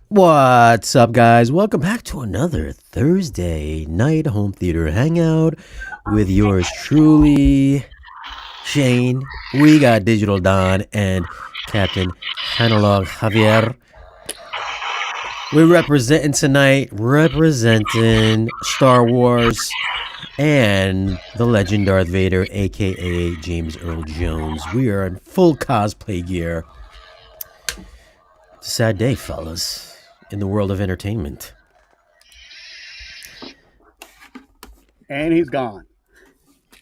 What's up, guys? Welcome back to another Thursday night home theater hangout with yours truly, Shane. We got Digital Don and Captain Analog Javier. We're representing tonight, representing Star Wars and the legend Darth Vader, aka James Earl Jones. We are in full cosplay gear. It's a sad day, fellas, in the world of entertainment. And he's gone.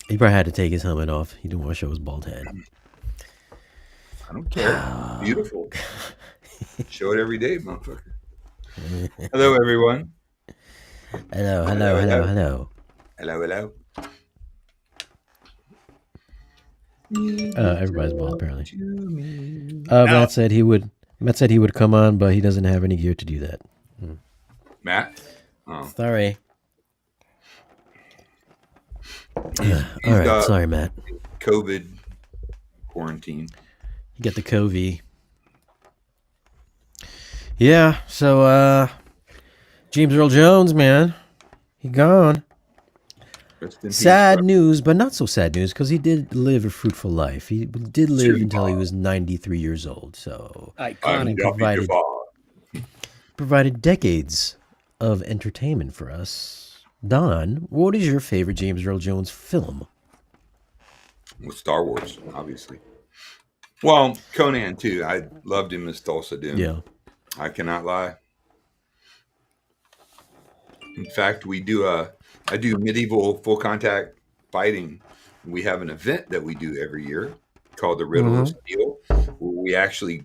He probably had to take his helmet off. He didn't want to show his bald head. I don't care. Beautiful. Show it every day, motherfucker. Hello, everyone. Hello. Hello. Everybody's bald, apparently. Matt said he would come on, but he doesn't have any gear to do that. Matt? Oh. Sorry. All right, sorry, Matt. COVID quarantine. You get the COVID. Yeah, so James Earl Jones, man, he gone. Sad news, but not so sad news because he did live a fruitful life. He did live until he was 93 years old. So iconic. Provided decades of entertainment for us. Don, what is your favorite James Earl Jones film? Well, Star Wars, obviously. Well, Conan, too. I loved him as Tulsa Doom. Yeah. I cannot lie. In fact, I do medieval full contact fighting. We have an event that we do every year called the Riddle of Steel, where we actually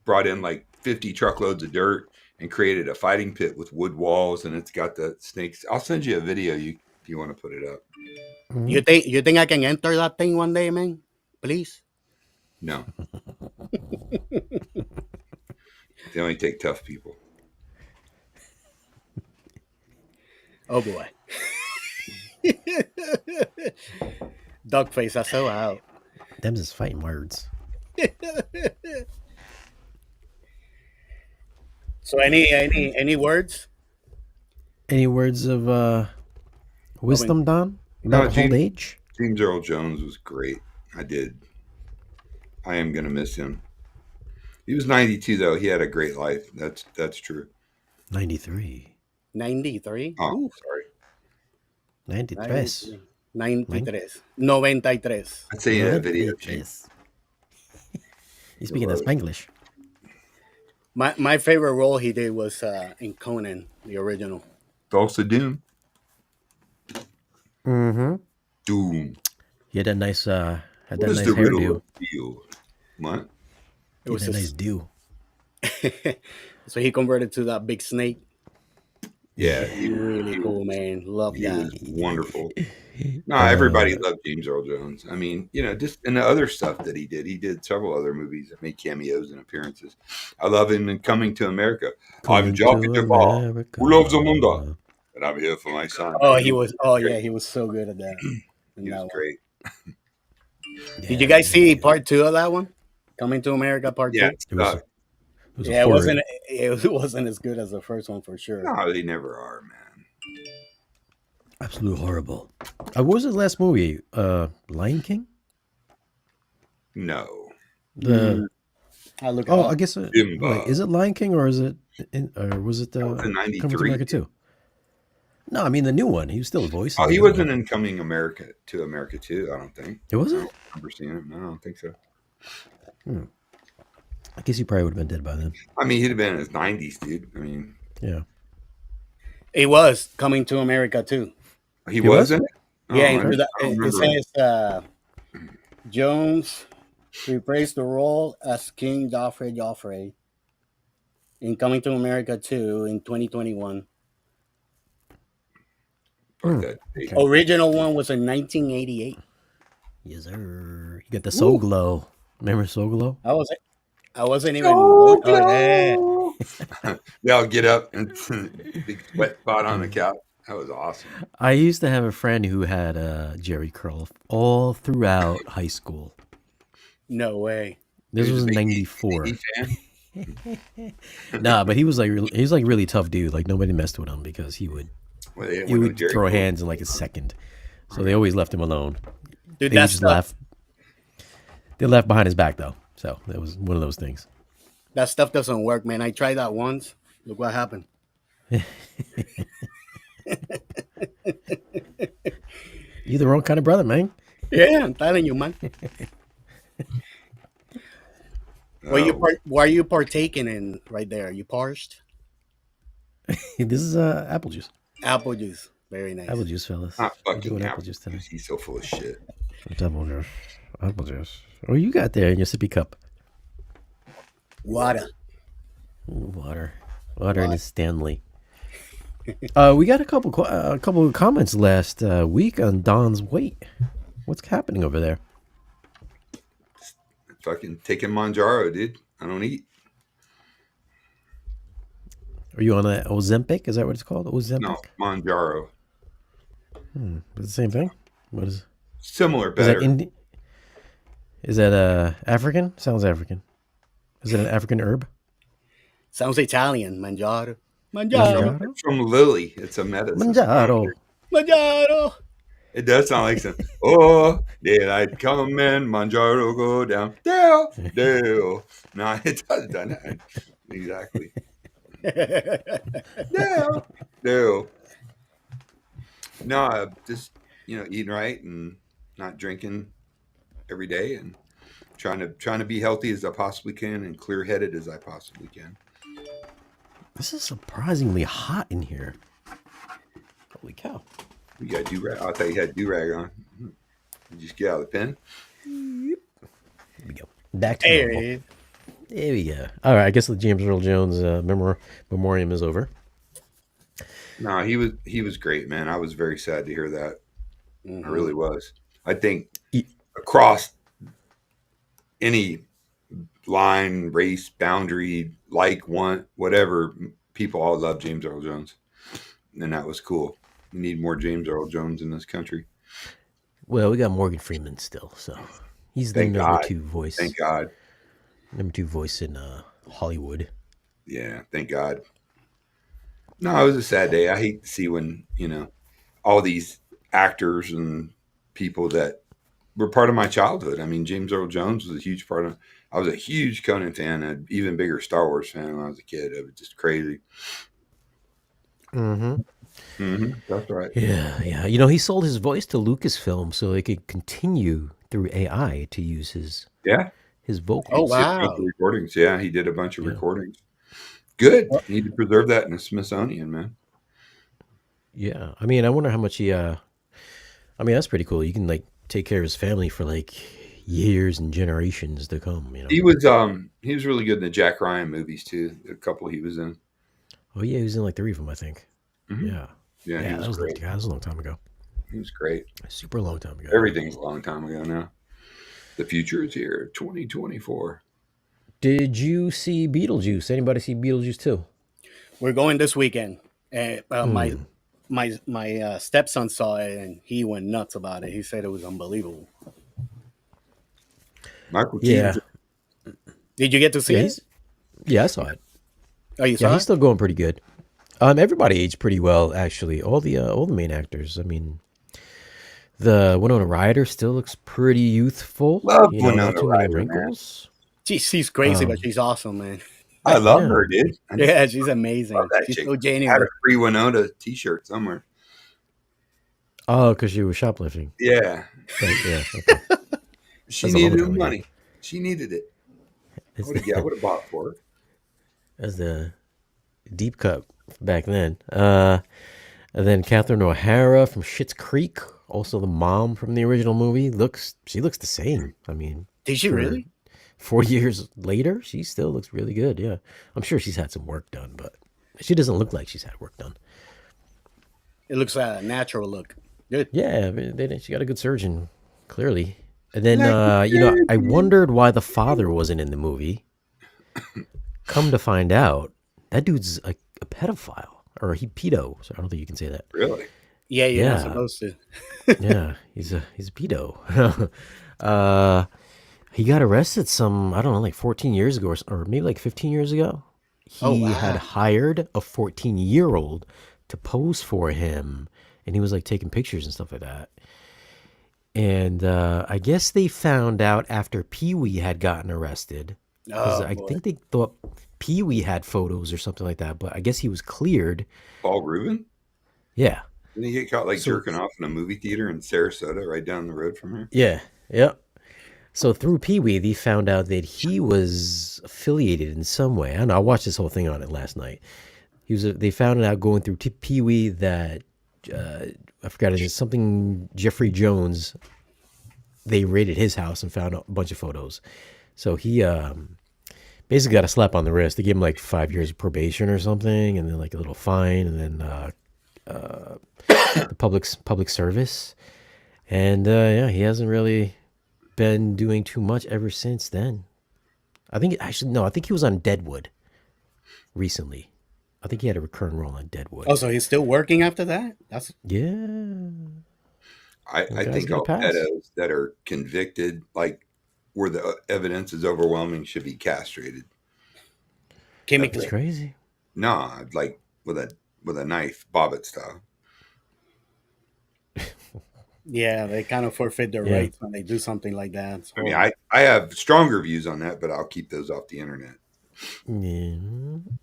brought in like 50 truckloads of dirt and created a fighting pit with wood walls, and it's got the snakes. I'll send you a video if you want to put it up. You think I can enter that thing one day, man? Please? No. They only take tough people. Oh boy. Duckface, I so out. Them's just fighting words. So any words? Any words of wisdom, Don? About old age? James Earl Jones was great. I am gonna miss him. He was 92 though. He had a great life. That's true. 93. 93? Oh, sorry. 93. 93. 93. I'd say a video change. He's speaking of Spanglish. My favorite role he did was in Conan, the original. Tulsa Doom. Mm-hmm. Doom. He had that nice What is the riddle of steel? What? It was a nice dew. So he converted to that big snake. Yeah, really cool, man. Love that. Was wonderful. No, everybody loved James Earl Jones. I mean, just and the other stuff that he did. He did several other movies that made cameos and appearances. I love him in Coming to America. I'm Jock Duvall, who loves the mundo, and I'm here for my son. He was so good at that. He was great. Did you guys see part 2 of that one? Coming to America part 2? Yeah, it wasn't as good as the first one for sure. No, they never are, man. Absolutely horrible. What was his last movie? Lion King? No. I guess. Is it Lion King or is it? Or was it Coming to America too? No, I mean the new one. He was still a voice. Oh, he wasn't in Coming to America too. I don't think. It wasn't. I don't remember seeing him. No, I don't think so. I guess he probably would have been dead by then. I mean, he'd have been in his 90s, dude. I mean, yeah. He was Coming to America too. He wasn't. Yeah, it says Jones reprised the role as King Joffrey in Coming to America 2 in 2021. Okay. Original one was in 1988. Yes, sir. You got the Soul Glow. Remember Soul Glow? I wasn't even. Oh, yeah. They'll get up and big sweat spot on the couch. That was awesome. I used to have a friend who had Jerry curl all throughout high school. No way. This was in 94. Nah, but he was like he's like really tough dude. Like nobody messed with him because he would Well, they he went would with Jerry throw Cole. hands in like a second. So they always left him alone. Dude, They would that just stuff, laugh. They left behind his back though. So that was one of those things. that stuff doesn't work, man. I tried that once. Look what happened. You're the wrong kind of brother, man. Yeah, I'm telling you, man. What are you partaking in right there? You parched This is apple juice. apple juice. Very nice. Apple juice, fellas. Not We're fucking doing apple apple juice today. juice. He's so full of shit. Double juice. Apple juice. What you got there in your sippy cup? Water. Water. Water in his Stanley. We got a couple of comments last week on Don's weight. What's happening over there? Fucking taking Manjaro, dude. I don't eat. Are you on that Ozempic? Is that what it's called? Ozempic? No, Manjaro. Is it the same thing? What is? Similar, Is better. that Indian? Is that African? Sounds African. Is it an African herb? Sounds Italian. Mangiaro. It's Mangiaro. from, it's from Lily. It's a medicine. Manjaro. Mangiaro. It does sound like some. Oh, daylight come and Manjaro go down. Dale. No, it does done that. Exactly. Dale. No, just eating right and not drinking every day and trying to be healthy as I possibly can and clear headed as I possibly can. This is surprisingly hot in here. Holy cow. You got do-rag. I thought you had do-rag on. You just get out of the pen. Here we go. Back to There normal. it is. There we go. All right, I guess the James Earl Jones memoriam is over. No, he was great, man. I was very sad to hear that. I really was. I think across any line, race, boundary, whatever, people all love James Earl Jones. And that was cool. We need more James Earl Jones in this country. Well, we got Morgan Freeman still, so he's the Thank number God. 2 voice. Thank God. Number 2 voice in Hollywood. Yeah, thank God. No, it was a sad day. I hate to see when, all these actors and people that were part of my childhood. I mean, James Earl Jones was a huge part of. I was a huge Conan fan, an even bigger Star Wars fan when I was a kid. It was just crazy. That's right. Yeah. He sold his voice to Lucasfilm so they could continue through AI to use his vocals. Oh, He did a wow. bunch of recordings. Yeah, he did a bunch of recordings. Good. You need to preserve that in the Smithsonian, man. Yeah. I mean, I wonder how much he that's pretty cool. You can take care of his family for years and generations to come, He was really good in the Jack Ryan movies too. A couple he was in. Oh yeah, he was in 3 of them, I think. Yeah. Yeah, he was that was great. that was a long time ago. He was great. A super long time ago. Everything's a long time ago now. The future is here, 2024. Did you see Beetlejuice? Anybody see Beetlejuice too? We're going this weekend. My stepson saw it and he went nuts about it. He said it was unbelievable. Michael Keaton. Yeah. Did you get to see it? Yeah, I saw it. Oh, you Yeah, saw he's it? still going pretty good. Everybody aged pretty well, actually. All the main actors. I mean, the Winona Ryder still looks pretty youthful. Love not Winona too many Ryder, man. wrinkles. She's crazy, but she's awesome, man. I love Yeah. her, dude. Yeah, she's amazing. Love that She's chick. so I had a genuine. free Winona T-shirt somewhere. Oh, because you were shoplifting. Yeah, Right, yeah. Okay. she That's a needed long the time ago. money. She needed it. I would have bought for her. That's the deep cut back then. And then Catherine O'Hara from Schitt's Creek, also the mom from the original movie, she looks the same. I mean, Did she for really? 4 years later, she still looks really good. Yeah, I'm sure she's had some work done, but she doesn't look like she's had work done. It looks like a natural look. Good. Yeah, I mean, she got a good surgeon, clearly. And then, I wondered why the father wasn't in the movie. Come to find out, that dude's a pedophile, or he pedo. So I don't think you can say that. Really? Yeah, you're not Yeah. supposed to. Yeah, he's a pedo. He got arrested I don't know, like 14 years ago or maybe like 15 years ago. Oh He had wow. hired a 14-year-old to pose for him, and he was like taking pictures and stuff like that. And I guess they found out after Pee Wee had gotten arrested, because Oh I boy. think they thought Pee Wee had photos or something like that, but I guess he was cleared. Paul Rubin? Yeah. Didn't he get caught like So, jerking off in a movie theater in Sarasota right down the road from here? yeah. Yep. So through Pee Wee, they found out that he was affiliated in some way. I don't know. I watched this whole thing on it last night. They found out going through Pee Wee that I forgot it is something Jeffrey Jones. They raided his house and found a bunch of photos. So he basically got a slap on the wrist. They gave him like 5 years of probation or something, and then like a little fine, and then the public service. And yeah, he hasn't really been doing too much ever since then. I think actually no, I think he was on Deadwood recently. I think he had a recurring role on Deadwood. Oh, so he's still working after that? That's Yeah, I guy's think got a all pass. pedos that are convicted, like where the evidence is overwhelming, should be castrated. It's chemically. crazy. Nah, like with a knife, Bobbitt style. Yeah, they kind of forfeit their Yeah, rights when they do something like that. It's I mean, horrible. I have stronger views on that, but I'll keep those off the internet. yeah,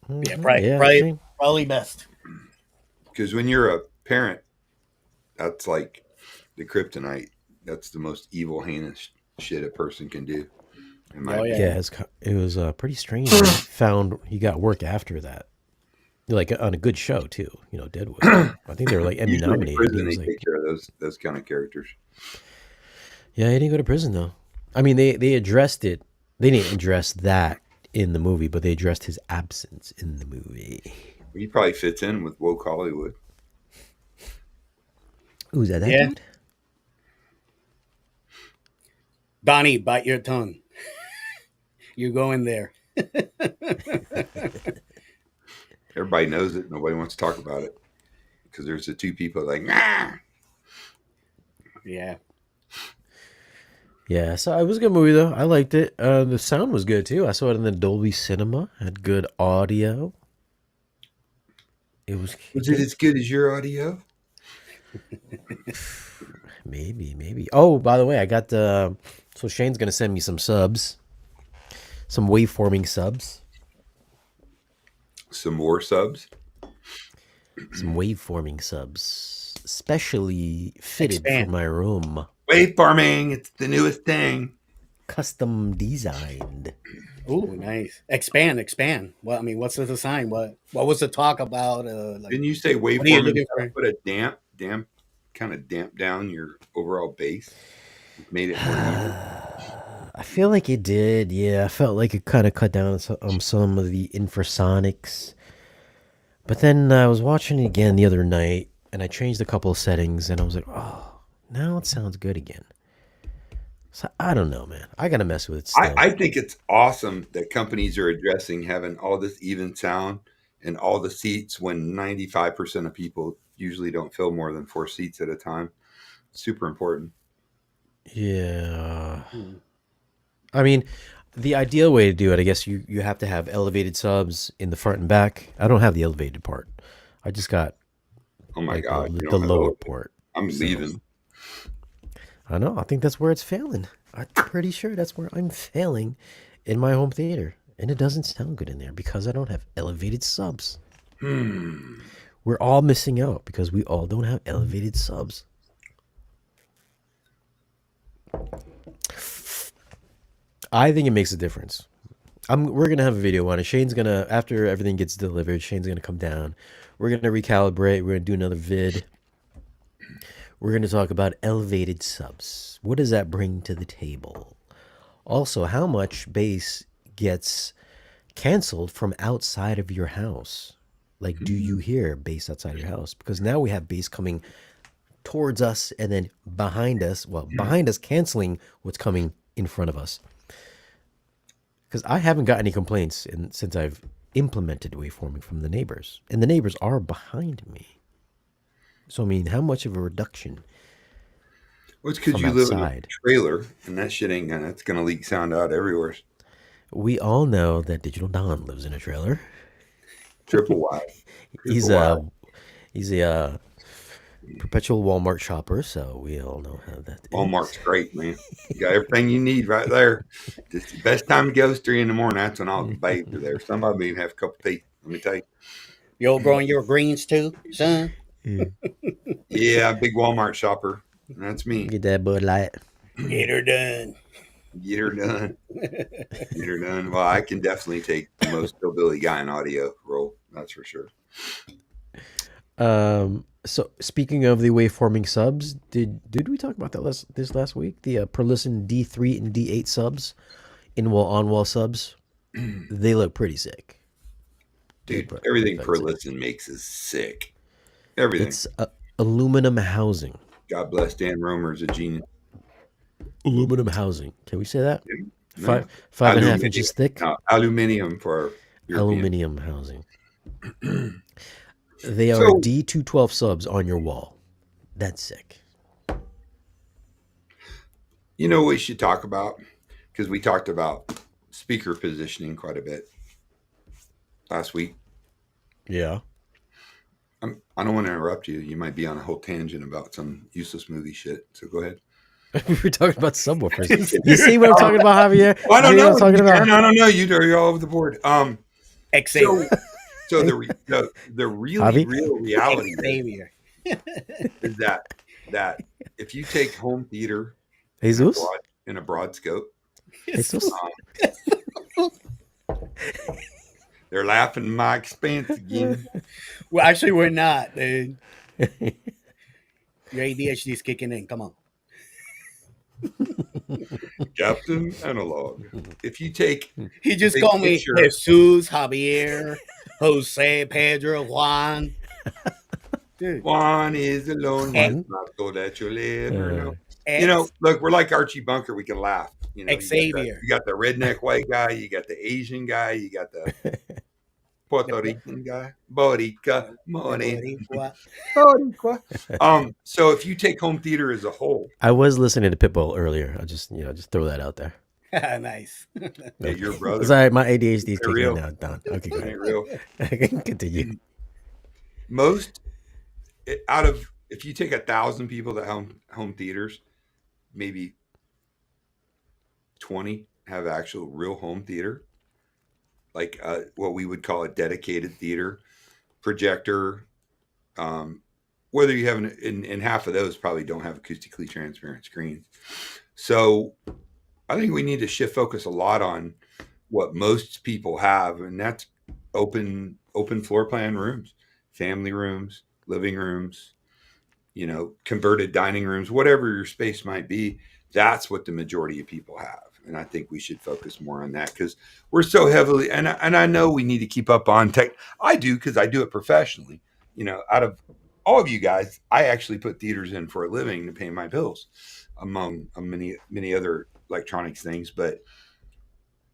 Yeah, yeah. Shane. probably best. Because when you're a parent, that's like the kryptonite. That's the most evil, heinous shit a person can do, in my Oh opinion. yeah. Yeah, it was pretty strange. He got work after that, like on a good show too. Deadwood. I think they were like Emmy Usually in nominated. He prison, they was like, take care of those kind of characters. yeah, he didn't go to prison though. I mean, they addressed it. They didn't address that in the movie, but they addressed his absence in the movie. He probably fits in with woke Hollywood. Ooh, is that Yeah. dude? Donnie, bite your tongue. You go in there. Everybody knows it. Nobody wants to talk about it because there's the two people like, nah. Yeah. Yeah, so it was a good movie though. I liked it. The sound was good too. I saw it in the Dolby Cinema. Had good audio. It was Was it as good as your audio? maybe. Oh, by the way, I got the. So Shane's gonna send me some subs, some waveforming subs, Some more subs. specially fitted for Expand. my room, Wave farming. It's the newest thing. custom designed. Ooh, nice. Expand. Well, I mean, what's the design? What was the talk about? Like, Didn't you say wave what are you farming looking for? put a kind of damp down your overall bass? Made it more even? I feel like it did. Yeah, I felt like it kind of cut down on some of the infrasonics. But then I was watching it again the other night, and I changed a couple of settings, and I was like, oh, now it sounds good again. So I don't know, man. I gotta mess with it still. I think it's awesome that companies are addressing having all this even sound and all the seats when 95% of people usually don't fill more than 4 seats at a time. Super important. Yeah. I mean, the ideal way to do it, I guess you have to have elevated subs in the front and back. I don't have the elevated part. I just got Oh my like God. You the don't have lower to- part. I'm leaving. I know. I think that's where it's failing. I'm pretty sure that's where I'm failing in my home theater. And it doesn't sound good in there because I don't have elevated subs. We're all missing out because we all don't have elevated subs. I think it makes a difference. We're gonna have a video on it. Shane's gonna, after everything gets delivered, Shane's gonna come down. We're gonna recalibrate. We're gonna do another vid. We're gonna talk about elevated subs. What does that bring to the table? Also, how much bass gets canceled from outside of your house? Like, do you hear bass outside of your house? Because now we have bass coming towards us and then behind us. Well, behind us, canceling what's coming in front of us. Because I haven't got any complaints since I've implemented waveforming from the neighbors. And the neighbors are behind me. So, I mean, how much of a reduction? Well, it's because from you live in a outside. trailer, and that shit ain't gonna. It's gonna leak sound out everywhere. We all know that Digital Don lives in a trailer. Triple wide, He's triple wide. a perpetual Walmart shopper, so we all know how that is. Walmart's great, man. You got everything you need right there. Just the best time to go is 3 in the morning. That's when all the babes are there. Somebody even have a couple of teeth. Let me tell you. You all growing your greens too, son? Yeah, big Walmart shopper. That's me. Get that Bud Light. Get her done. Get her done. Get her done. Well, I can definitely take the most hillbilly guy in audio role. That's for sure. So speaking of the waveforming subs, did we talk about that this last week? The per listen D3 and D8 subs, in wall on wall subs, they look pretty sick. Dude, everything per listen makes is sick. Everything. It's aluminum housing. God bless Dan Romer's a genius. Aluminum housing. Can we say that? No. 5.5 inches thick. No, aluminium for European. Aluminium housing. They are So- D212 subs on your wall. That's sick. You know what we should talk about? Because we talked about speaker positioning quite a bit last week. Yeah. I don't want to interrupt you. You might be on a whole tangent about some useless movie shit. So go ahead. We were talking about subwoofers. You see what I'm talking about, Javier? Well, I don't You see know. what I'm talking about? I don't know. You're all over the board. Xavier. So the really Javi? real reality Xavier. is that if you take home theater Jesus? in a broad scope, Jesus? they're laughing at my expense again. Well, actually, we're not, dude. Your ADHD is kicking in. Come on. Captain Analog. If you take He just big called me picture- Jesus, Javier, Jose, Pedro, Juan. Dude. Juan is alone, And- not so that you'll ever know. X, You know, look, we're like Archie Bunker. We can laugh. You know, Xavier. You got the redneck white guy. You got the Asian guy. You got the Puerto Rican guy. Borica, money. So if you take home theater as a whole, I was listening to Pitbull earlier. I'll just throw that out there. Nice. yeah, your brother. Sorry, my ADHD is They're kicking real. in now. Don. Okay, go Ain't ahead. real. I can continue. Most out of if you take 1,000 people that home theaters, maybe 20 have actual real home theater, like what we would call a dedicated theater projector. Whether you have and half of those probably don't have acoustically transparent screens. So I think we need to shift focus a lot on what most people have, and that's open floor plan rooms, family rooms, living rooms, you know, converted dining rooms, whatever your space might be. That's what the majority of people have. And I think we should focus more on that because we're so heavily, and I know we need to keep up on tech. I do because I do it professionally. You know, out of all of you guys, I actually put theaters in for a living to pay my bills, among many other electronics things. But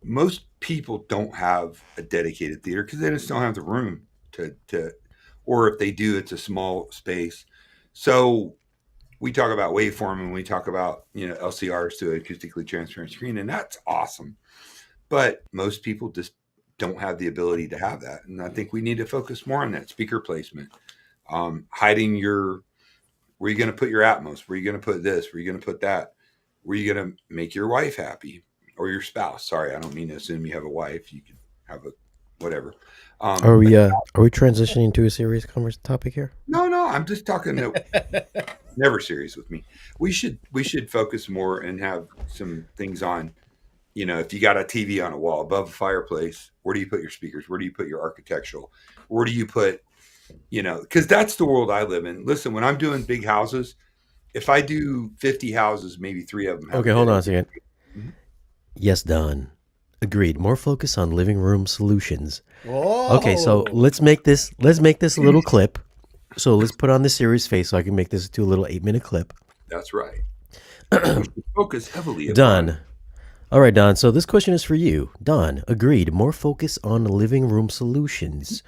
most people don't have a dedicated theater because they just don't have the room to, or if they do, it's a small space. So we talk about waveform and we talk about, you know, LCRs to acoustically transparent screen, and that's awesome. But most people just don't have the ability to have that. And I think we need to focus more on that speaker placement, hiding where you going to put your Atmos, where you going to put this, where you going to put that, where you going to make your wife happy or your spouse. Sorry, I don't mean to assume you have a wife. You can have a whatever. Are we transitioning to a serious topic here? No, I'm just talking never serious with me. We should focus more and have some things on, you know, if you got a TV on a wall above a fireplace, where do you put your speakers? Where do you put your architectural? Where do you put, you know, because that's the world I live in. Listen, when I'm doing big houses, if I do 50 houses, maybe 3 of them have Okay, hold on a second. Mm-hmm. Yes, Don. Agreed. More focus on living room solutions. Whoa. Okay, so let's make this a little clip. So let's put on the serious face so I can make this to a little 8-minute clip. That's right. Focus heavily. Don. All right, Don. So this question is for you. Don, agreed. More focus on living room solutions.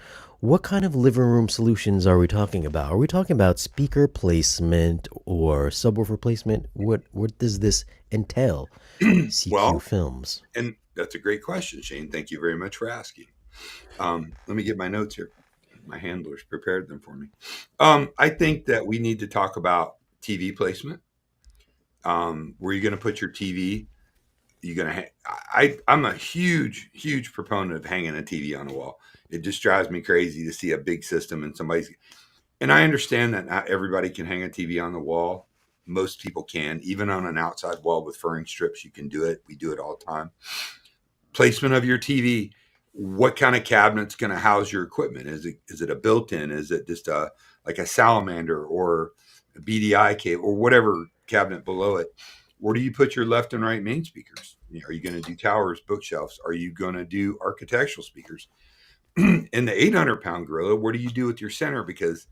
what kind of living room solutions are we talking about? Are we talking about speaker placement or subwoofer placement? What does this entail? CQ Well, Films. and that's a great question, Shane. Thank you very much for asking. Let me get my notes here. My handlers prepared them for me. I think that we need to talk about TV placement. Where you're going to put your TV. You're going to. I'm a huge proponent of hanging a TV on the wall. It just drives me crazy to see a big system and somebody's. And I understand that not everybody can hang a TV on the wall. Most people can, even on an outside wall with furring strips. You can do it. We do it all the time. Placement of your TV. What kind of cabinet's going to house your equipment? Is it a built-in? Is it just like a salamander or a BDI cable or whatever cabinet below it? Where do you put your left and right main speakers? Are you going to do towers, bookshelves? Are you going to do architectural speakers? In the 800-pound gorilla, what do you do with your center? Because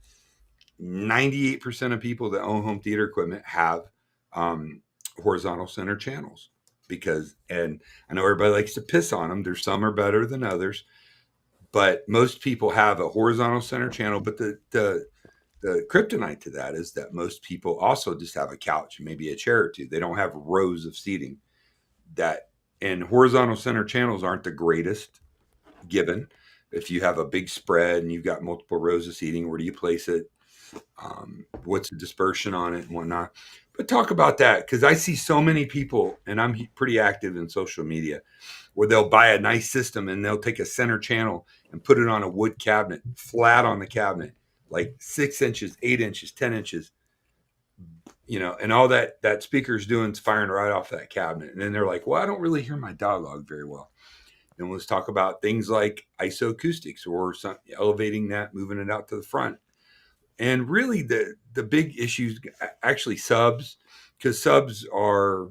98% of people that own home theater equipment have horizontal center channels. And I know everybody likes to piss on them. There's some are better than others, but most people have a horizontal center channel. But the kryptonite to that is that most people also just have a couch, maybe a chair or two. They don't have rows of seating. And horizontal center channels aren't the greatest given. If you have a big spread and you've got multiple rows of seating, where do you place it? What's the dispersion on it and whatnot? But talk about that, because I see so many people, and I'm pretty active in social media, where they'll buy a nice system and they'll take a center channel and put it on a wood cabinet, flat on the cabinet, like 6 inches, 8 inches, 10 inches, and all that speaker's doing is firing right off that cabinet. And then they're like, well, I don't really hear my dialogue very well. And let's talk about things like isoacoustics or elevating that, moving it out to the front. And really the big issues, actually subs, because subs are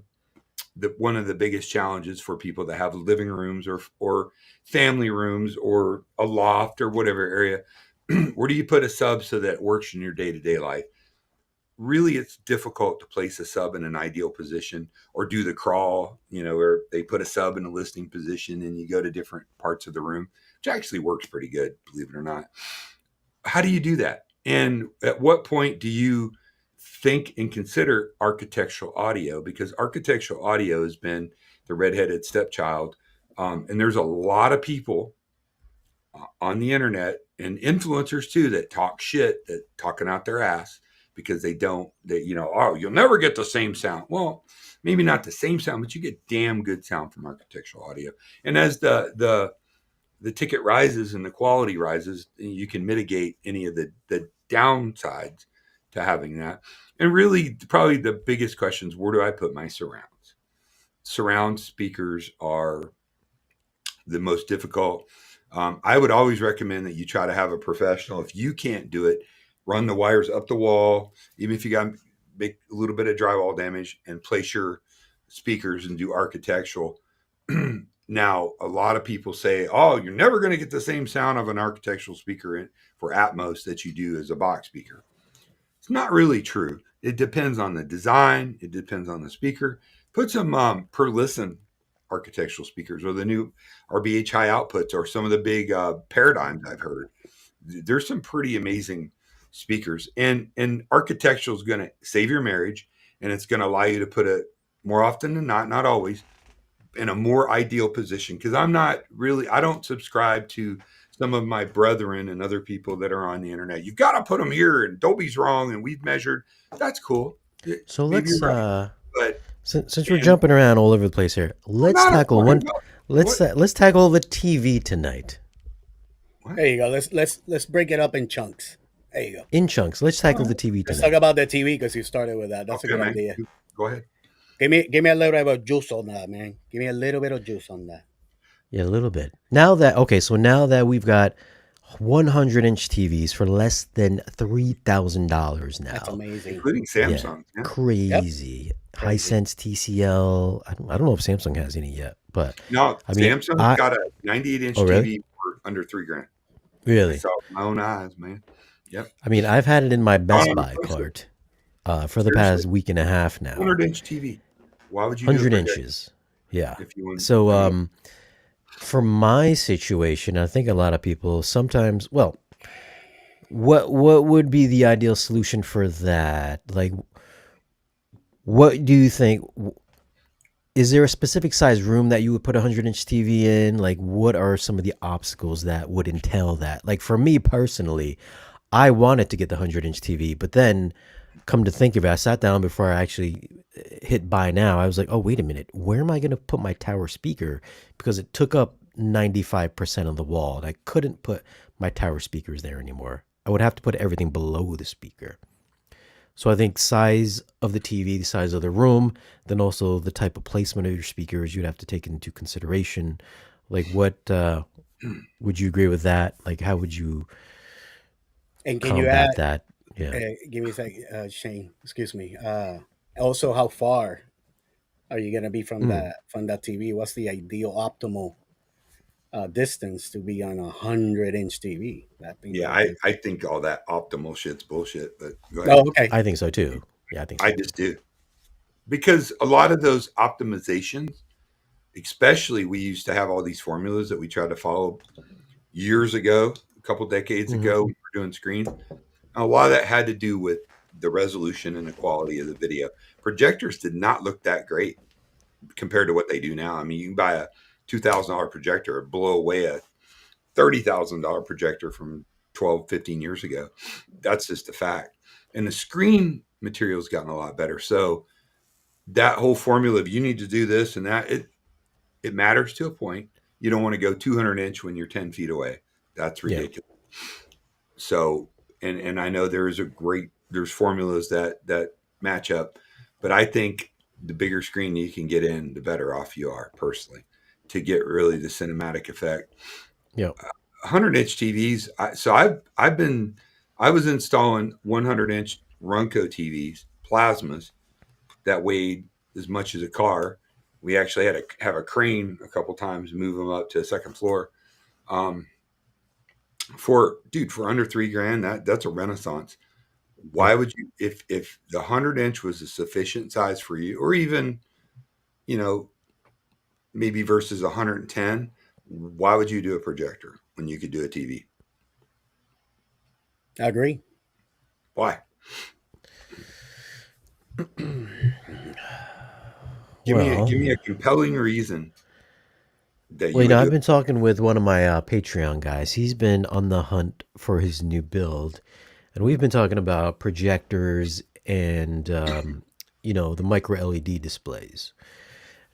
one of the biggest challenges for people that have living rooms or family rooms or a loft or whatever area. Where do you put a sub so that it works in your day-to-day life? Really, it's difficult to place a sub in an ideal position or do the crawl, where they put a sub in a listening position and you go to different parts of the room, which actually works pretty good, believe it or not. How do you do that? And at what point do you think and consider architectural audio? Because architectural audio has been the redheaded stepchild. And there's a lot of people on the internet and influencers too that talk shit, that talking out their ass because you'll never get the same sound. Well, maybe not the same sound, but you get damn good sound from architectural audio. And as the ticket rises and the quality rises, you can mitigate any of the downsides to having that. And really, probably the biggest question is, where do I put my surrounds? Surround speakers are the most difficult. I would always recommend that you try to have a professional. If you can't do it, run the wires up the wall, even if you got a little bit of drywall damage, and place your speakers and do architectural. Now, a lot of people say, oh, you're never going to get the same sound of an architectural speaker for Atmos that you do as a box speaker. It's not really true. It depends on the design. It depends on the speaker. Put some per listen architectural speakers or the new RBH high outputs or some of the big paradigms I've heard. There's some pretty amazing speakers. And architectural is going to save your marriage, and it's going to allow you to put it more often than not always, in a more ideal position. Because I don't subscribe to some of my brethren and other people that are on the internet. You've got to put them here, and Dolby's wrong, and we've measured. That's cool. So Maybe let's right. But since we're jumping around all over the place here, let's tackle one. Let's tackle the TV tonight. What? There you go. Let's break it up in chunks. There you go. In chunks. Let's tackle the TV tonight. Let's talk about the TV because you started with that. That's a good idea. Go ahead. Give me a little bit of juice on that, man. Give me a little bit of juice on that. Yeah, a little bit. Now that we've got 100-inch TVs for less than $3,000 now. That's amazing. Including Samsung. Yeah. Crazy. Yep. Hisense TCL. I don't know if Samsung has any yet, but no, Samsung's got a 98-inch TV for under $3,000. Really? I saw it with my own eyes, man. Yep. I mean, I've had it in my Best Buy cart for the past week and a half now. 100-inch TV. Why would you? 100 inches. Yeah. So, for my situation, I think a lot of people sometimes, well, What would be the ideal solution for that? Like, what do you think? Is there a specific size room that you would put a 100-inch TV in? Like, what are some of the obstacles that would entail that? Like, for me personally, I wanted to get the 100-inch TV, but then come to think of it, I sat down before I actually hit buy now. I was like, oh, wait a minute. Where am I going to put my tower speaker? Because it took up 95% of the wall, and I couldn't put my tower speakers there anymore. I would have to put everything below the speaker. So I think size of the TV, the size of the room, then also the type of placement of your speakers, you'd have to take into consideration. Like, what would you agree with that? Like, how would you And can you add? combat that? Yeah. Give me a sec, Shane. Excuse me. Also, how far are you gonna be Mm. from that TV? What's the ideal optimal distance to be on a 100-inch TV? That thing Yeah, will be. I think all that optimal shit's bullshit. But go ahead. Oh, okay. I think so too. Yeah, I think I so too. just do because a lot of those optimizations, especially we used to have all these formulas that we tried to follow years ago, a couple decades Hmm. ago. We were doing screen. A lot of that had to do with the resolution and the quality of the video. Projectors did not look that great compared to what they do now. I mean, you can buy a $2,000 projector or blow away a $30,000 projector from 12, 15 years ago. That's just a fact. And the screen material's gotten a lot better. So that whole formula of you need to do this and that, it matters to a point. You don't want to go 200-inch when you're 10 feet away. That's Yeah. ridiculous. So, and I know there's formulas that match up, but I think the bigger screen you can get in, the better off you are personally to get really the cinematic effect. Yeah. 100-inch TVs. I was installing 100-inch Runco TVs, plasmas that weighed as much as a car. We actually had to have a crane a couple times move them up to the second floor. Um, for under $3,000, that's a renaissance. Why Yep. would you if the 100-inch was a sufficient size for you, or even you know maybe versus 110? Why would you do a projector when you could do a TV? I agree. Why? Give Well, me a compelling reason that well, you would do I've it. been talking with one of my Patreon guys. He's been on the hunt for his new build, and we've been talking about projectors and the micro LED displays.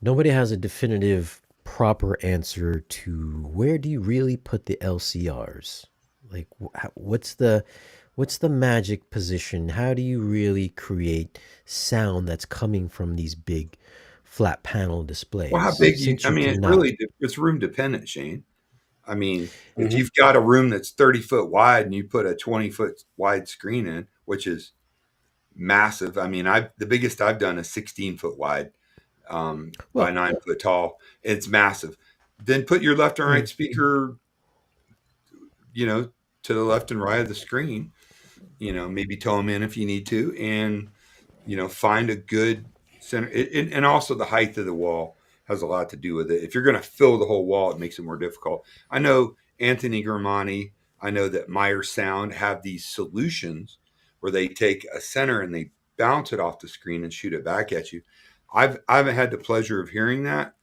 Nobody has a definitive, proper answer to where do you really put the LCRs? Like, what's the magic position? How do you really create sound that's coming from these big flat panel Well, how displays? big you? Since I you mean, cannot, it's room dependent, Shane. I mean, if Hmm. you've got a room that's 30 foot wide and you put a 20 foot wide screen in, which is massive. I mean, the biggest I've done is 16 foot wide by well, 9 foot tall. It's massive. Then put your left and right mm, speaker, you know, to the left and right of the screen. Maybe toe them in if you need to, and find a good center. And also the height of the wall has a lot to do with it. If you're going to fill the whole wall, it makes it more difficult. I know Anthony Germani, I know that Meyer Sound have these solutions where they take a center and they bounce it off the screen and shoot it back at you. I haven't had the pleasure of hearing that,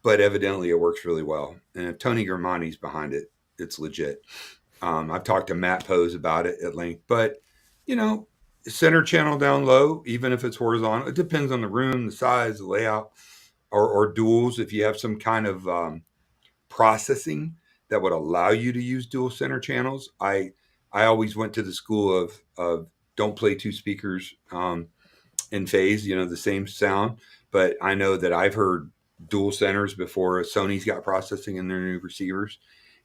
but evidently it works really well. And if Tony Germani's behind it, it's legit. I've talked to Matt Pose about it at length, but you know, center channel down low, even if it's horizontal, it depends on the room, the size, the layout, or duals. If you have some kind of processing that would allow you to use dual center channels, I always went to the school of don't play two speakers in phase, the same sound. But I know that I've heard dual centers before. Sony's got processing in their new receivers,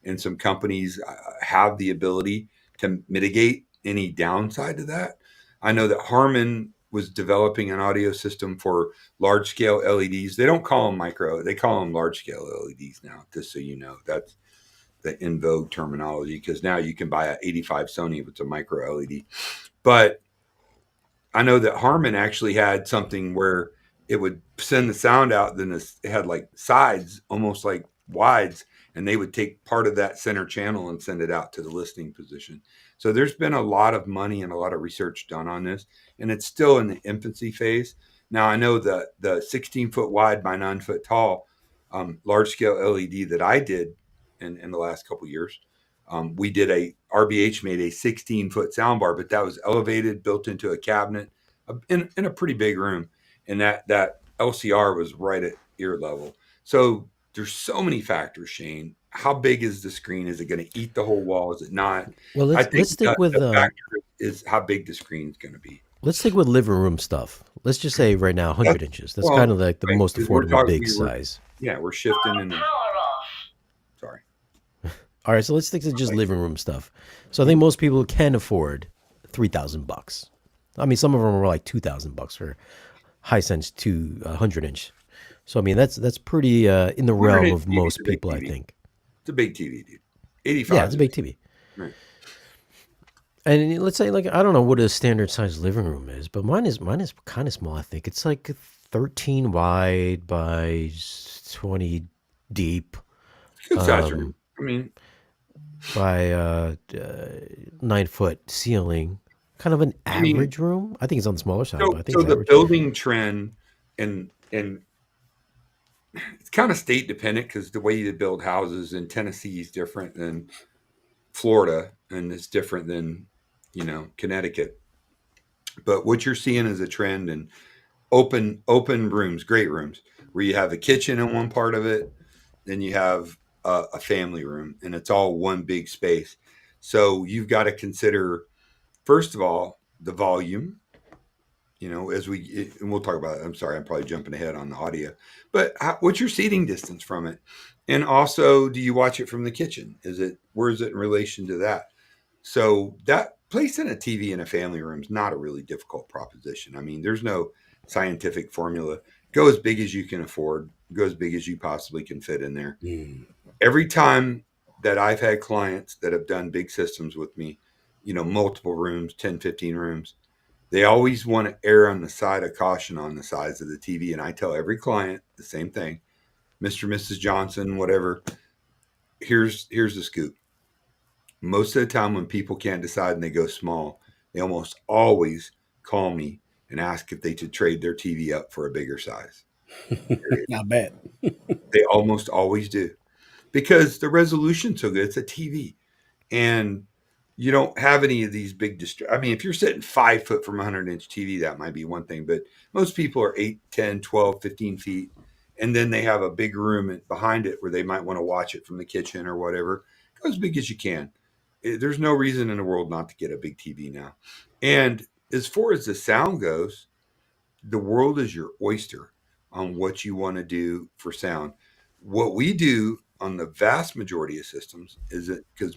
and some companies have the ability to mitigate any downside to that. I know that Harman was developing an audio system for large scale LEDs. They don't call them micro, they call them large scale LEDs now, just so you know. That's the in vogue terminology because now you can buy a 85 Sony if it's a micro LED. But I know that Harman actually had something where it would send the sound out, then it had like sides, almost like wides, and they would take part of that center channel and send it out to the listening position. So there's been a lot of money and a lot of research done on this, and it's still in the infancy phase. Now I know the 16 foot wide by 9 foot tall large scale LED that I did in the last couple of years. We did RBH made a 16-foot soundbar, but that was elevated, built into a cabinet in a pretty big room, and that LCR was right at ear level. So there's so many factors, Shane. How big is the screen? Is it going to eat the whole wall? Is it not? Well, I let's think stick with the factor is how big the screen is going to be. let's stick with living room stuff. Let's just say right now 100 inches. That's kind of like the right, most 'cause we're affordable talking- big size. Yeah, we're shifting in. Sorry. All right, so let's stick to just living room stuff. So I think most people can afford $3,000. I mean, some of them are like $2,000 for Hisense 200-inch. So I mean, that's pretty in the realm 100-inch of TV most is a big people, I TV. think. It's a big TV, dude. 85. Yeah, it's a big TV. Right. And let's say, like, I don't know what a standard size living room is, but mine is kind of small. I think it's like 13 wide by 20 deep Good size room. I mean, by 9 foot ceiling. Kind of an average room. I think it's on the smaller side, but I think so it's the average. building trend and it's kind of state dependent because the way you build houses in Tennessee is different than Florida, and it's different than Connecticut. But what you're seeing is a trend in open rooms, great rooms, where you have a kitchen in one part of it, then you have a family room, and it's all one big space. So you've got to consider, first of all, the volume. And we'll talk about it. I'm sorry, I'm probably jumping ahead on the audio, but what's your seating distance from it? And also, do you watch it from the kitchen? Where is it in relation to that? So that placing a TV in a family room is not a really difficult proposition. I mean, there's no scientific formula. Go as big as you can afford, go as big as you possibly can fit in there. Every time that I've had clients that have done big systems with me, multiple rooms, 10, 15 rooms, they always want to err on the side of caution on the size of the TV. And I tell every client the same thing, Mr. and Mrs. Johnson, whatever. Here's the scoop. Most of the time when people can't decide and they go small, they almost always call me and ask if they should trade their TV up for a bigger size. I bet. They almost always do. Because the resolution's so good. It's a TV. And you don't have any of these big I mean, if you're sitting 5 foot from a 100-inch TV, that might be one thing. But most people are 8, 10, 12, 15 feet. And then they have a big room behind it where they might want to watch it from the kitchen or whatever. Go as big as you can. There's no reason in the world not to get a big TV now. And as far as the sound goes, the world is your oyster on what you want to do for sound. What we do on the vast majority of systems is that because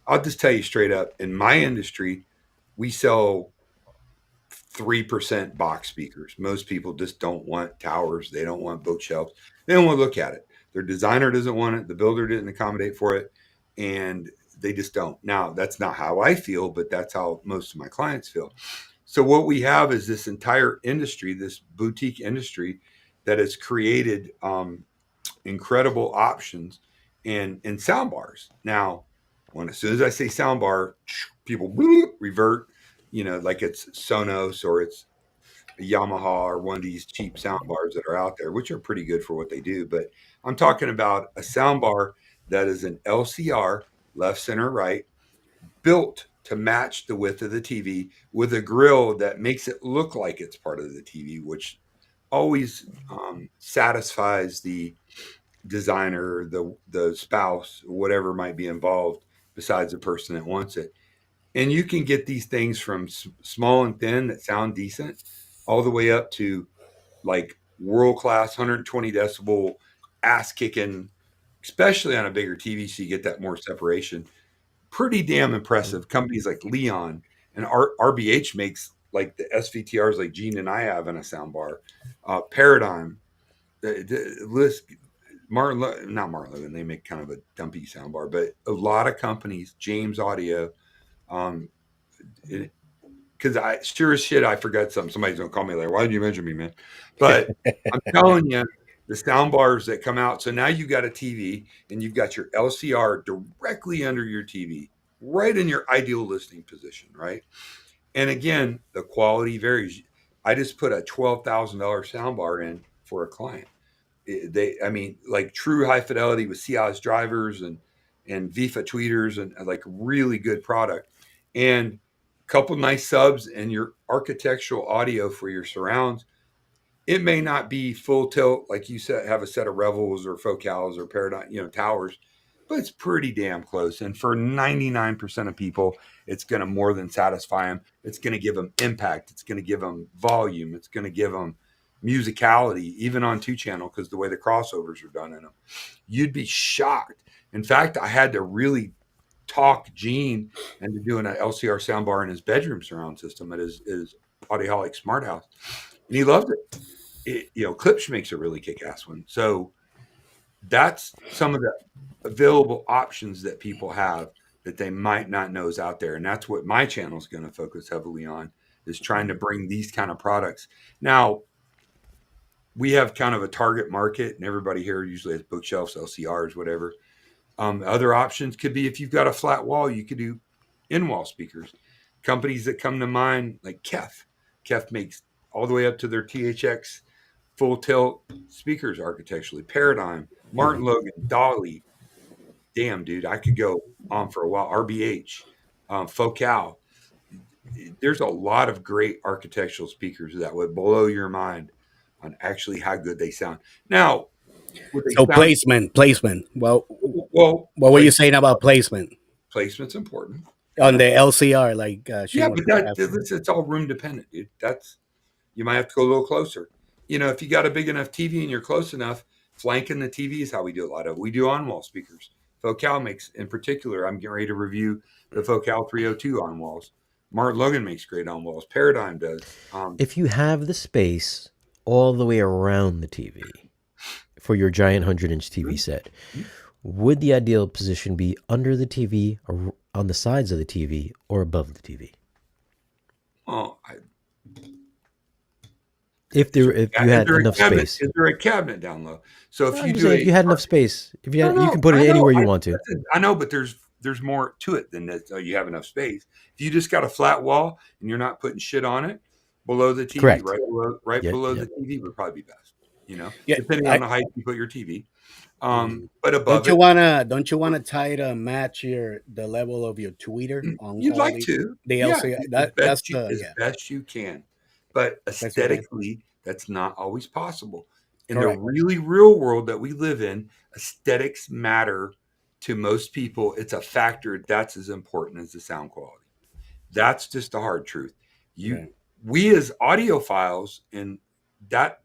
I'll just tell you straight up, in my industry, we sell 3% box speakers. Most people just don't want towers. They don't want bookshelves. They don't want to look at it. Their designer doesn't want it. The builder didn't accommodate for it. And they just don't. Now, that's not how I feel, but that's how most of my clients feel. So what we have is this entire industry, this boutique industry that has created incredible options in sound bars. Now, as soon as I say sound bar, people revert, like it's Sonos or it's a Yamaha or one of these cheap sound bars that are out there, which are pretty good for what they do. But I'm talking about a sound bar that is an LCR, left, center, right, built to match the width of the TV with a grill that makes it look like it's part of the TV, which always satisfies the designer, the spouse, whatever might be involved besides the person that wants it. And you can get these things from small and thin that sound decent all the way up to like world-class 120 decibel ass kicking, especially on a bigger TV, so you get that more separation. Pretty damn impressive. Companies like Leon and RBH makes like the SVTRs like Gene and I have in a soundbar. Paradigm, the list, not Martin Logan, they make kind of a dumpy soundbar, but a lot of companies, James Audio, because I sure as shit I forgot something. Somebody's gonna call me later. Why did you mention me, man? But I'm telling you, the sound bars that come out. So now you've got a TV and you've got your LCR directly under your TV. right in your ideal listening position, right? And again, the quality varies. I just put a $12,000 soundbar in for a client. I mean, like true high fidelity with CI's drivers and VIFA tweeters and like really good product, and a couple nice subs and your architectural audio for your surrounds. It may not be full tilt like you said, have a set of Revels or Focals or Paradigm, towers, but it's pretty damn close. And for 99% of people, it's going to more than satisfy them. It's going to give them impact. It's going to give them volume. It's going to give them musicality, even on 2-channel, because the way the crossovers are done in them. You'd be shocked. In fact, I had to really talk Gene into doing an LCR soundbar in his bedroom surround system at his Audioholic Smart House. And he loved it. Klipsch makes a really kick-ass one. So that's some of the available options that people have that they might not know is out there. And that's what my channel is going to focus heavily on, is trying to bring these kind of products. Now, we have kind of a target market, and everybody here usually has bookshelves, LCRs, whatever. Other options could be, if you've got a flat wall, you could do in-wall speakers. Companies that come to mind, like Kef. Kef makes all the way up to their THX full tilt speakers architecturally. Paradigm, Martin Logan, Dolly. Damn, dude, I could go on for a while. RBH, Focal. There's a lot of great architectural speakers that would blow your mind on actually how good they sound. Now, so placement. Well, what were you saying about placement? Placement's important On the LCR, like but it's all room dependent, dude. You might have to go a little closer. If you got a big enough TV and you're close enough, flanking the TV is how we do a lot of it. We do on-wall speakers. Focal makes, in particular, I'm getting ready to review the Focal 302 on-walls. Martin Logan makes great on-walls. Paradigm does. If you have the space all the way around the TV for your giant 100-inch TV set, would the ideal position be under the TV, or on the sides of the TV, or above the TV? If you had enough space. Is there a cabinet down low? So if if you had enough space, you can put it anywhere you want to. I know, but there's more to it than that. You have enough space. If you just got a flat wall and you're not putting shit on it, below the TV, correct, below the TV would probably be best. Depending on the height you put your TV. But above, don't you wanna try to match the level of your tweeter on? You'd like to the LCR. That's as best you can, but aesthetically, that's not always possible. In Correct. the really real world that we live in, aesthetics matter to most people. It's a factor that's as important as the sound quality. That's just the hard truth. We as audiophiles, and that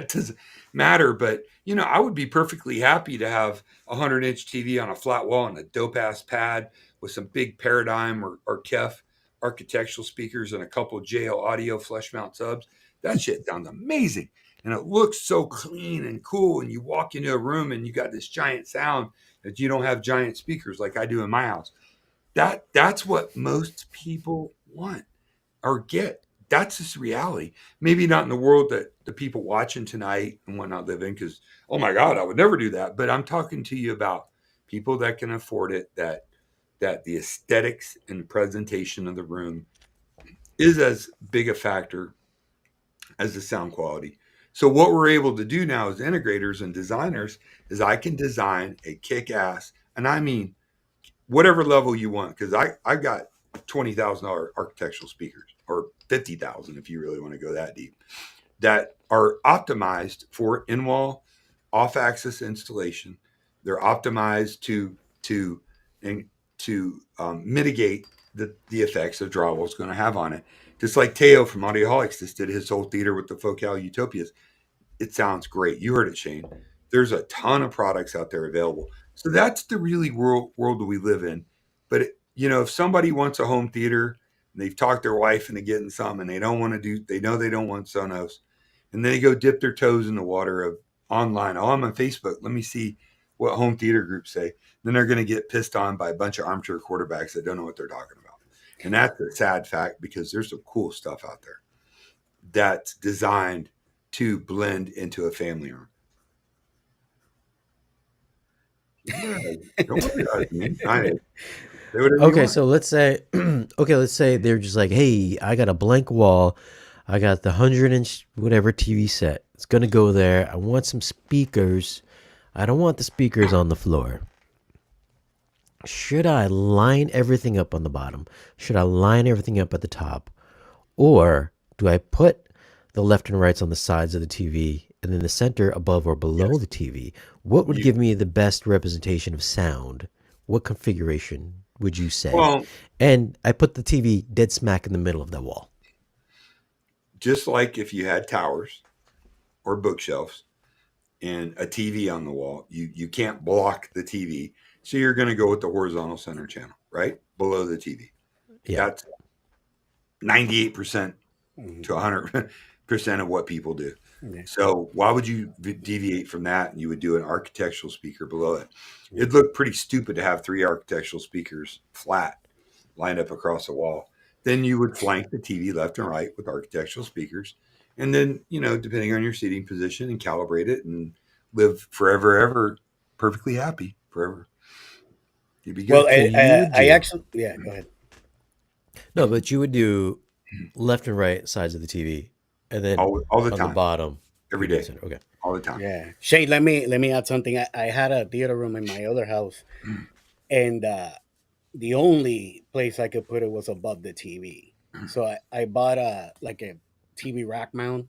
doesn't matter, but I would be perfectly happy to have a 100-inch TV on a flat wall and a dope ass pad with some big Paradigm or Kef architectural speakers and a couple of JL audio flush mount subs. That shit sounds amazing, and it looks so clean and cool. And you walk into a room and you got this giant sound that you don't have giant speakers like I do in my house. That's what most people want or get. That's just reality. Maybe not in the world that the people watching tonight and whatnot live in, because, oh my God, I would never do that. But I'm talking to you about people that can afford it, that the aesthetics and presentation of the room is as big a factor as the sound quality. So what we're able to do now as integrators and designers is I can design a kick-ass, and I mean whatever level you want, because I've got $20,000 architectural speakers, or 50,000 if you really want to go that deep, that are optimized for in-wall off-axis installation. They're optimized to mitigate the effects a drywall is going to have on it. Just like Teo from Audioholics just did his whole theater with the Focal Utopias. It sounds great. You heard it, Shane. There's a ton of products out there available. So that's the really world that we live in. But if somebody wants a home theater and they've talked their wife into getting some, and they know they don't want Sonos, and they go dip their toes in the water of online. Oh, I'm on Facebook. Let me see what home theater groups say. Then they're going to get pissed on by a bunch of armchair quarterbacks that don't know what they're talking about. And that's a sad fact, because there's some cool stuff out there that's designed to blend into a family room. Yeah, don't worry about me. Say whatever you Okay, want. so let's say they're just like, hey, I got a blank wall. I got the 100-inch whatever TV set. It's gonna go there. I want some speakers. I don't want the speakers on the floor. Should I line everything up on the bottom? Should I line everything up at the top? Or do I put the left and rights on the sides of the TV and then the center above or below Yes. the TV? What would You, give me the best representation of sound? What configuration would you say? well, And I put the TV dead smack in the middle of the wall. just like if you had towers or bookshelves and a TV on the wall, you can't block the TV. So you're going to go with the horizontal center channel, right? Below the TV. Yeah. That's 98% Mhm. to 100% of what people do. Yeah. So why would you deviate from that? And you would do an architectural speaker below it. It'd look pretty stupid to have 3 architectural speakers flat lined up across the wall. Then you would flank the TV left and right with architectural speakers. And then, depending on your seating position, and calibrate it and live forever, ever perfectly happy forever. You'd be good. Well, So you would I do actually, yeah, go ahead. no, but you would do left and right sides of the TV, and then all the on the time, bottom every you do the day, center. Okay. all the time. Yeah, Shane, let me add something. I had a theater room in my other house, and the only place I could put it was above the TV. So I bought a TV rack mount,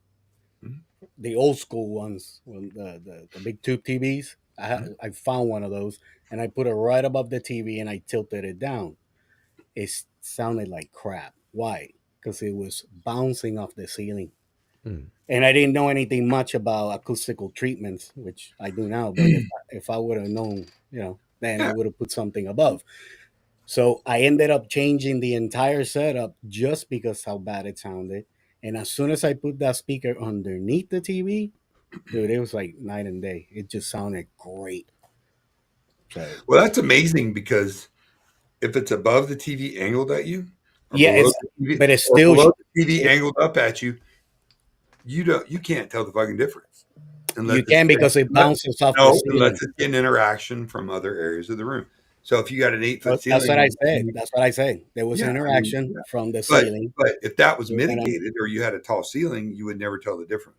Mhm. the old school ones, the big tube TVs. I found one of those, and I put it right above the TV, and I tilted it down. It sounded like crap. Why? Because it was bouncing off the ceiling. Mm. And I didn't know anything much about acoustical treatments, which I do now. But if I would have known, then I Yeah. would have put something above. So I ended up changing the entire setup just because how bad it sounded. And as soon as I put that speaker underneath the TV, dude, it was like night and day. It just sounded great. So Well, that's amazing because if it's above the TV angled at you, or yeah, below it's the TV, but it's or still below the TV it, angled up at you, you can't tell the fucking difference unless you can because it unless, bounces off the no, ceiling. unless it's getting interaction from other areas of the room. So if you got an 8 foot But that's what I ceiling, said. That's what I said. There was yeah, I mean, interaction yeah. from the But ceiling. but if that was And mitigated or you had a tall ceiling, you would never tell the difference.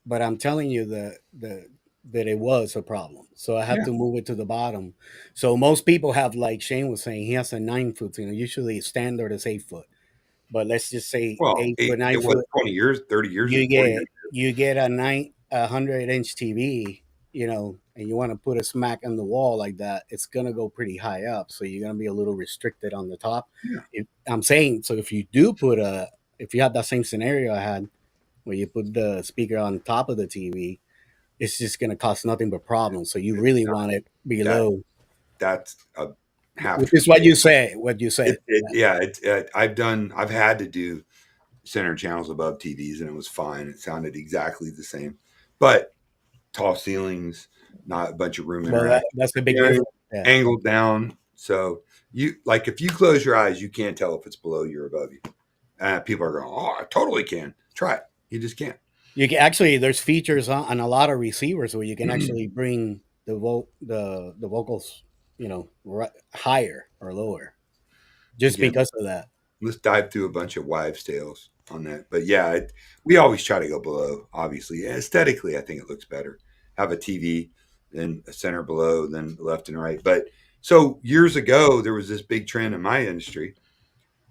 but I'm telling you that it was a problem. So I had Yeah. to move it to the bottom. So most people have, like Shane was saying, he has a 9 foot. Usually standard is 8 foot. But let's just say Well, 8 foot, nine it was foot. 20 years, 30 years, You 40 years. get a 100-inch TV, and you want to put a smack on the wall like that. It's gonna go pretty high up, so you're gonna be a little restricted on the top. Yeah. I'm saying, so if you have that same scenario I had, where you put the speaker on top of the TV, it's just going to cause nothing but problems. So you really want it below. That's a half. Which is what you say. What you said. I've had to do center channels above TVs, and it was fine. It sounded exactly the same, but tall ceilings, not a bunch of room Well, interaction, that's the big difference. Yeah. angled down. So if you close your eyes, you can't tell if it's below you or above you. People are going, "Oh, I totally can." Try it. You just can't. You can actually, there's features on a lot of receivers where you can actually bring the vocals, higher or lower, just Again, because of that. let's dive through a bunch of wives' tales on that. But yeah, we always try to go below. Obviously, aesthetically, I think it looks better. Have a TV, then a center below, then left and right. But so years ago, there was this big trend in my industry,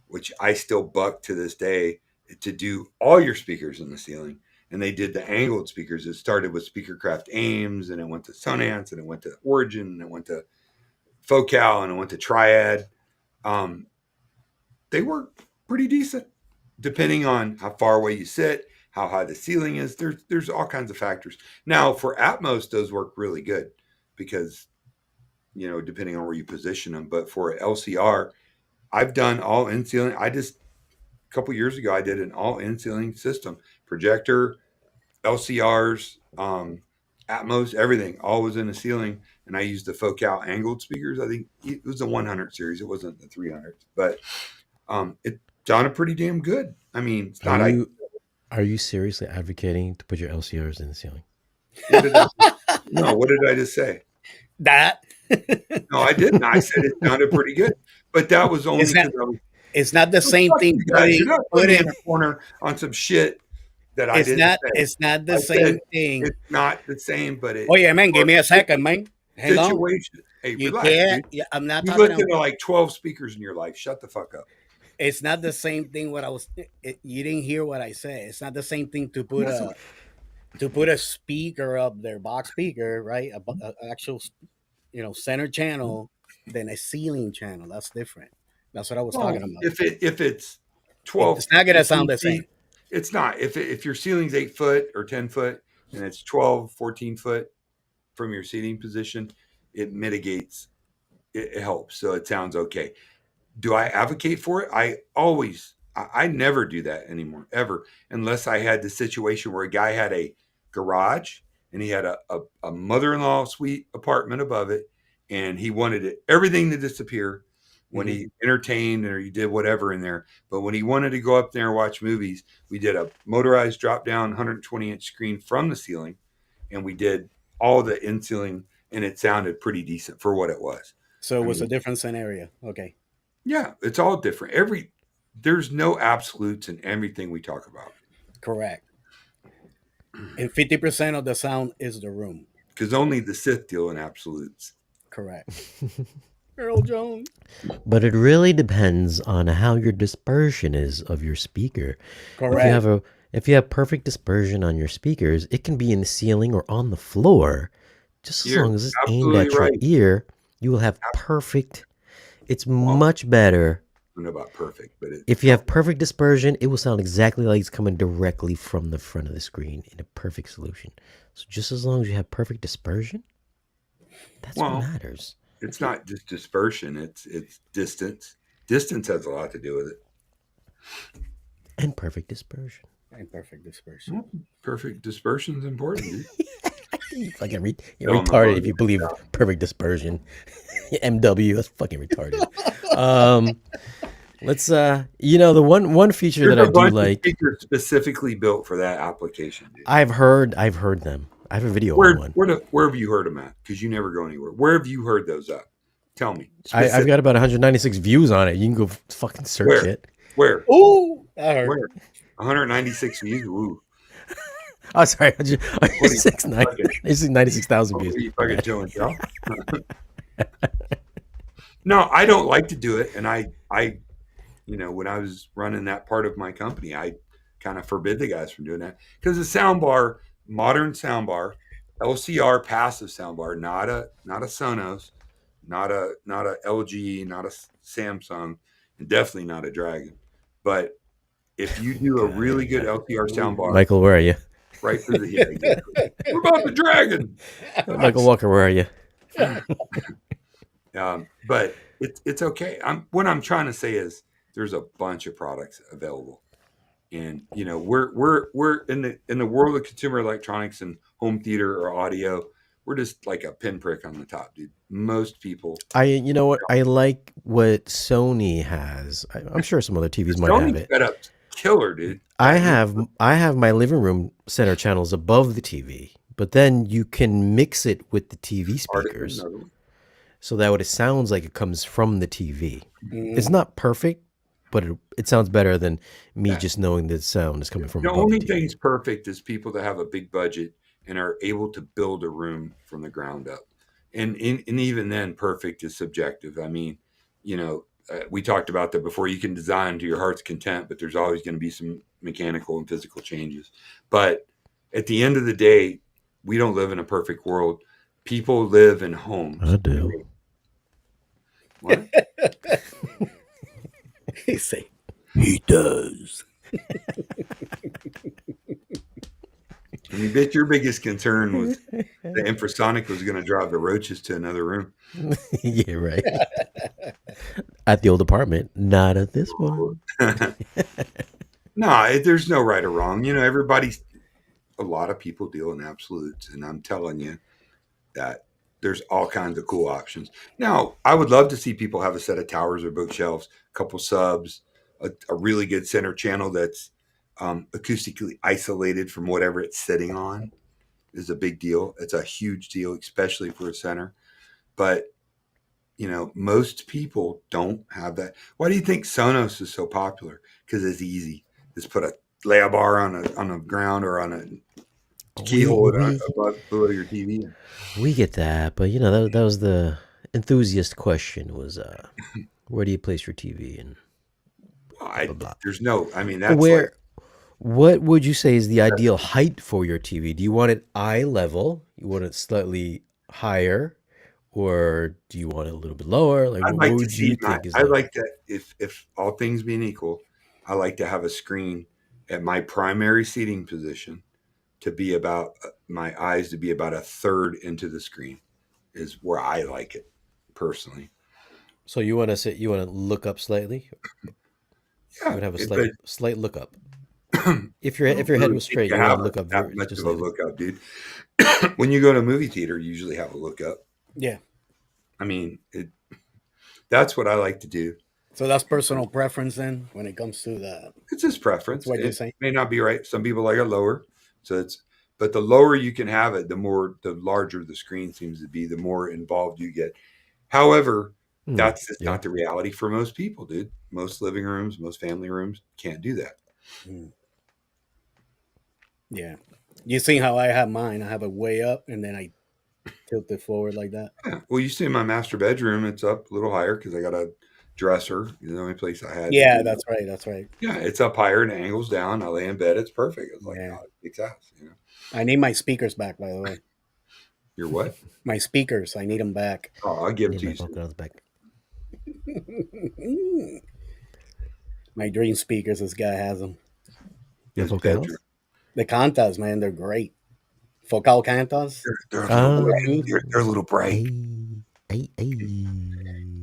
which I still buck to this day, to do all your speakers in the ceiling. And they did the angled speakers. It started with Speakercraft Ames, and it went to Sonance, and it went to Origin, and it went to Focal, and it went to Triad. They work pretty decent, depending on how far away you sit, how high the ceiling is. There's all kinds of factors. Now, for Atmos, those work really good because, depending on where you position them. But for LCR, I've done all in ceiling. A couple years ago, I did an all in ceiling system, projector, LCRs, Atmos, everything, all was in the ceiling. And I used the Focal angled speakers. I think it was the 100 series. It wasn't the 300, but it sounded pretty damn good. I mean, it's not. Are you seriously advocating to put your LCRs in the ceiling? What did I, no, what did I just say? That No, I didn't. I said it sounded pretty good, but that was only It's not. because I was. It's not the Oh, same fuck thing. you guys! You're not putting me in Putting. a corner on some shit that I It's didn't not. say. It's not I the said same thing. it's not the same, but Oh yeah, man. Give or me a second, man. Hang on. situation. Hey, You relax, can't. dude. Yeah, I'm not You talking listen about. to like 12 speakers in your life. Shut the fuck up. It's not the same thing. What I was. You didn't hear what I said. It's not the same thing Listen, to put a speaker up there, box speaker, right? Actual, center channel than a ceiling channel. That's different. That's what I was talking well, about. if it's 12 It's not gonna sound 14 the same. feet, it's not. If your ceiling's 8 foot or 10 foot and it's 12 14 foot from your seating position, it mitigates. It helps, so it sounds okay. Do I advocate for it? I never do that anymore, ever, unless I had the situation where a guy had a garage and he had a mother-in-law suite apartment above it, and he wanted everything to disappear when Mhm. he entertained or he did whatever in there. But when he wanted to go up there and watch movies, we did a motorized drop down 120-inch screen from the ceiling, and we did all the in ceiling, and it sounded pretty decent for what it was. So it I was a mean, different scenario. Okay, yeah, it's all different. There's no absolutes in everything we talk about correct. And 50% of the sound is the room. because only the Sith deal in absolutes. Correct. Earl Jones. But it really depends on how your dispersion is of your speaker. If you Correct. have a if you have perfect dispersion on your speakers, it can be in the ceiling or on the floor. Just as You're long as it's aimed absolutely at your right. ear, you will have perfect. It's Well, much better I don't know about perfect, but if you have perfect dispersion. It will sound exactly like it's coming directly from the front of the screen in a perfect solution. So just as long as you have perfect dispersion, that's what well, matters. it's not just dispersion. It's distance. Distance has a lot to do with it. And perfect dispersion. And perfect dispersion. Perfect dispersion is important, dude. You fucking you're No, I'm not retarded going if to you believe stop. perfect dispersion. MW, that's fucking retarded. Let's the one feature There's that I a do bunch of like. speakers specifically built for that application, dude. I've heard them. I have a video on one. Where have you heard them at? Because you never go anywhere. Where have you heard those at? Tell me. I've got about 196 views on it. You can go fucking search Where? it. Where? Ooh, I heard. Where? 196 views. Ooh. Oh, sorry, What are you 96,000 What views. are you fucking doing, Joe? No, I don't like to do it, and when I was running that part of my company, I kind of forbid the guys from doing that because the soundbar, modern soundbar, LCR passive soundbar, not a Sonos, not a LG, not a Samsung, and definitely not a Dragon. But if you do a really good LCR soundbar, Michael, where are you? right through the exactly. What about the Dragon? Michael Walker, where are you? But it's okay. What I'm trying to say is there's a bunch of products available, and we're in the world of consumer electronics and home theater or audio. We're just like a pinprick on the top, dude. Most people. You know what? I like what Sony has. I'm sure some other TVs might have Sony it. setup's killer, dude. I have my living room center channels above the TV, but then you can mix it with the TV speakers, so that it sounds like it comes from the TV. It's not perfect, but it sounds better than me just knowing the sound is coming from The above only the TV. thing's perfect is people that have a big budget and are able to build a room from the ground up. And even then, perfect is subjective. I mean, we talked about that before. You can design to your heart's content, but there's always going to be some mechanical and physical changes. But at the end of the day, we don't live in a perfect world. People live in homes. I do. What? He say He does. I mean, bitch, your biggest concern was the infrasonic was going to drive the roaches to another room. Yeah, right. At the old apartment, not at this one. No, there's no right or wrong. A lot of people deal in absolutes, and I'm telling you that there's all kinds of cool options. Now, I would love to see people have a set of towers or bookshelves, a couple subs, a really good center channel that's acoustically isolated from whatever it's sitting on is a big deal. It's a huge deal, especially for a center. But most people don't have that. Why do you think Sonos is so popular? Because it's easy. Just lay a bar on a ground or on a We keyhole we above below your TV. we get that, but that was the enthusiast question was where do you place your TV and blah blah blah. There's no. I mean, that's like Where what would you say is the ideal height for your TV? Do you want it eye level? You want it slightly higher, or do you want it a little bit lower? Like I'd what like to would you see think is I the like to if all things being equal, I like to have a screen at my primary seating position to be about my eyes to be about a third into the screen is where I like it personally. so you want to look up slightly? You Yeah, would have a but slight look up. I If don't your head really was think straight, you you want have to look up that much just of a slightly. lookup, dude. When you go to a movie theater, you usually have a lookup. Yeah. I mean, that's what I like to do. So that's personal preference then when it comes to the. It's just That's preference. what you're It saying. may not be right. Some people like it lower. So but the lower you can have it, the larger the screen seems to be, the more involved you get. However, that's just Yeah. not the reality for most people, dude. Most living rooms, most family rooms can't do that. Mm. Yeah. You see how I have mine? I have it way up and then I tilt it forward like that. Yeah. Well, you see in my master bedroom, it's up a little higher because I got a dresser. The only place I had to Yeah, do that. that's right. That's right. Yeah, it's up higher and angles down. I lay in bed. It's perfect. It's like, Yeah. oh, it's house. I need my speakers back, by the way. You're what? My speakers, I need them back. Oh, I'll give them Need to my you soon. vocals back. My dream speakers, this guy has them. Your His bedroom. vocals? The Cantas, man, they're great. Focal Cantas, They're a little bright. Bluetooth, They're a little bright. Hey.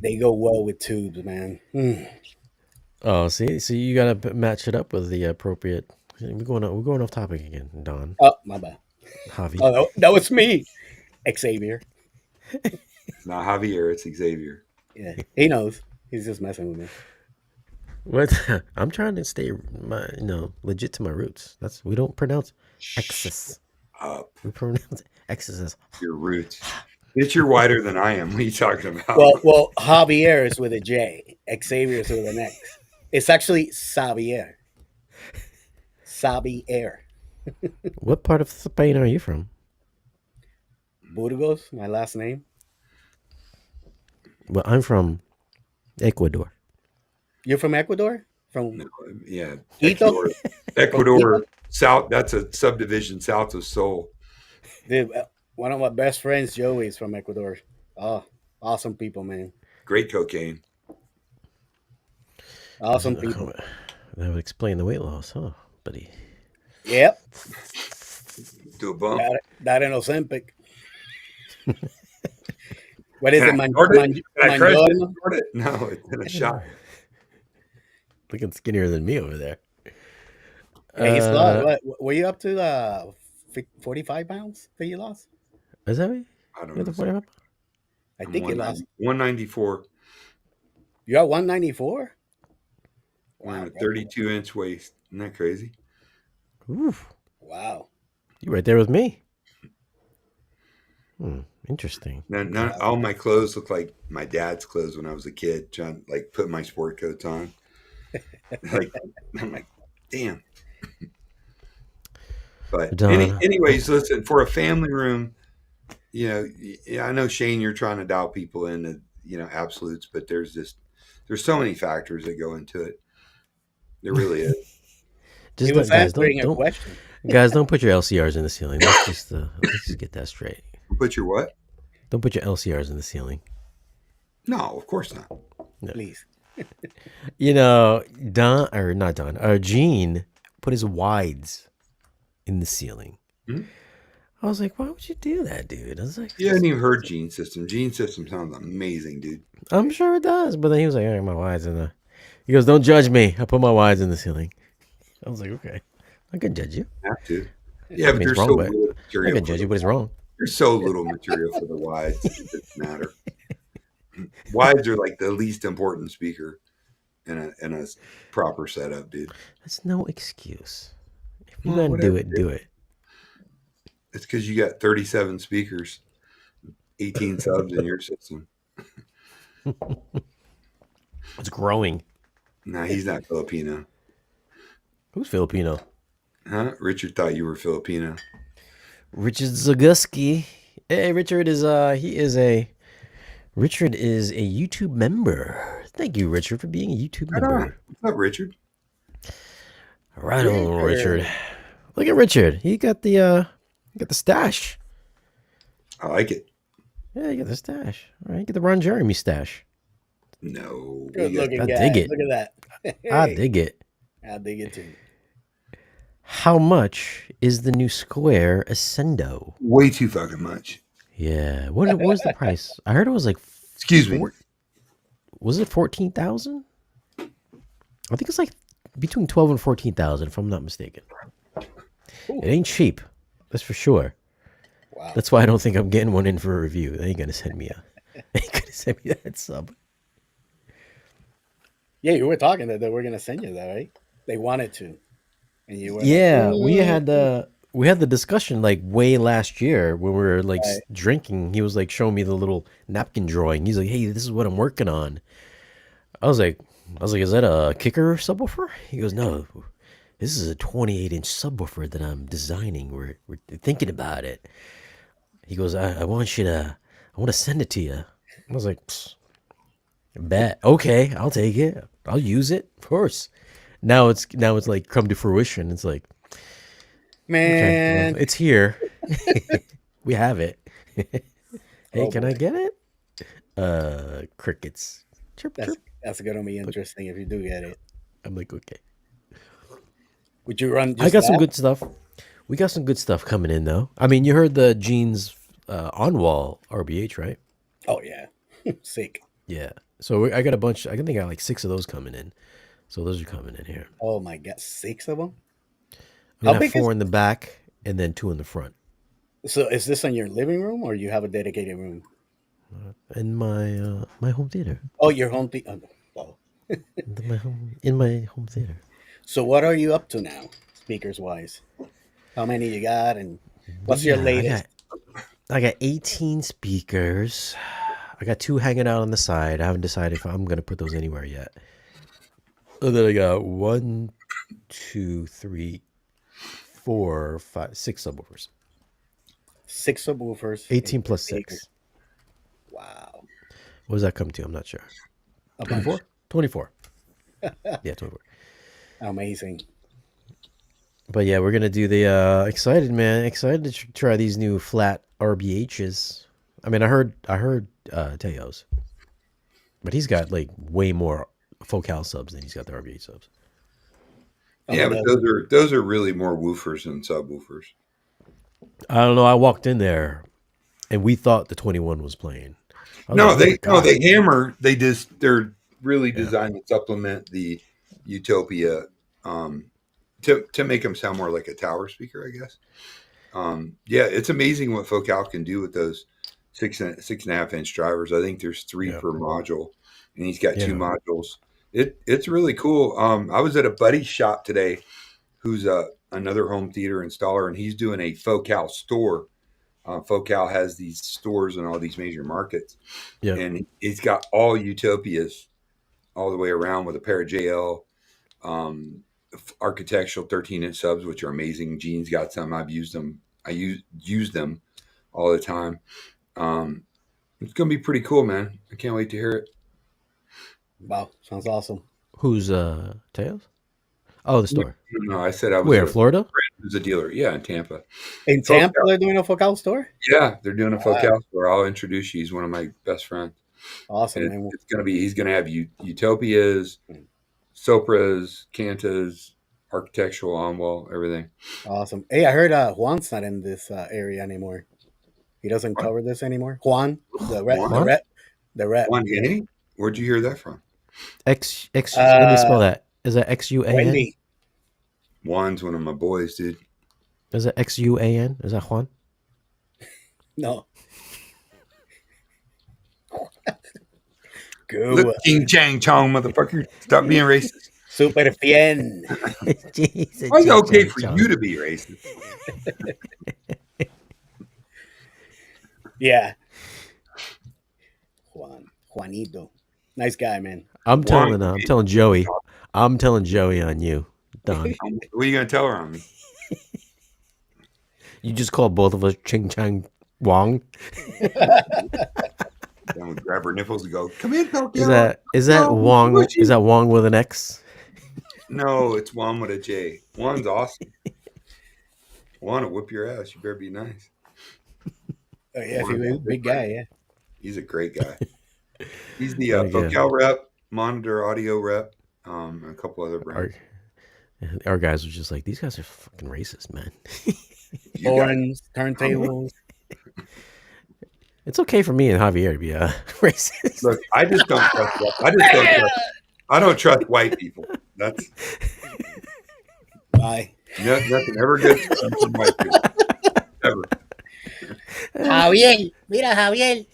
they go well with tubes, man. Oh, see, so you gotta match it up with the appropriate. We're going off topic again, Don. Oh, my bad. Javi. Oh, that was me, Xavier. It's not Javier. It's Xavier. Yeah, he knows. He's just messing with me. What? I'm trying to stay legit to my roots. We don't pronounce X's. Up We pronounce X's as your roots. Bitch, you're whiter than I am. What are you talking about? Well, Javier is with a J. Xavier is with an X. It's actually Xavier. Xavier. What part of Spain are you from? Burgos, my last name. Well, I'm from Ecuador. You're from Ecuador? From No, yeah, Quito? Ecuador South. That's a subdivision south of Seoul. Dude, one of my best friends, Joey, is from Ecuador. Oh, awesome people, man. Great cocaine. Awesome people. That would explain the weight loss, huh, buddy? Yep. Do a bump. That and Ozempic. What is Can it? I crush Manjorno? it? No, it's in a shot. Looking skinnier than me over there. Hey, he's lost. What were you up to? 45 pounds that you lost? Is that me? I don't You're the know. 45? I think you lost. 194. You're at 194? On a 32-inch waist. Isn't that crazy? Oof. Wow. You're right there with me. Interesting. Now, all my clothes look like my dad's clothes when I was a kid, trying like put my sport coats on. I'm like, damn. But anyways, listen, for a family room, I know Shane, you're trying to dial people into, absolutes, but there's so many factors that go into it. There really is. He was answering a question. Guys, don't put your LCRs in the ceiling. Let's just get that straight. Put your what? Don't put your LCRs in the ceiling. No, of course not. No. Please. Gene put his wides in the ceiling. Mm-hmm. I was like, why would you do that, dude? I was like, you hadn't even heard Gene's system. Gene's system sounds amazing, dude. I'm sure it does. But then he was like, I got my wides in the. He goes, don't judge me. I put my wides in the ceiling. I was like, okay. I can judge you. You have to. Yeah, but there's so little material. I can judge you, but it's wrong. There's so little material for the wides. It doesn't matter. Wides are like the least important speaker in a proper setup, dude. That's no excuse. If you gotta do it, do it. It's because you got 37 speakers, 18 subs in your system. It's growing. Nah, he's not Filipino. Who's Filipino? Huh? Richard thought you were Filipino. Richard Zaguski. Hey, Richard is a YouTube member. Thank you, Richard, for being a YouTube Right on. member. What's up, Richard? Right on, Richard. Look at Richard. He got the stash. I like it. Yeah, you got the stash. All right, get the Ron Jeremy stash. No. Good looking I guy. dig it. Look at that. I dig it. I dig it too. How much is the new Square Ascendo? Way too fucking much. Yeah. What was the price? I heard it was like. Excuse me. Was it 14,000? I think it's like between 12 and 14,000, if I'm not mistaken. Ooh. It ain't cheap, that's for sure. Wow. That's why I don't think I'm getting one in for a review. They ain't gonna send me that sub. Yeah, you were talking that they were gonna send you that, right? They wanted to, and you were. Yeah, like, we had the discussion like way last year when we were like Right. drinking. He was like showing me the little napkin drawing. He's like, "Hey, this is what I'm working on." I was like, "Is that a kicker subwoofer?" He goes, "No, this is a 28-inch subwoofer that I'm designing. We're thinking about it." He goes, I want to send it to you." I was like, "Psst, bet. Okay, I'll take it. I'll use it, of course." Now it's like come to fruition. It's like, okay, Man, well, it's here. We have it. Hey, Oh, can I boy. get it? Crickets. Chirp, chirp. that's gonna be interesting if you do get it. I'm like, okay. Would you run? Just I got some that? good stuff. We got some good stuff coming in, though. I mean, you heard the jeans on-wall RBH, right? Oh yeah, sick. Yeah. So I got a bunch. I think I got like 6 of those coming in. So those are coming in here. Oh my god, 6 of them. I'm gonna How have big 4 in the back and then 2 in the front. So is this in your living room or you have a dedicated room? In my my home theater. Oh, your home theater. Oh. In my home theater. So what are you up to now, speakers wise? How many you got, and what's your Yeah, latest? I got 18 speakers. I got 2 hanging out on the side. I haven't decided if I'm gonna put those anywhere yet. And then I got 1, 2, 3, 4, 5, 6 subwoofers. 6 subwoofers. 18 and plus speakers. 6. Wow. What does that come to? I'm not sure. A bunch. 24? 24. Yeah, 24. Amazing. But yeah, we're gonna do the excited to try these new flat RBHs. I mean, I heard Teo's, but he's got like way more Focal subs than he's got the RBH subs. Yeah, Oh, but those are really more woofers than subwoofers. I don't know. I walked in there, and we thought the 21 was playing. I was No, like, "Oh my God." they hammer. They're really designed to supplement the Utopia to make them sound more like a tower speaker, I guess. Yeah, it's amazing what Focal can do with those 6.5 inch drivers. I think there's 3 Yeah. per module, and he's got 2 Yeah. modules. It's really cool. I was at a buddy's shop today, who's another home theater installer, and he's doing a Focal store. Focal has these stores in all these major markets, Yeah. and he's got all Utopias all the way around with a pair of JL architectural 13-inch subs, which are amazing. Gene's got some. I've used them. I use them all the time. It's gonna be pretty cool, man. I can't wait to hear it. wow. Sounds awesome. Who's Teo's? Oh, the store. No, I said I was Where? Florida? a dealer. Yeah, in Tampa. In Focal. Tampa, they're doing a Focal store? Yeah, they're doing a Wow. Focal store. I'll introduce you. He's one of my best friends. Awesome. And Man. he's gonna have Utopias, Sopras, Cantas, architectural on wall, everything. Awesome. Hey, I heard Juan's not in this area anymore. He doesn't What? cover this anymore. Juan, the rep, Juan? the rep. Juan Henny? Where'd you hear that from? X. Let me spell that. Is that XUAN? Wendy. Juan's one of my boys, dude. Is that XUAN? Is that Juan? No. Good. Look, King Chang Chong, motherfucker. Stop being racist. Super bien. Jeez, It's okay for you to be racist. Yeah. Juanito. Nice guy, man. I'm Juan, telling Joey. I'm telling Joey on you, Don. what are you gonna tell her on me? You just called both of us Ching Chang Wong. Then we grab her nipples and go, "Come in, Tokyo." Is that No, Wong? Gucci. Is that Wong with an X? No, it's Juan with a J. Juan's awesome. Juan will whip your ass. You better be nice. Oh, yeah, Juan's he's a a big guy. Yeah. He's a great guy. He's the Very good. Focal rep, Monitor Audio rep, and a couple other brands. Our guys were just like, these guys are fucking racist, man. You got Horns, turntables. It's okay for me and Javier to be racist. look. I just don't trust. I don't trust white people. That's Bye. nothing ever good from white people. Ever. Javier. Mira, Javier.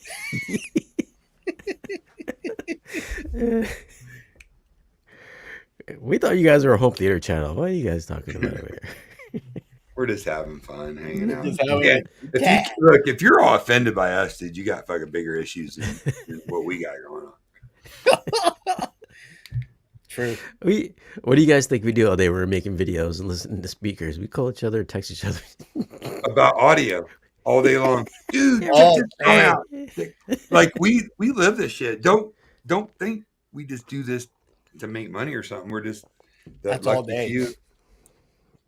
We thought you guys were a home theater channel. What are you guys talking about over here? We're just having fun, hanging out. Just having Yeah. Yeah. If you're all offended by us, dude, you got fucking bigger issues than what we got going on. True. What do you guys think we do all day? We're making videos and listening to speakers. We call each other, text each other. About audio all day long, dude. Check Oh, this song man. out. Like we live this shit. Don't think we just do this to make money or something. We're just That's all lucky day. few.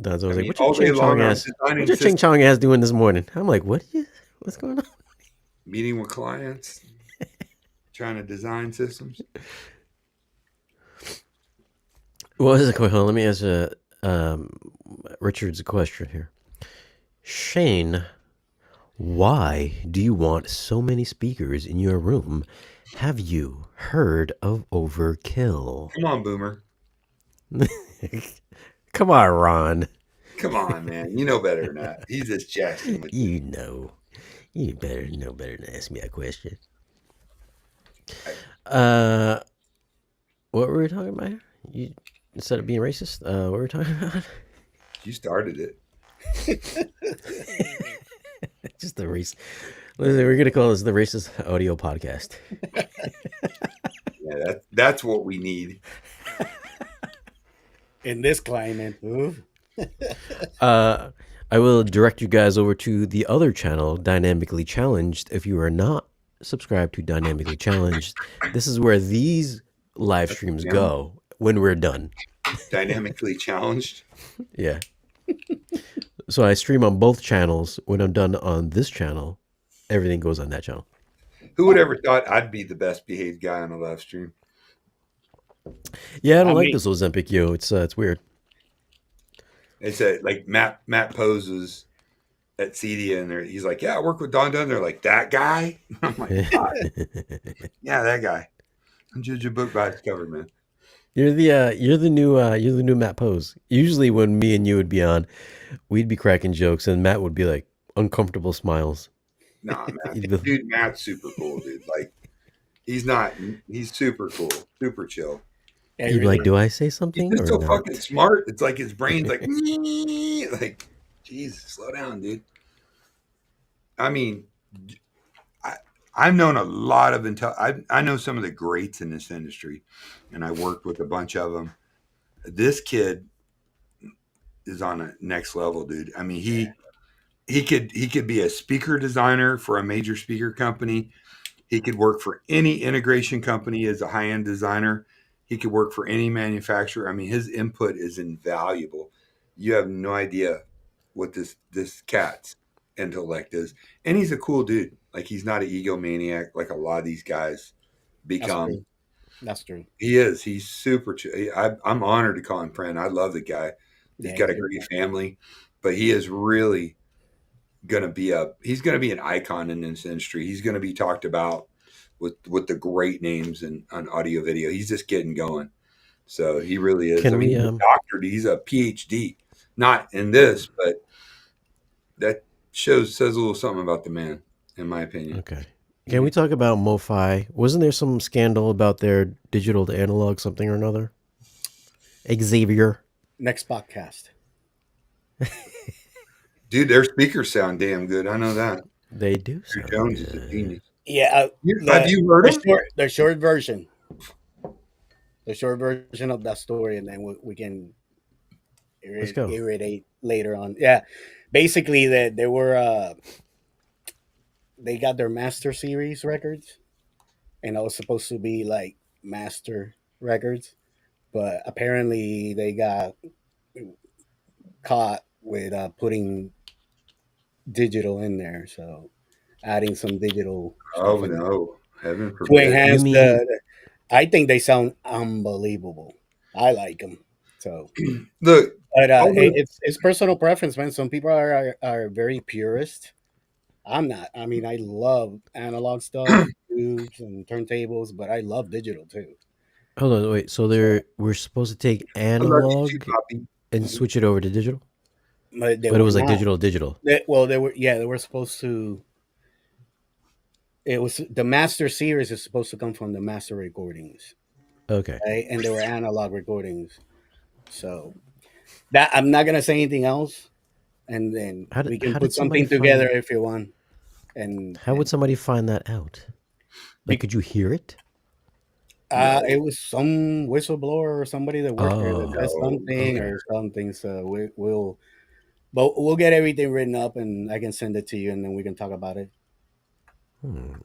Don's I always mean, like, all what's day your long, ching chong I'm ass? designing What's your ching systems, chong ass doing this morning? I'm like, what's going on? meeting with clients, trying to design systems. What is it going on? Let me ask Richard's a question here. Shane, why do you want so many speakers in your room? Have you heard of overkill? Come on, Boomer. Come on, Ron. Come on, man. You know better than that. He's just jesting with you. You better know better than ask me a question. What were we talking about here? You instead of being racist, what were we talking about? You started it. Just the race. Listen, we're gonna call this the racist audio podcast. Yeah, that's what we need. In this climate. Oof. I will direct you guys over to the other channel, Dynamically Challenged. If you are not subscribed to Dynamically Challenged, this is where these live streams go when we're done. Dynamically challenged. Yeah. So I stream on both channels. When I'm done on this channel, everything goes on that channel. Who would ever thought I'd be the best behaved guy on a live stream? Yeah, I don't like mean- this Ozempic, yo. It's weird. It's like Matt poses at CEDIA and he's like, yeah, I work with Don Dunn. They're like, that guy? I'm like, God. Yeah, that guy. Don't judge a book by its cover, man. You're the new Matt Pose. Usually when me and you would be on, we'd be cracking jokes and Matt would be like uncomfortable smiles. Nah, Matt. Dude, Matt's super cool, dude. Like, he's super cool, super chill. You'd be like, do I say He's something just or so not? fucking smart. It's like his brain's like, like, Jesus, slow down, dude. I mean, I've known a lot of I know some of the greats in this industry, and I worked with a bunch of them. This kid is on a next level, dude. I mean, he could be a speaker designer for a major speaker company. He could work for any integration company as a high-end designer. He could work for any manufacturer. I mean, his input is invaluable. You have no idea what this cat's intellect is. And he's a cool dude. Like, he's not an egomaniac like a lot of these guys become. That's true. He is. He's super chill. I'm honored to call him friend. I love the guy. He's got a great family, but he is really going to be an icon in this industry. He's going to be talked about with the great names on audio video. He's just getting going. So he really is. He's a doctor. He's a PhD, not in this, but that says a little something about the man, in my opinion. Okay. Can we talk about MoFi? Wasn't there some scandal about their digital to analog something or another? Xavier. Next podcast. Dude, their speakers sound damn good. I know that. They do. Jones is a genius. Yeah, Have you heard them? the short version, the short version of that story, and then we can Let's go. irritate later on. Yeah, basically that they were they got their Master Series records, and that was supposed to be like master records, but apparently they got caught with putting digital in there, so adding some digital Oh stuff in there no, heaven to forbid. You enhance mean I think they sound unbelievable. I like them. So, Look, but all those, it's personal preference, man. Some people are very purist. I'm not. I mean, I love analog stuff, tubes and turntables, but I love digital too. hold on, wait. So So, we're supposed to take I love you too, analog Poppy. and switch it over to digital? but they But it were was like not. digital digital. Well, they were. Yeah, they were supposed to. It was the master series is supposed to come from the master recordings, Okay. right? And they were analog recordings. So that I'm not gonna say anything else, and then we can How put did somebody something together find if you want. how would And somebody find that out? Like be, could you hear it? No, it was some whistleblower or somebody that worked there that Oh, said no. something okay. or something. So but we'll get everything written up, and I can send it to you, and then we can talk about it.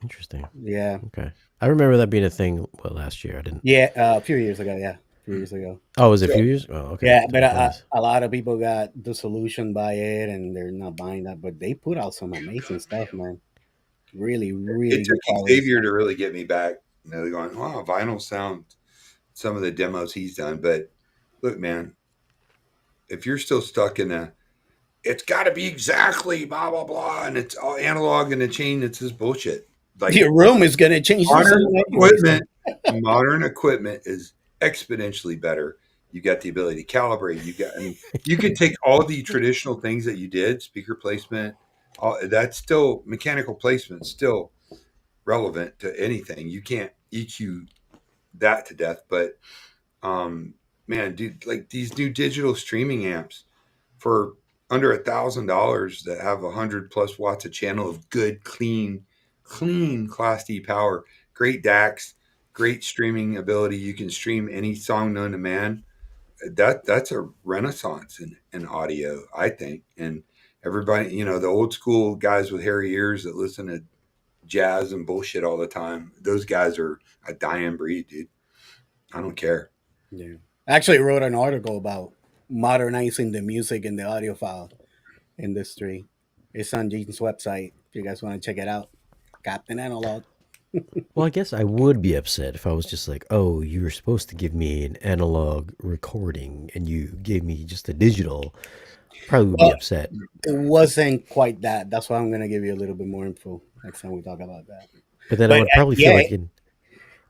Interesting. Yeah, Okay. I remember that being a thing last year. I didn't. yeah, a few years ago. Yeah, a few years ago. Oh, was it a few So, years? Oh, okay. Yeah, but Time flies. a lot of people got disillusioned by it, and they're not buying that. But they put out some amazing stuff, man. Really, it really took good quality Xavier stuff. to really get me back. They're going, wow, vinyl sound. Some of the demos he's done, but look, man, if you're still stuck in a, it's got to be exactly blah blah blah, and it's all analog in the chain. It's this bullshit. Like Your room is gonna change the modern sound anyways. equipment, modern equipment is exponentially better. You got the ability to calibrate. You got, I mean, you could take all the traditional things that you did, speaker placement, all that's still mechanical placement, still relevant to anything. You can't EQ that to death, but um, man, dude, like these new digital streaming amps for under $1,000 that have 100+ watts of channel of good, clean Class D power, great DACs, great streaming ability. You can stream any song known to man. That's a renaissance in audio, I think. And everybody, the old school guys with hairy ears that listen to jazz and bullshit all the time, those guys are a dying breed, dude. I don't care. Yeah. I actually wrote an article about modernizing the music and the audiophile industry. It's on Gene's website if you guys want to check it out. Captain Analog. Well, I guess I would be upset if I was just like, oh, you were supposed to give me an analog recording and you gave me just a digital. Probably would be Well, upset. it wasn't quite that. That's why I'm going to give you a little bit more info next time we talk about that. But then I But would probably feel yeah, like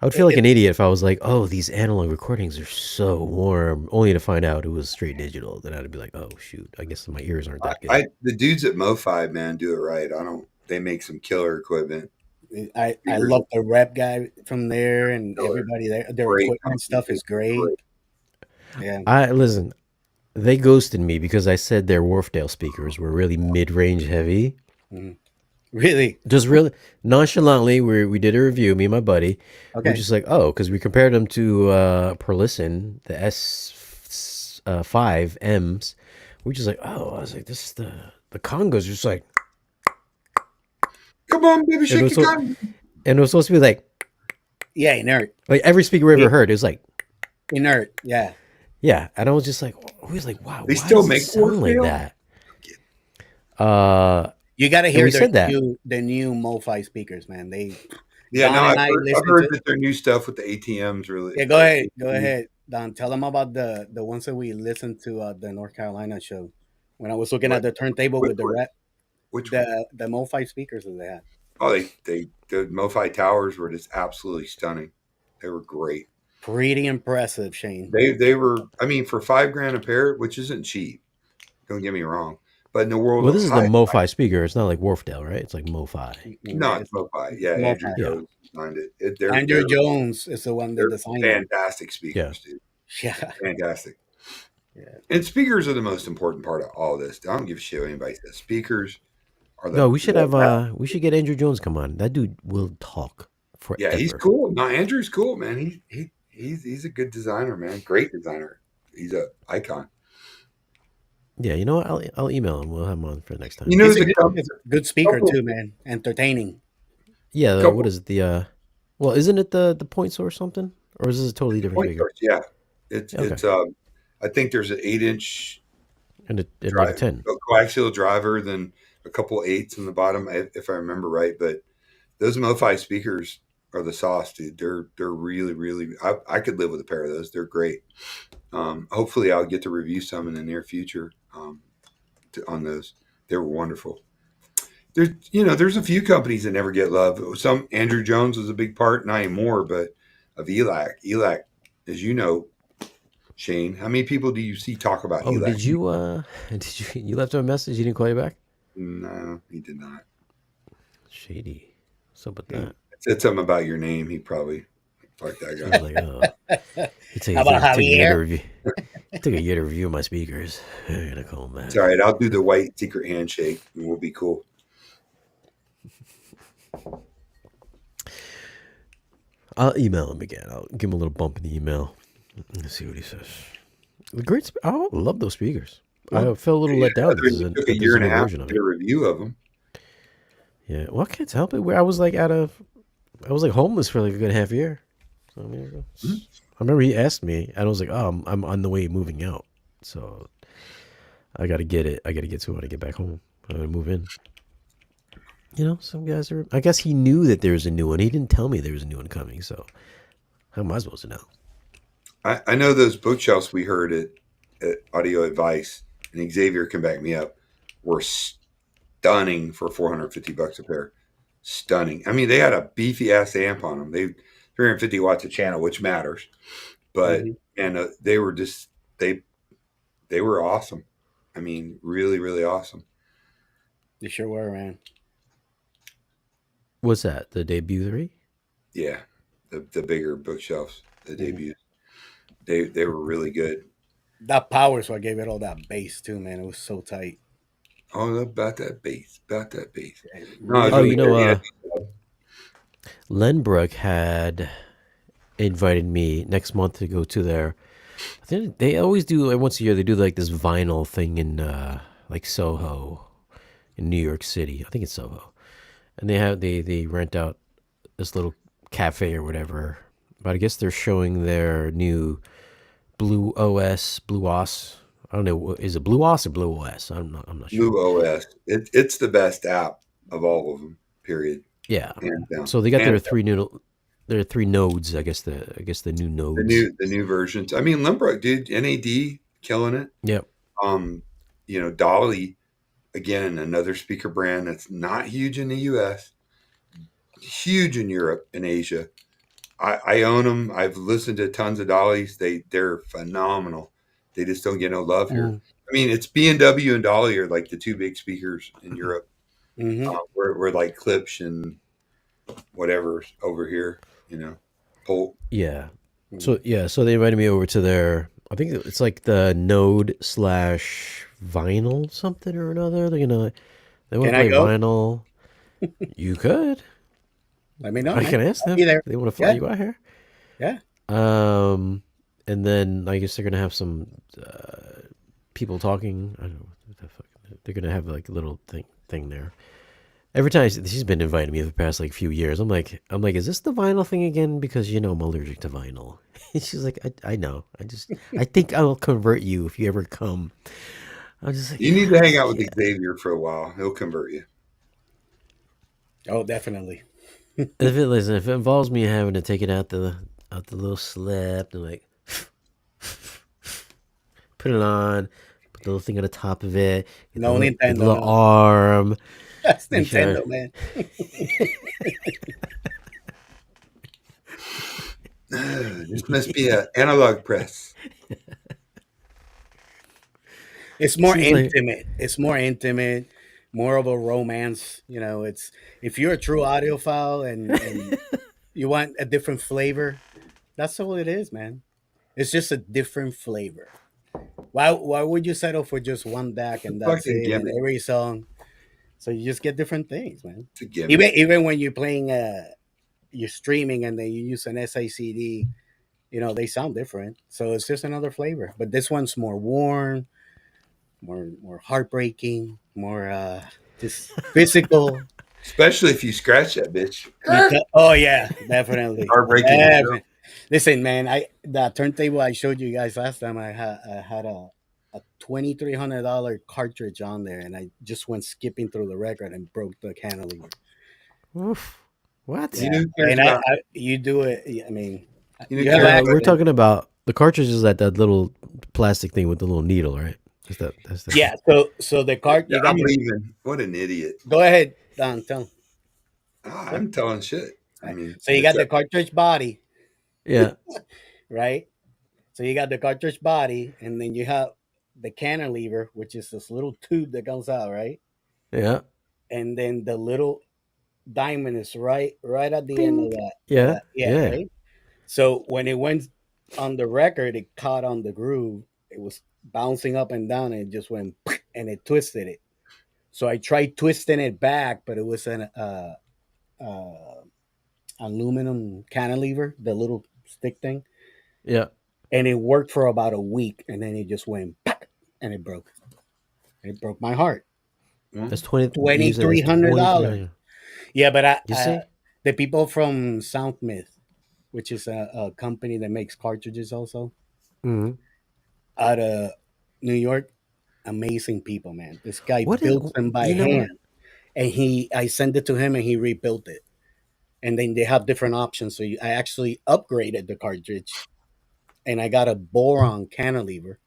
I would feel like an idiot if I was like, oh, these analog recordings are so warm, only to find out it was straight digital. Then I'd be like, oh shoot, I guess my ears aren't that good. The dudes at MoFi, man, do it right. I don't. They make some killer equipment. I Speakers love the rep guy from there and killer. everybody there. Their Great equipment company, stuff dude. is great. Great. Yeah. I listen. They ghosted me because I said their Wharfdale speakers were really mid-range heavy. Mhm. Really? Just really nonchalantly, we did a review, me and my buddy. We're Okay. just like, oh, because we compared them to Perlisten, the S5 M's. We're just like, oh, I was like, this is the Congos are just like, Come on, baby, and it shake was your so, gun. and it was supposed to be Yeah, inert. like every speaker we ever It, heard, it was like, inert. Yeah. yeah, and I was just like, I was like, wow, They why still does it make sound like Warfield. that? Uh, You got to and hear we said that. the new MoFi speakers, man. They Yeah, no, Don and I've I heard, I've listened heard to. that their new stuff with the ATMs really. Yeah, go ahead. Go ahead, Don. Tell them about the ones that we listened to the North Carolina show when I was looking at What? the turntable Which with the one? rep Which one? the MoFi speakers that they had. Oh, the MoFi towers were just absolutely stunning. They were great. Pretty impressive, Shane. They were. I mean, for $5 grand a pair, which isn't cheap. Don't get me wrong. But in the world Well, of this is the high, MoFi speaker. It's not like Wharfdale, right? It's like MoFi. no, it's It's MoFi. Yeah, Andrew MoFi. Yeah, Jones designed it. They're Andrew Jones is the one that they're designed them. fantastic yeah. speakers, dude. Yeah, Fantastic. yeah. And speakers are the most important part of all this. I don't give a shit what anybody says. Speakers, or No, the we should get Andrew Jones come on. That dude will talk yeah, he's forever. cool. No, Andrew's cool, man. He's a good designer, man. Great designer. He's a icon. Yeah, you know what? I'll email him. We'll have him on for next You time. know, He's there's a a good, he's a good speaker couple, too, man. Entertaining. Yeah, what couple is it? Well, isn't it the point source something, or is this a totally different point speaker? source. Yeah, it's Yeah, okay, it's. I think there's an 8-inch and like a drive, 10. coaxial driver, then a couple eights in the bottom, if I remember right. But those MoFi speakers are the sauce, dude. They're really really. I could live with a pair of those. They're great. Hopefully, I'll get to review some in the near future on those. They were wonderful. There's a few companies that never get love. Some Andrew Jones was a big part, not anymore, but of ELAC, as you know, Shane. How many people do you see talk about Oh, ELAC? did you you left him a message? He didn't call you back? No, he did not. Shady. What's up with Yeah. that? I said something about your name. He probably fucked that He guy. was like, oh, How about took a year to Javier? review. Took a year to review my speakers. I gotta call him back. It's all right. I'll do the white secret handshake, and we'll be cool. I'll email him again. I'll give him a little bump in the email. Let's see what he says. The great. I love those speakers. I Well, felt a little yeah, let down that it took a this is year a and a new half version to of get it. a review of them. Yeah, well, I can't help it. Where I was like I was like homeless for like a good half year. So I mean, Hmm? I remember he asked me, and I was like, "Oh, I'm on the way moving out, so I got to get it. I got to get to it when I get back home. I'm gonna move in." Some guys are. I guess he knew that there's a new one. He didn't tell me there was a new one coming, so how am I supposed to know? I know those bookshelves we heard at Audio Advice, and Xavier can back me up, were stunning for $450 a pair. Stunning. I mean, they had a beefy ass amp on them. They 350 watts a channel, which matters. But Mm-hmm. and they were just they were awesome. I mean, really, really awesome. You sure were, man. What's that? The debut 3? Yeah, the bigger bookshelves, the Mm-hmm. debuts, they were really good. That power is what gave it all that bass too, man. It was so tight. Oh, about that bass, about that bass. It No, it was Oh, really really you know, good. Yeah, Lenbrook had invited me next month to go to their. I think they always do like once a year. They do like this vinyl thing in like Soho, in New York City. I think it's Soho, and they rent out this little cafe or whatever. But I guess they're showing their new Blue OS. I don't know. Is it Blue OS or Blue OS? I'm not sure. Blue OS. It's the best app of all of them. Period. Yeah. Hands down. So they got Hands down. their 3 nodes. I guess the new The nodes. new versions. I mean, Limbrook, dude, NAD killing it. Yep. Um, Dolly, again, another speaker brand that's not huge in the US, huge in Europe and Asia. I own them. I've listened to tons of Dollies. They're phenomenal. They just don't get no love here. Mm. I mean, it's B&W and Dolly are like the two big speakers in Europe. Mm-hmm. We're like Klipsch and whatever over here, Polk. Yeah. Mm-hmm. So they invited me over to their. I think it's like the Node slash vinyl something or another. They want Can to I play go? vinyl. You could. Let me know, I man. can ask I'll them. be there. They want to fly Yeah, you out here. yeah. And then I guess they're gonna have some people talking. I don't know what the fuck. They're gonna have like a little thing there. Every time she's been inviting me for the past like few years, I'm like, is this the vinyl thing again? Because I'm allergic to vinyl. And she's like, I know. I think I'll convert you if you ever come. I'm just like, You need to hang out with yeah. Xavier for a while. He'll convert you. Oh, definitely. Listen, if it involves me having to take it out the little slab and like put it on, put the little thing on the top of it, No get the Nintendo, little no. arm, That's make sure. Nintendo, man. This must be an analog press. It's more She's like, intimate. It's more intimate, more of a romance. It's if you're a true audiophile and you want a different flavor, that's all it is, man. It's just a different flavor. Why would you settle for just one DAC The and that's fucking it? And gimmick. every song So you just get different things, man. It's a gimmick. Even when you're playing, you're streaming, and then you use an SACD, they sound different. So it's just another flavor. But this one's more warm, more heartbreaking, more just physical. Especially if you scratch that bitch. Oh yeah, definitely. Heartbreaking yourself. Listen, man, that turntable I showed you guys last time, I had a $2,300 cartridge on there, and I just went skipping through the record and broke the cantilever. Oof. What? You Yeah, know who cares and about you do it. I mean, you know you who have cares We're about talking about the cartridges that little plastic thing with the little needle, right? That's the yeah. So the cart, Yeah, you got I'm your. leaving. What an idiot. Go ahead, Don. Tell 'em. I'm telling shit. I Right. mean, So you got the cartridge body, Yeah, right? So you got the cartridge body, and then you have the cantilever, which is this little tube that comes out, right? yeah, And then the little diamond is right at the end ding. of that. Yeah, Yeah, yeah, right. So when it went on the record, it caught on the groove. It was bouncing up and down, and it just went and it twisted it. So I tried twisting it back, but it was an uh, aluminum cantilever, the little stick thing, yeah. and it worked for about a week, and then it just went and it broke. It broke my heart. well, That's 20. Twenty You said three that's hundred 23. dollars. Yeah, but You see? the people from Sound Myth, which is a company that makes cartridges, also Hmm. out of New York, amazing people, man. This guy What is? built them by You know what? hand, and I sent it to him, and he rebuilt it. And then they have different options. So I actually upgraded the cartridge, and I got a boron cantilever.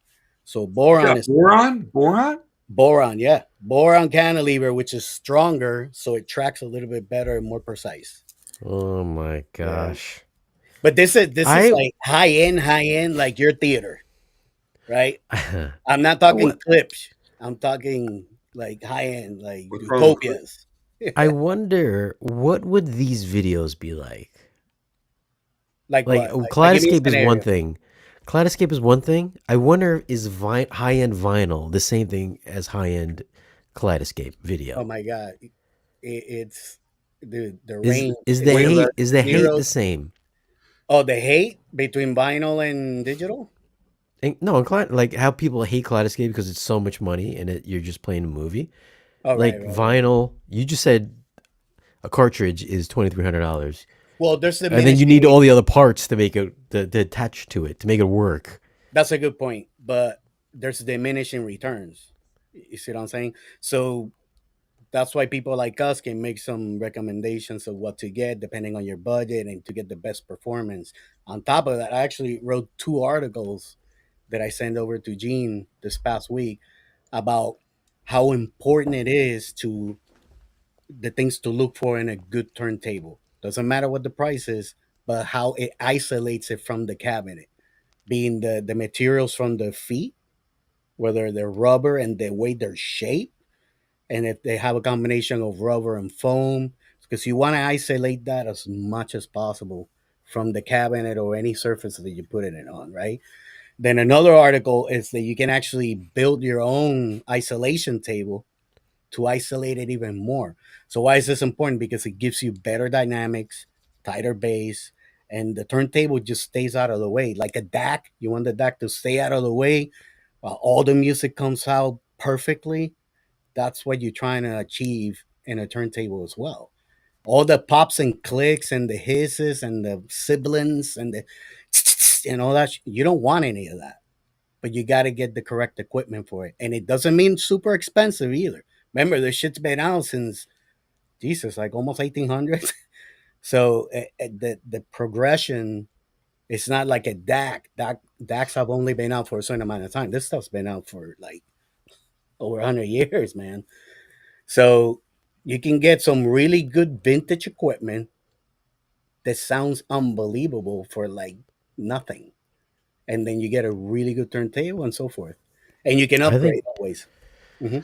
So you boron got is boron? Boron? boron, yeah, boron cantilever, which is stronger, so it tracks a little bit better and more precise. Oh my Yeah. gosh! But this is I like high end, like your theater, right? I'm not talking what clips. I'm talking like high end, like What's wrong with Clip? utopias. I wonder what would these videos be like? Like Like what? Like give me a Kaleidoscape is one scenario. thing. Kaleidoscape is one thing. I wonder is high end vinyl the same thing as high end Kaleidoscape Oh video? my god, it's the Is range is the is Way less. hate is the hate zero. the same? Oh, the hate between vinyl and digital. And, no, like how people hate Kaleidoscape because it's so much money and you're just playing a movie. Oh, Like right. vinyl, you just said a cartridge is $2,300, Well, there's and then you need diminishing. all the other parts to make it to attach to it to make it work. That's a good point, but there's diminishing returns. You see what I'm saying? So that's why people like us can make some recommendations of what to get depending on your budget and to get the best performance. On top of that, I actually wrote 2 articles that I sent over to Gene this past week about how important it is to the things to look for in a good turntable. Doesn't matter what the price is, but how it isolates it from the cabinet, being the materials from the feet, whether they're rubber and the way they're shaped, and if they have a combination of rubber and foam, because you want to isolate that as much as possible from the cabinet or any surface that you put it on, right? Then another article is that you can actually build your own isolation table to isolate it even more. So why is this important? Because it gives you better dynamics, tighter bass, and the turntable just stays out of the way. Like a DAC, you want the DAC to stay out of the way while all the music comes out perfectly. That's what you're trying to achieve in a turntable as well. All the pops and clicks and the hisses and the sibilants and the and all that, you don't want any of that. But you got to get the correct equipment for it. And it doesn't mean super expensive either. Remember, this shit's been out since Jesus, like almost 1800s. So the progression, it's not like a DAC. DACs have only been out for a certain amount of time. This stuff's been out for like over 100 years, man. So you can get some really good vintage equipment that sounds unbelievable for like nothing. And then you get a really good turntable and so forth. And you can I think upgrade always. Hmm.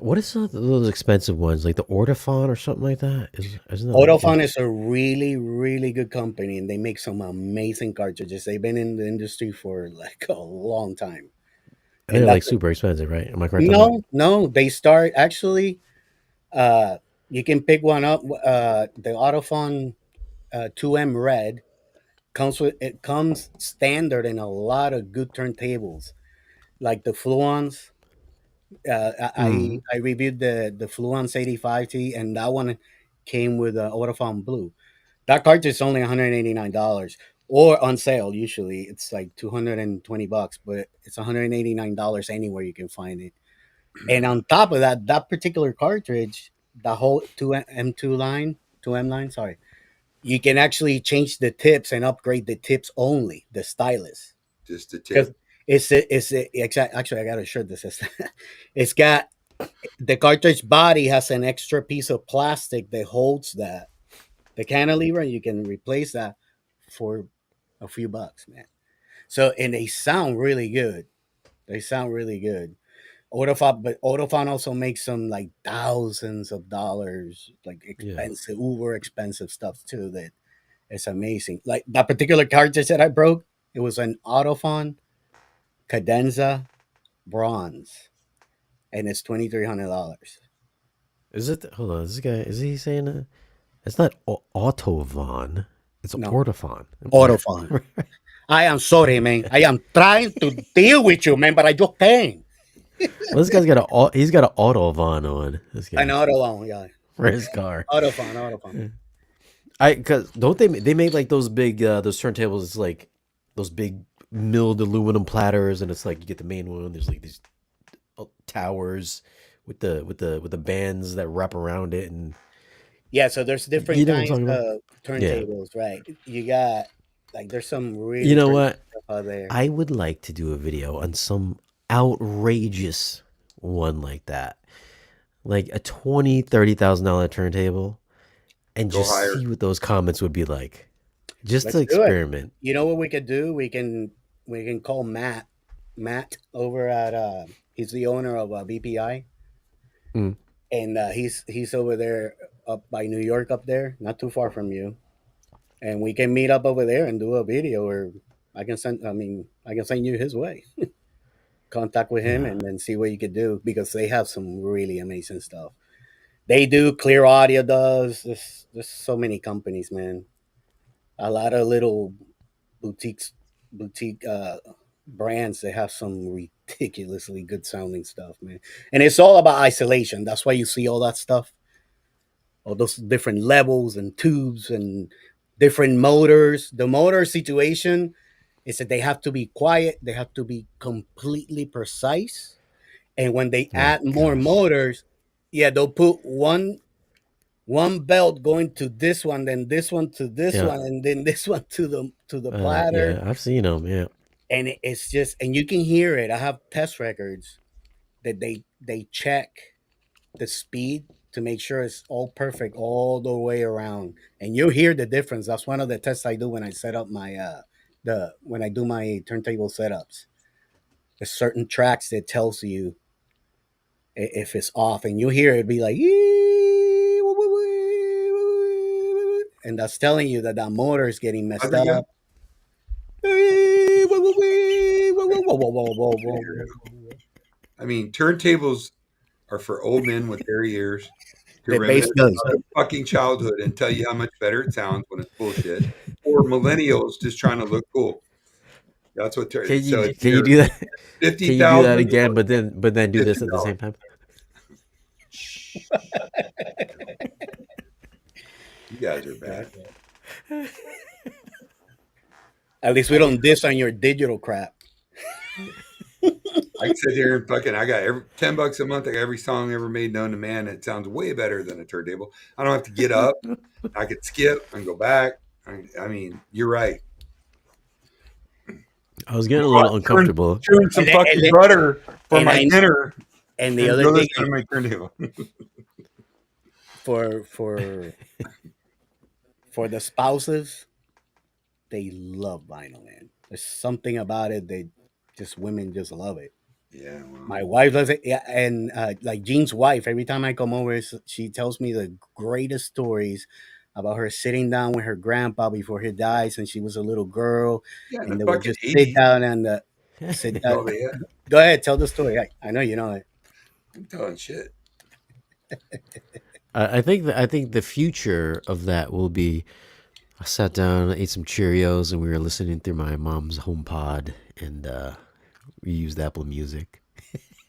what is those expensive ones like the Ortofon or something like that? Isn't that like Autofon is a really, really good company, and they make some amazing cartridges. They've been in the industry for like a long time, and and they're like that's super expensive, right? Am I correct on that? no, no. They start actually. Uh, you can pick one up. The Autophone 2M Red comes standard in a lot of good turntables, like the Fluons. Mm. I reviewed the Fluence 85T, and that one came with Autophone Blue. That cartridge is only $189, or on sale. Usually, it's like $220, but it's $189 anywhere you can find it. And on top of that, that particular cartridge, the whole 2M2 line, 2M line, sorry, you can actually change the tips and upgrade the tips only, the stylus. Just a Because tip. actually, I got to show this. It's got the cartridge body has an extra piece of plastic that holds that the cantilever. You can replace that for a few bucks, man. So and they sound really good. They sound really good. Autofon also makes some like thousands of dollars, like Yeah. expensive, uber expensive stuff too. That it's amazing. Like that particular cartridge that I broke, it was an Autofon Cadenza bronze, and it's $2,300. Is it? Hold on. This guy is he saying that? It's not Autovon. It's No, Ortofon. Autofon. I am sorry, man. I am trying to deal with you, man, but I just can't. Well, this guy's got he's got an Autovon on. This An guy Autofon, yeah. for his car. Autofon, Autofon. I because don't they make like those big those turntables? It's like those big milled aluminum platters, and it's like you get the main one. There's like these towers with the bands that wrap around it, and Yeah, so there's you different know what I'm kinds talking about. of Yeah. turntables, right? You got like there's some You really know crazy what? stuff out there. I would like to do a video on some outrageous one like that, like a $20,000-$30,000 turntable, and Go just higher. see what those comments would be like, just to Let's do it. experiment. You know what we could do? We can call Matt. Matt over at he's the owner of BPI, Mm. and he's over there up by New York, up there, not too far from you, and we can meet up over there and do a video, or I can send you his way. Contact with him Yeah. and then see what you could do because they have some really amazing stuff. They do clear audio. There's so many companies, man. A lot of little boutiques, boutique brands. They have some ridiculously good sounding stuff, man. And it's all about isolation. That's why you see all that stuff, all those different levels and tubes and different motors. The motor situation is that they have to be quiet. They have to be completely precise. And when they Oh add more gosh. motors, yeah, they'll put one belt going to this one, then this one to this Yeah. one, and then this one to the platter. Yeah. I've seen them. Yeah. And it's just, and you can hear it. I have test records that they check the speed to make sure it's all perfect all the way around, and you hear the difference. That's one of the tests I do when I set up my the when I do my turntable setups. There's certain tracks that tells you if it's off, and you hear it be like, and that's telling you that that motor is getting messed How'd they go? up. I mean, turntables are for old men with hairy ears to The bass reminisce does. about their fucking childhood and tell you how much better it sounds when it's bullshit. Or millennials just trying to look cool. That's what. So it's Can you either do that? fifty Can you do that thousand again? or But then do this at the $50. same time. Shh, you guys are bad. At least we I can don't diss on your digital crap. I can sit here and fucking. I got every $10 a month. I got every song ever made known to man. It sounds way better than a turntable. I don't have to get up. I could skip and go back. I mean, you're right. I was getting a little uncomfortable. Chewing some And, fucking and, butter for and my I dinner and the and other go this thing on my turntable. for for the spouses, they love vinyl, man. There's something about it. They just women just love it. Yeah, well, My wife loves it, yeah, and like Jean's wife. Every time I come over, she tells me the greatest stories about her sitting down with her grandpa before he dies, and she was a little girl, yeah, in the and they would fucking just sit 80s. down and sit That's down. all they had. Go ahead, tell the story. I know you know it. I'm telling shit. I think the future of that will be. I sat down, ate some Cheerios, and we were listening through my mom's home pod, and we used Apple Music.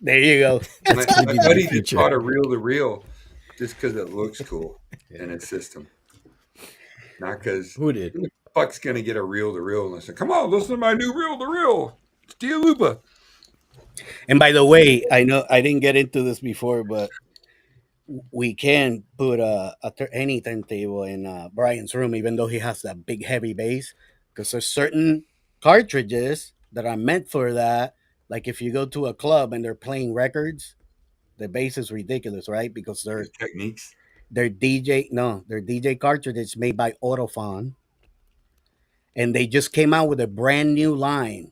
There you go. That's gonna My be the new buddy just future. bought a reel to reel just because it looks cool in his system, not because Who did? who the fuck's gonna get a reel to reel and listen? Come on, listen to my new reel to reel. It's Dialupa. And by the way, I know I didn't get into this before, but we can put any turntable in Brian's room, even though he has that big heavy bass, because there's certain cartridges that are meant for that. Like if you go to a club and they're playing records, the bass is ridiculous, right? Because His techniques. they're DJ cartridges made by Autophon, and they just came out with a brand new line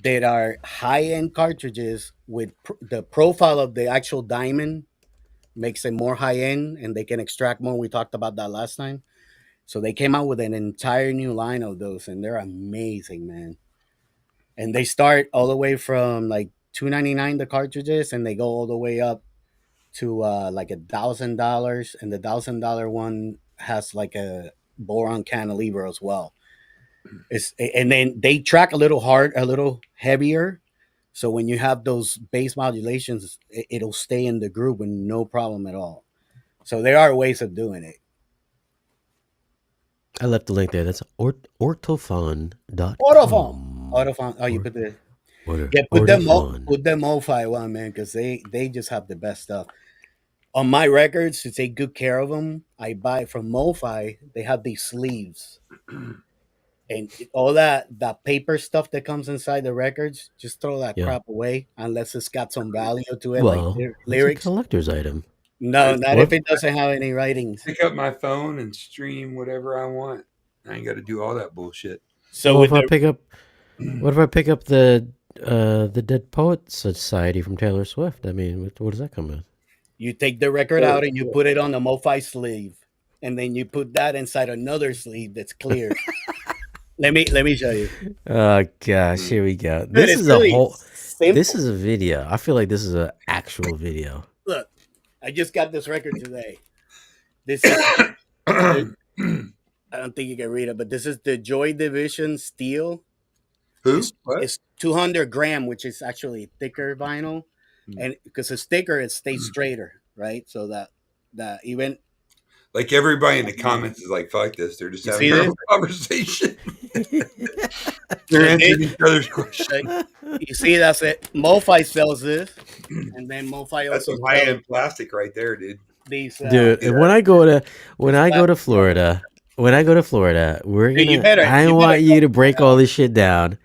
that are high end cartridges with the profile of the actual diamond makes it more high end and they can extract more. We talked about that last time. So they came out with an entire new line of those and they're amazing, man. And they start all the way from like 299 the cartridges and they go all the way up to like $1,000 and the $1,000 one has like a boron cantilever as well. And then they track a little heavier. So when you have those bass modulations, it'll stay in the groove with no problem at all. So there are ways of doing it. I left the link there. That's Autophone. ortophon.com. Autophone. Oh, you Or, put the order, yeah. ortophon. Put them MoFi one, man, because they just have the best stuff. On my records, to take good care of them, I buy from MoFi. They have these sleeves, and all that paper stuff that comes inside the records, just throw that Yeah. crap away unless it's got some value to it, like Well, that's a lyrics. collector's item. No, not if What? it doesn't have any writings. Pick up my phone and stream whatever I want. I ain't got to do all that bullshit. So Well, with if I the pick up, what if I pick up the Dead Poets Society from Taylor Swift? I mean, what does that come with? you take the record out and you put it on the MoFi sleeve, and then you put that inside another sleeve that's clear. Let me show you. Oh gosh, here we go. Dude, This it's is a really whole. simple. This is a video. I feel like this is an actual video. Look, I just got this record today. This is I don't think you can read it, but this is the Joy Division steel. Who? It's, What? it's 200 gram, which is actually thicker vinyl, and because it's thicker, it stays straighter, right? So that even Like everybody in the comments is like, fuck this. They're just You having see their this? own conversation. So They're answering each other's questions. you see that's it. MoFi sells this, and then MoFi That's also some high sells end plastic right there, dude. these. Dude, and when I go to Florida, we're Dude, you gonna. better- I you want better you come to break all this shit down.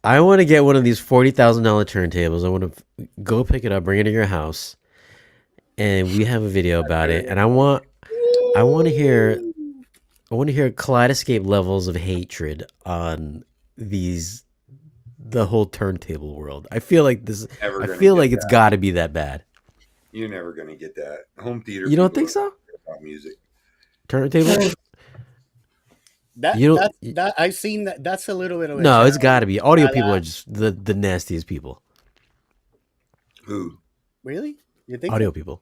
I want to get one of these $40,000 turntables. I want to go pick it up, bring it to your house, and we have a video about it. And I want to hear kaleidoscope levels of hatred on the whole turntable world. I feel like this. Never I gonna feel get like it's that. got to be that bad. You're never going to get that. Home theater. You don't people think so? About music. Turntable? That You don't- that I've seen that. That's a little bit of a No, it's challenge. got to be. Audio Yeah, people that- are just the nastiest people. Who? Really? You think? Audio So? people.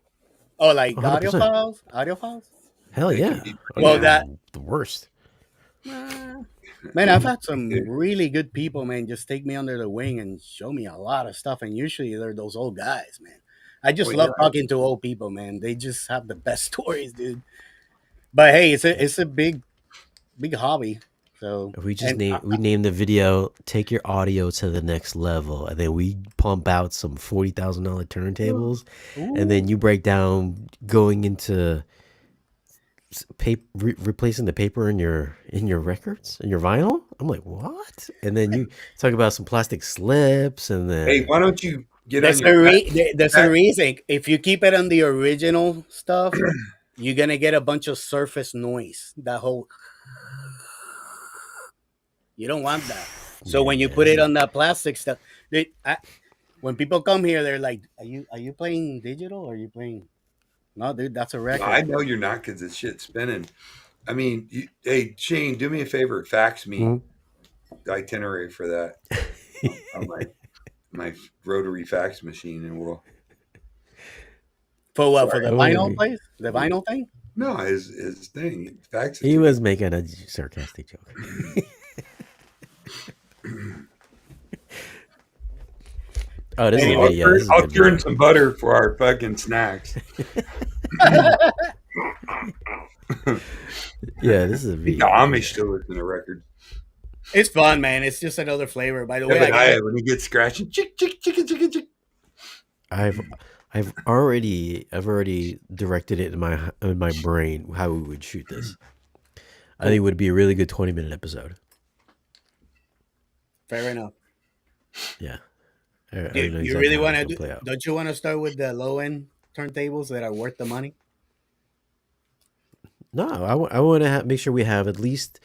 Oh, like 100%. audio files. Hell They yeah. can be- Well, Yeah, that- the worst. Man, I've had some really good people, man, just take me under the wing and show me a lot of stuff. And usually they're those old guys, man. I just Oh, love yeah. talking to old people, man. They just have the best stories, dude. But hey, it's a big hobby. So If we just and name the video "Take Your Audio to the Next Level," and then we pump out some $40,000 turntables, and then you break down going into replacing the paper in your records in your vinyl. I'm like, what? And then you talk about some plastic slips, and then Hey, why don't you get There's on your there's a reason. If you keep it on the original stuff, you're gonna get a bunch of surface noise. That whole you don't want that. So when you put it on that plastic stuff, when people come here, they're like, "Are you playing digital or are you playing?" No, dude, that's a record. I know you're not because this shit's spinning. I mean, hey, Shane, do me a favor. Fax me the itinerary for that on my rotary fax machine, and we'll. For what? For Sorry. the What would it vinyl be? place? The vinyl thing? No, his thing. Fax it He to was making a sarcastic joke. Oh, this is a Anyway, video. This is a I'll good churn video. some butter for our fucking snacks. Yeah, this is a The video. Amish still listen to records. it's fun, man. It's just another flavor. By the way, Yeah, but I got when he gets scratching, chick, chick, chick, chick, chick. I've already directed it in my brain how we would shoot this. I think it would be a really good 20-minute episode. fair enough. Yeah. I know You exactly really how want it's to gonna do? play out. Don't you want to start with the low end turntables that are worth the money? No, I want to make sure we have at least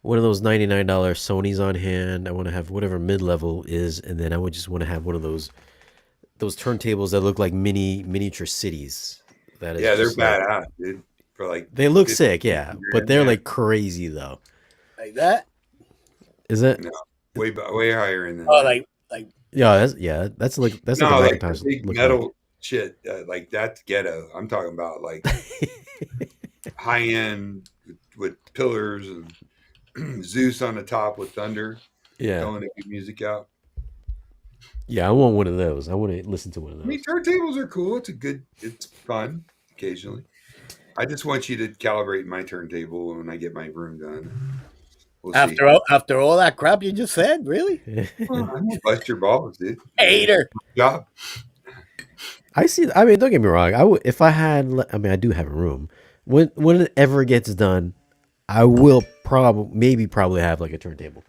one of those $99 Sonys on hand. I want to have whatever mid-level is, and then I would just want to have one of those turntables that look like miniature cities. That is Yeah, they're just like, badass, dude. For like they look 50 sick, yeah, but grand, they're yeah. like crazy though. Like that? Is it? No, way higher than Oh, that. like That's like No, a like the Macintosh big look metal shit. Like that's ghetto. I'm talking about like high end with pillars and Zeus on the top with thunder yeah, going to get music out. yeah. I want one of those. I want to listen to one of I mean, those. turntables are cool. It's fun occasionally. I just want you to calibrate my turntable when I get my room done. We'll see. after all that crap you just said, really? Well, I'm gonna bust your balls, dude. Hater. Job. I see. I mean, don't get me wrong. I would if I had. I mean, I do have a room. When it ever gets done, I will probably have like a turntable.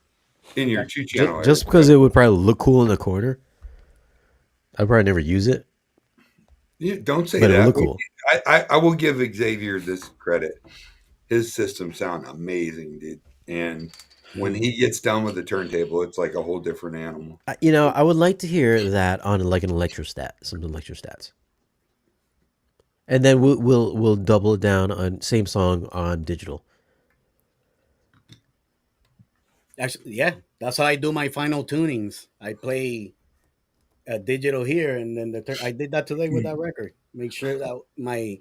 In your two channel. Just because it would probably look cool in the corner. I'd probably never use it, Yeah, don't say but it that. would look cool. I will give Xavier this credit. His systems sound amazing, dude. And when he gets done with the turntable, it's like a whole different animal. I would like to hear that on like an some electrostats, and then we'll double it down on same song on digital. Actually, yeah, that's how I do my final tunings. I play a digital here, and then I did that today with that record. Make sure that my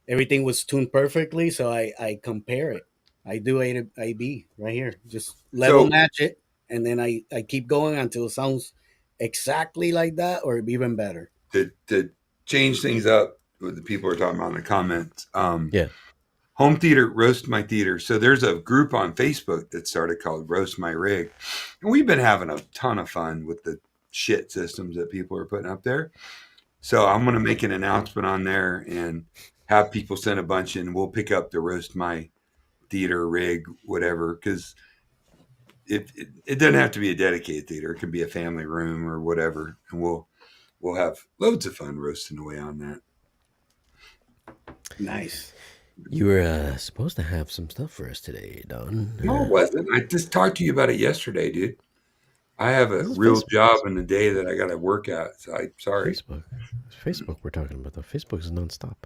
everything was tuned perfectly, so I compare it. I do A to B right here, just level So- match it, and then I keep going until it sounds exactly like that or even better. To change things up, what the people are talking about in the comments. Yeah. Home theater, roast my theater. So there's a group on Facebook that started called Roast My Rig, and we've been having a ton of fun with the shit systems that people are putting up there. So I'm going to make an announcement on there and have people send a bunch in. We'll pick up the Roast My Theater rig, whatever, because it doesn't have to be a dedicated theater. It can be a family room or whatever, and we'll have loads of fun roasting away on that. Nice. You were supposed to have some stuff for us today, Don. No, it wasn't. I just talked to you about it yesterday, dude. I have a This is real Facebook. job in the day that I got to work at. So I'm sorry. Facebook we're talking about though. Facebook is nonstop.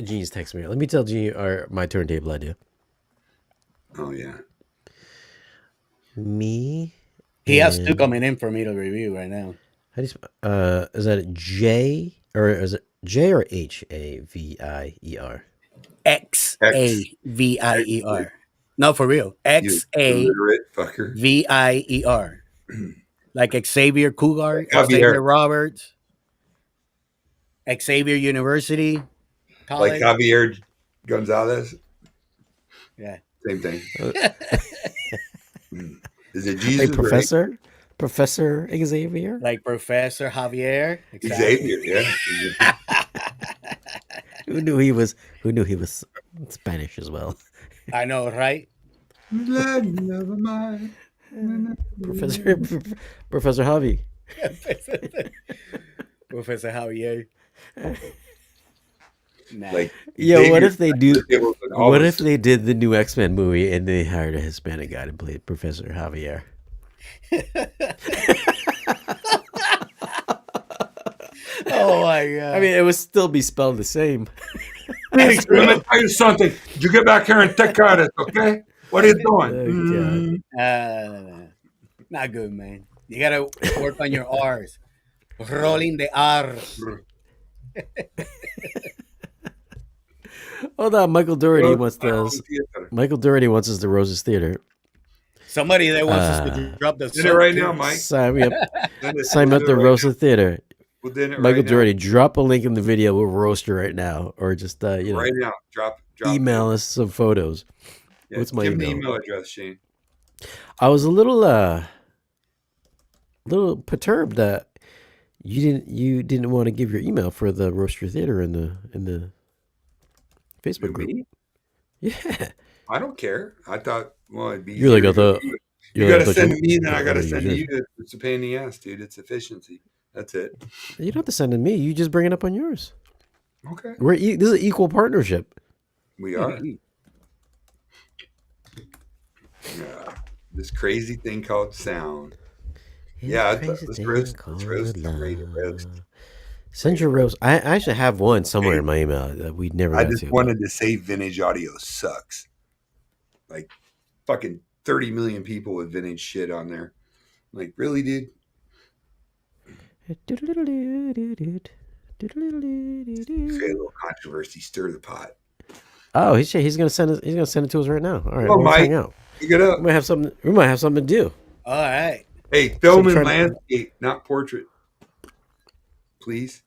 Genie's text me. Let me tell Genie my turntable idea. Oh yeah. Me. He has two and- coming in for me to review right now. How do you is that J or is it J or Havier? Xavier. No, for real. You illiterate fucker. Xavier. Like Xavier Cougar, Javier. Xavier Roberts, Xavier University College. Like Javier Gonzalez. Yeah. Same thing. Is it Jesus? Hey, Professor? Professor Xavier? Like Professor Javier. Xavier, yeah. Who knew he was Spanish as well? I know, right? Never mind. Professor Javi. Professor Javier. Nah. Like, Yeah, what Xavier- if they do? it was an all What this- if they did the new X-Men movie and they hired a Hispanic guy to play Professor Javier? Oh my god. I mean, it would still be spelled the same. Phoenix, let me tell you something. You get back here and take care of this, okay? What are you doing? Oh, God. not good, man. You gotta work on your R's. Rolling the R's. Hold on, Michael Doherty Roast wants my home this. theater. Michael Doherty wants us to Roses Theater. Somebody that wants us to drop the Send it soap right too. now, Mike. Sign me up. Send it. Sign We'll up do the it right Rosa now. Theater. We'll do it Michael right Doherty, now. drop a link in the video. We'll roast you right now, or just Right now. Drop email it. us some photos. Yeah, What's my give me the email? email address, Shane. I was a little perturbed that you didn't want to give your email for the Roaster Theater in the Facebook group. Me? Yeah, I don't care. I thought, well, it'd be you're like, easier I to go thought. to you. You're You like, got I to thought send you- to me, then I I got to thought send to yours. you. It's a pain in the ass, dude. It's efficiency. That's it. You don't have to send it to me. You just bring it up on yours. Okay. This is an equal partnership. We are. Yeah. This crazy thing called sound. Yeah, let's roast. Let's roast. I'm ready to roast. Send your roast. I actually have one somewhere in my email that we never I got just to. wanted to say vintage audio sucks. Like fucking 30 million people with vintage shit on there. Like, really, dude? Create a little controversy, stir the pot. Oh, he's gonna send it. He's gonna send it to us right now. All right, Well, let's Mike, hang out. pick it up. We might have something. We might have something to do. All right. Hey, film So and try to- landscape, not portrait. Please.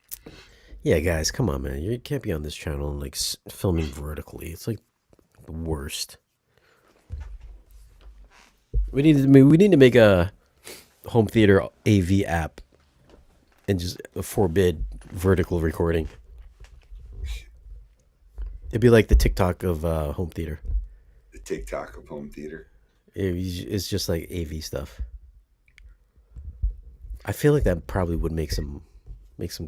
Yeah, guys, come on, man. You can't be on this channel and like filming vertically. It's like the worst. We need to make a home theater AV app and just forbid vertical recording. It'd be like the TikTok of home theater. The TikTok of home theater. It's just like AV stuff. I feel like that probably would make some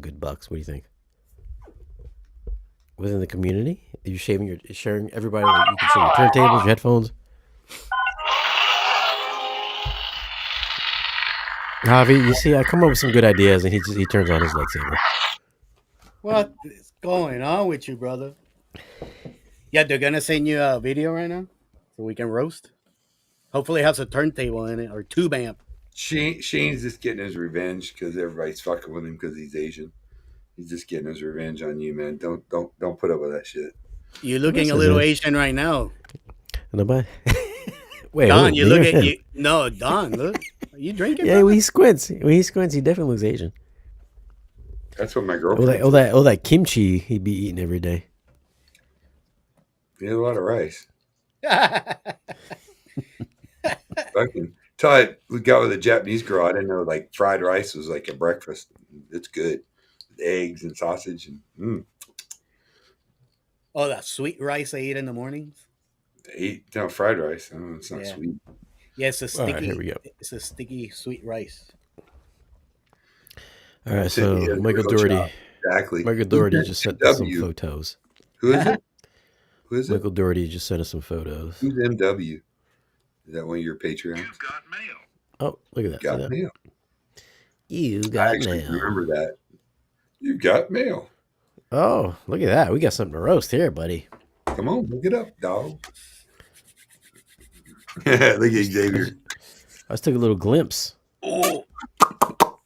good bucks. What do you think? Within the community, you're sharing everybody. Like you can share your turntables, your headphones. Javi, you see, I come up with some good ideas, and he turns on his lightsaber. What is going on with you, brother? Yeah, they're gonna send you a video right now so we can roast. Hopefully, it has a turntable in it or tube amp. Shane's just getting his revenge because everybody's fucking with him because he's Asian. He's just getting his revenge on you, man. Don't put up with that shit. You're looking a Listen, little man. Asian right now. Nobody. Wait, Don, who, you me look or at him? you. No, Don, look. Are you drinking? Yeah, brother? when he squints, he definitely looks Asian. That's what my All girlfriend. that kimchi he'd be eating every day. He had a lot of rice. Fucking till we got with a Japanese girl. I didn't know like fried rice was like a breakfast. It's good, with eggs and sausage and Oh, that sweet rice I eat in the mornings. fried rice. Oh, it's not Yeah. sweet. Yeah, it's a All sticky. right, here we go. It's a sticky sweet rice. All right, Send me so a Michael real Doherty. job. Exactly. Michael Doherty Who's just sent MW? us some photos. Who is it? Who is it? Michael Doherty just sent us some photos. Who's MW? Is that one of your Patreons? You've got mail. Oh, look at that. See Got that? mail. You I got actually mail. remember that. You got mail. Oh, look at that. We got something to roast here, buddy. Come on, look it up, dog. Look at Xavier. I just took a little glimpse. Oh. All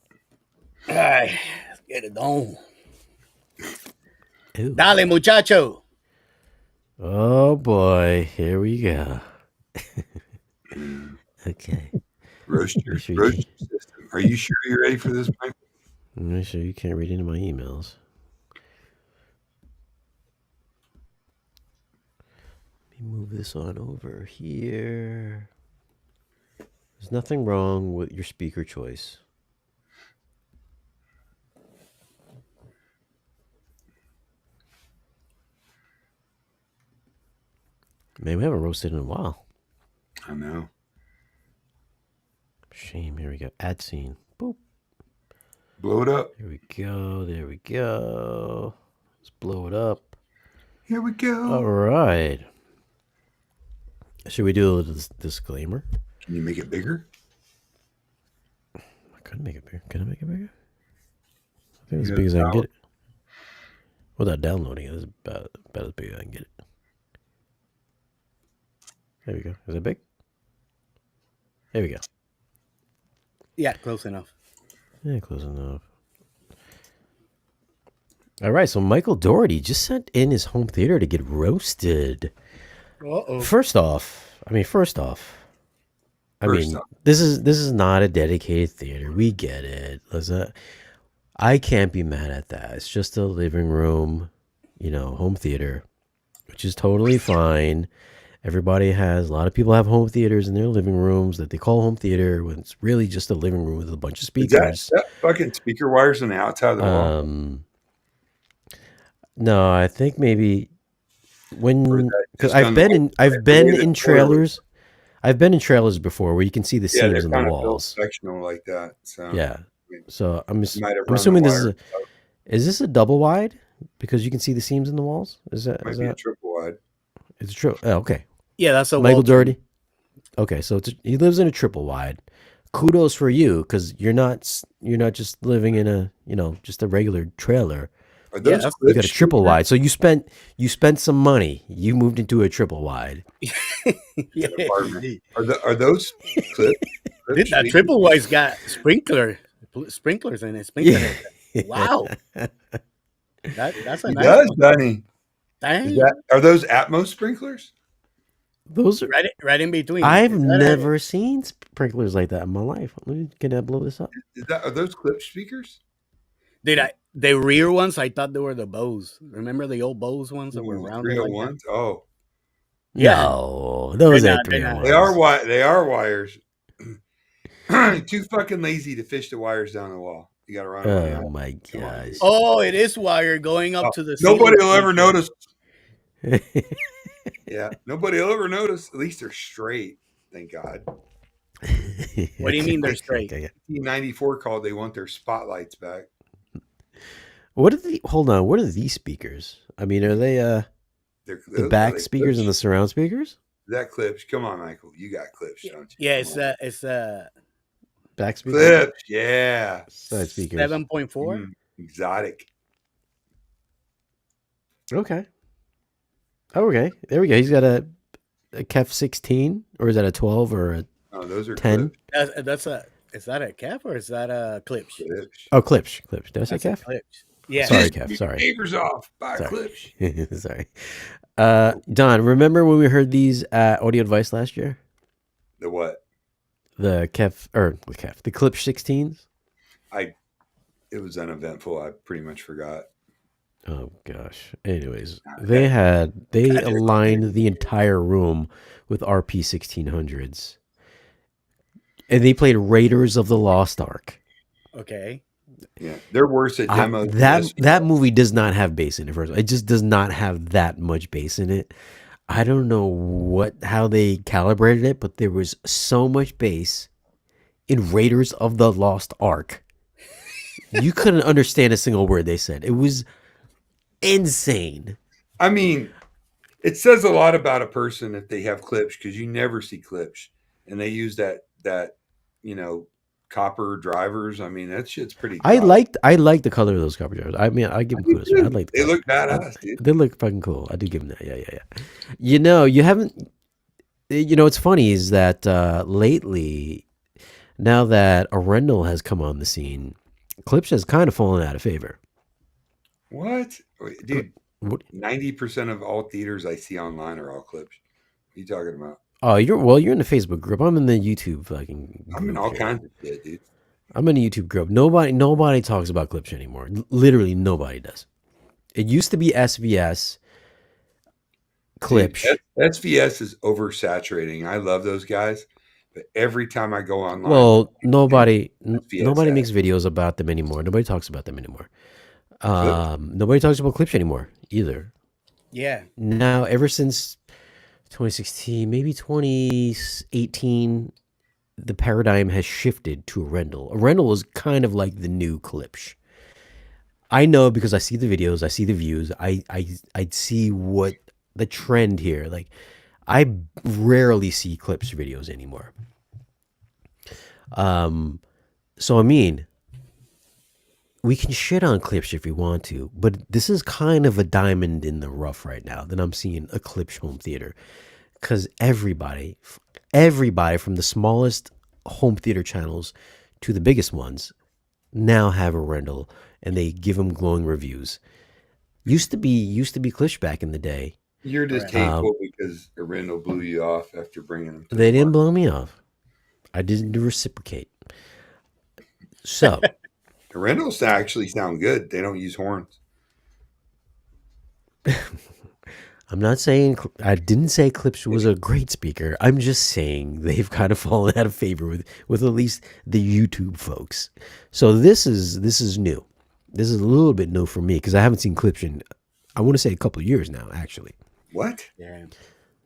right, let's get it on. Ooh. Dale, muchacho. Oh boy, here we go. Okay. Roast your Sure roast your system. Are you sure you're ready for this, Mike? Make sure you can't read into my emails. Let me move this on over here. There's nothing wrong with your speaker choice. Man, we haven't roasted in a while. I know. Shame. Here we go. Add scene. Boop. Blow it up. There we go. There we go. Let's blow it up. Here we go. All right. Should we do a little disclaimer? Can you make it bigger? I couldn't make it bigger. Can I make it bigger? I think as big as I can get it. Without downloading it, it's about as big as I can get it. There we go. Is it big? There we go. Yeah, close enough. Yeah, close enough. All right, so Michael Doherty just sent in his home theater to get roasted. Uh-oh. First off, this is not a dedicated theater. We get it. I can't be mad at that. It's just a living room, home theater, which is totally fine. A lot of people have home theaters in their living rooms that they call home theater when it's really just a living room with a bunch of speakers. Is that fucking speaker wires on the outside of the wall? No, I think maybe because I've the been way the in trailers. I've been in trailers before where you can see the Yeah, they're seams in the kind of built walls. sectional like that. So Yeah. So I'm might have run the assuming wire. is this a double wide because you can see the seams in the walls? Might be a triple wide. It's true. Oh, okay. Yeah, that's a Michael Walter. Doherty. Okay, so he lives in a triple wide. Kudos for you because you're not just living in a just a regular trailer. Are those You got a triple wide. So you spent some money. You moved into a triple wide. Yeah. Are those clips? Dude, that triple wide's got sprinklers in it. Sprinkler. Wow. That's a He nice does, one. doesn't he? Dang. Are those Atmos sprinklers? Those are. Right in between. I've never seen sprinklers like that in my life. Can I blow this up? Are those clip speakers? Dude, the rear ones, I thought they were the Bose. Remember the old Bose ones that were rounded like that? 301s? Oh. Yeah. No, those They're are not, they're not. 301s. They are wires. Too fucking lazy to fish the wires down the wall. You got to run them out. Oh my gosh. Oh, it is wire going up to the Nobody ceiling. will ever notice. Yeah, nobody will ever notice. At least they're straight. Thank God. What do you mean they're straight? 1994 called. They want their spotlights back. Hold on, what are these speakers? I mean, are they the back speakers clips? And the surround speakers? That clips. Come on, Michael. You got clips, don't you? Yeah, it's back speakers. Clips, yeah. Side speakers. 7.4. Exotic. Okay. Okay. There we go. He's got a KEF 16, or is that a 12 or a those are 10? Is that a cap or is that a clips? Oh, clips. Did I say KEF? Clips. Yeah. Sorry, KEF. Sorry. Neighbors off. Buy clips. Sorry. Don, remember when we heard these at Audio Advice last year? The what? The Clips 16s? It was uneventful. I pretty much forgot. Oh gosh. Anyways, they aligned the entire room with RP 1600s. And they played Raiders of the Lost Ark. Okay. Yeah, they're worse at demos. That movie does not have bass in it. First, it just does not have that much bass in it. I don't know how they calibrated it, but there was so much bass in Raiders of the Lost Ark. You couldn't understand a single word they said. It was insane. I mean, it says a lot about a person if they have clips, because you never see clips, and they use that copper drivers. I mean, that shit's pretty. I liked the color of those copper drivers. I mean, I give them kudos. I like. They look badass, dude. They look fucking cool. I do give them that. Yeah. You haven't. What's funny is that lately, now that Arendelle has come on the scene, Clips has kind of fallen out of favor. What? Wait, dude, 90% of all theaters I see online are all clips. What are you talking about? Oh, you're in the Facebook group. I'm in the YouTube fucking group. I'm in all kinds of shit, dude. I'm in a YouTube group. Nobody talks about clips anymore. Literally nobody does. It used to be SVS. Clips. Dude, SVS is oversaturating. I love those guys, but every time I go online, well, nobody makes videos about them anymore. Nobody talks about them anymore. Nobody talks about clips anymore either. Yeah. Now, ever since 2016, maybe 2018, the paradigm has shifted to Arendelle. Arendelle is kind of like the new Klipsch. I know because I see the videos, I see the views, I see what the trend here. Like, I rarely see Klipsch videos anymore. So I mean, we can shit on Klipsch if we want to, but this is kind of a diamond in the rough right now that I'm seeing a Klipsch home theater, because everybody from the smallest home theater channels to the biggest ones now have a rental, and they give them glowing reviews. Used to be Clish back in the day. You're just Right. hateful because Arendelle blew you off after bringing them to They the didn't market. blow me off. I didn't reciprocate. So Arendelles actually sound good. They don't use horns. I'm not saying I didn't say Clips was a great speaker. I'm just saying they've kind of fallen out of favor with at least the YouTube folks. So this is new. This is a little bit new for me because I haven't seen Clips in, I want to say, a couple of years now. Actually, What Yeah.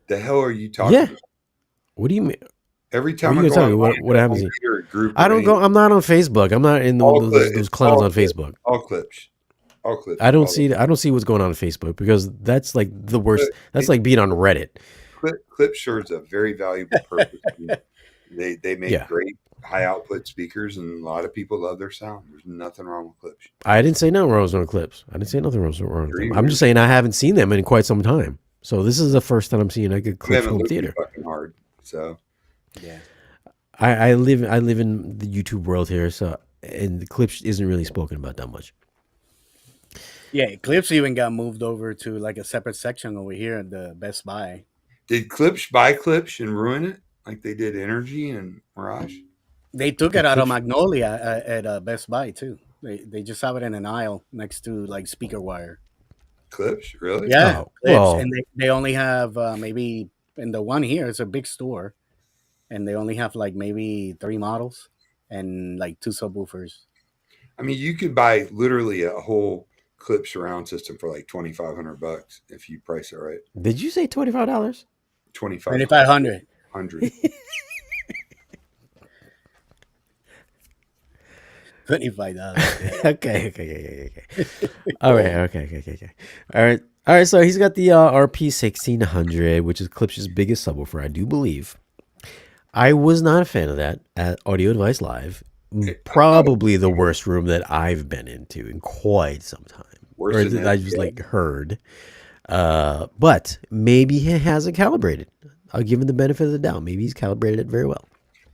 the hell are you talking yeah. about? What do you mean? Every What time are I you go gonna tell me? online, What haven't seen? hear a group I of don't go. I'm not on Facebook. I'm not in those clowns on Facebook. All clips. All clips. I don't see. I don't see what's going on Facebook because that's like the worst. That's like being on Reddit. Clip serves a very valuable purpose. They make Yeah. great high output speakers, and a lot of people love their sound. There's nothing wrong with Clips. I didn't say nothing wrong with Clips. I didn't say nothing wrong with Agree them. I'm with just saying I haven't seen them in quite some time. So this is the first time I'm seeing a good We Clips haven't home looked too theater. fucking hard. So Yeah. I live in the YouTube world here, so and the Clips isn't really spoken about that much. Yeah, Clips even got moved over to like a separate section over here at the Best Buy. did Clips buy Clips and ruin it like they did Energy and Mirage? They took The it out of Clips- Magnolia at Best Buy too. They just have it in an aisle next to like speaker wire. Clips, really? Yeah, Oh, Clips, well. and they only have maybe in the one here. It's a big store, and they only have like maybe 3 models and like 2 subwoofers. I mean, you could buy literally a whole Clip surround system for like $2,500 if you price it right. Did you say $25? 2,500. 100. $25. Okay. All right. Okay. All right. So he's got the RP 1600, which is Clips' biggest subwoofer, I do believe. I was not a fan of that at Audio Advice Live. Probably the worst room that I've been into in quite some time. Worse Or than that I that, just yeah. like heard. But maybe he hasn't calibrated. I'll give him the benefit of the doubt. Maybe he's calibrated it very well.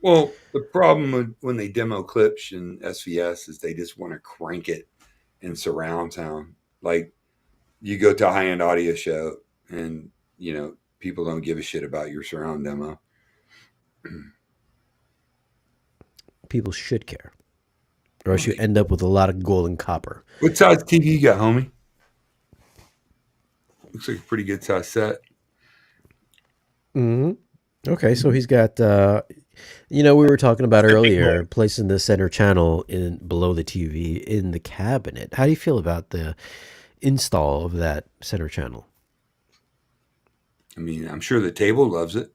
Well, the problem when they demo Clips and SVS is they just want to crank it in surround sound. Like you go to a high-end audio show and, people don't give a shit about your surround demo. People should care. Or else you end up with a lot of gold and copper. What size TV you got, homie? Looks like a pretty good size set. Okay, so he's got, we were talking about earlier, placing the center channel in below the TV in the cabinet. How do you feel about the install of that center channel? I mean, I'm sure the table loves it.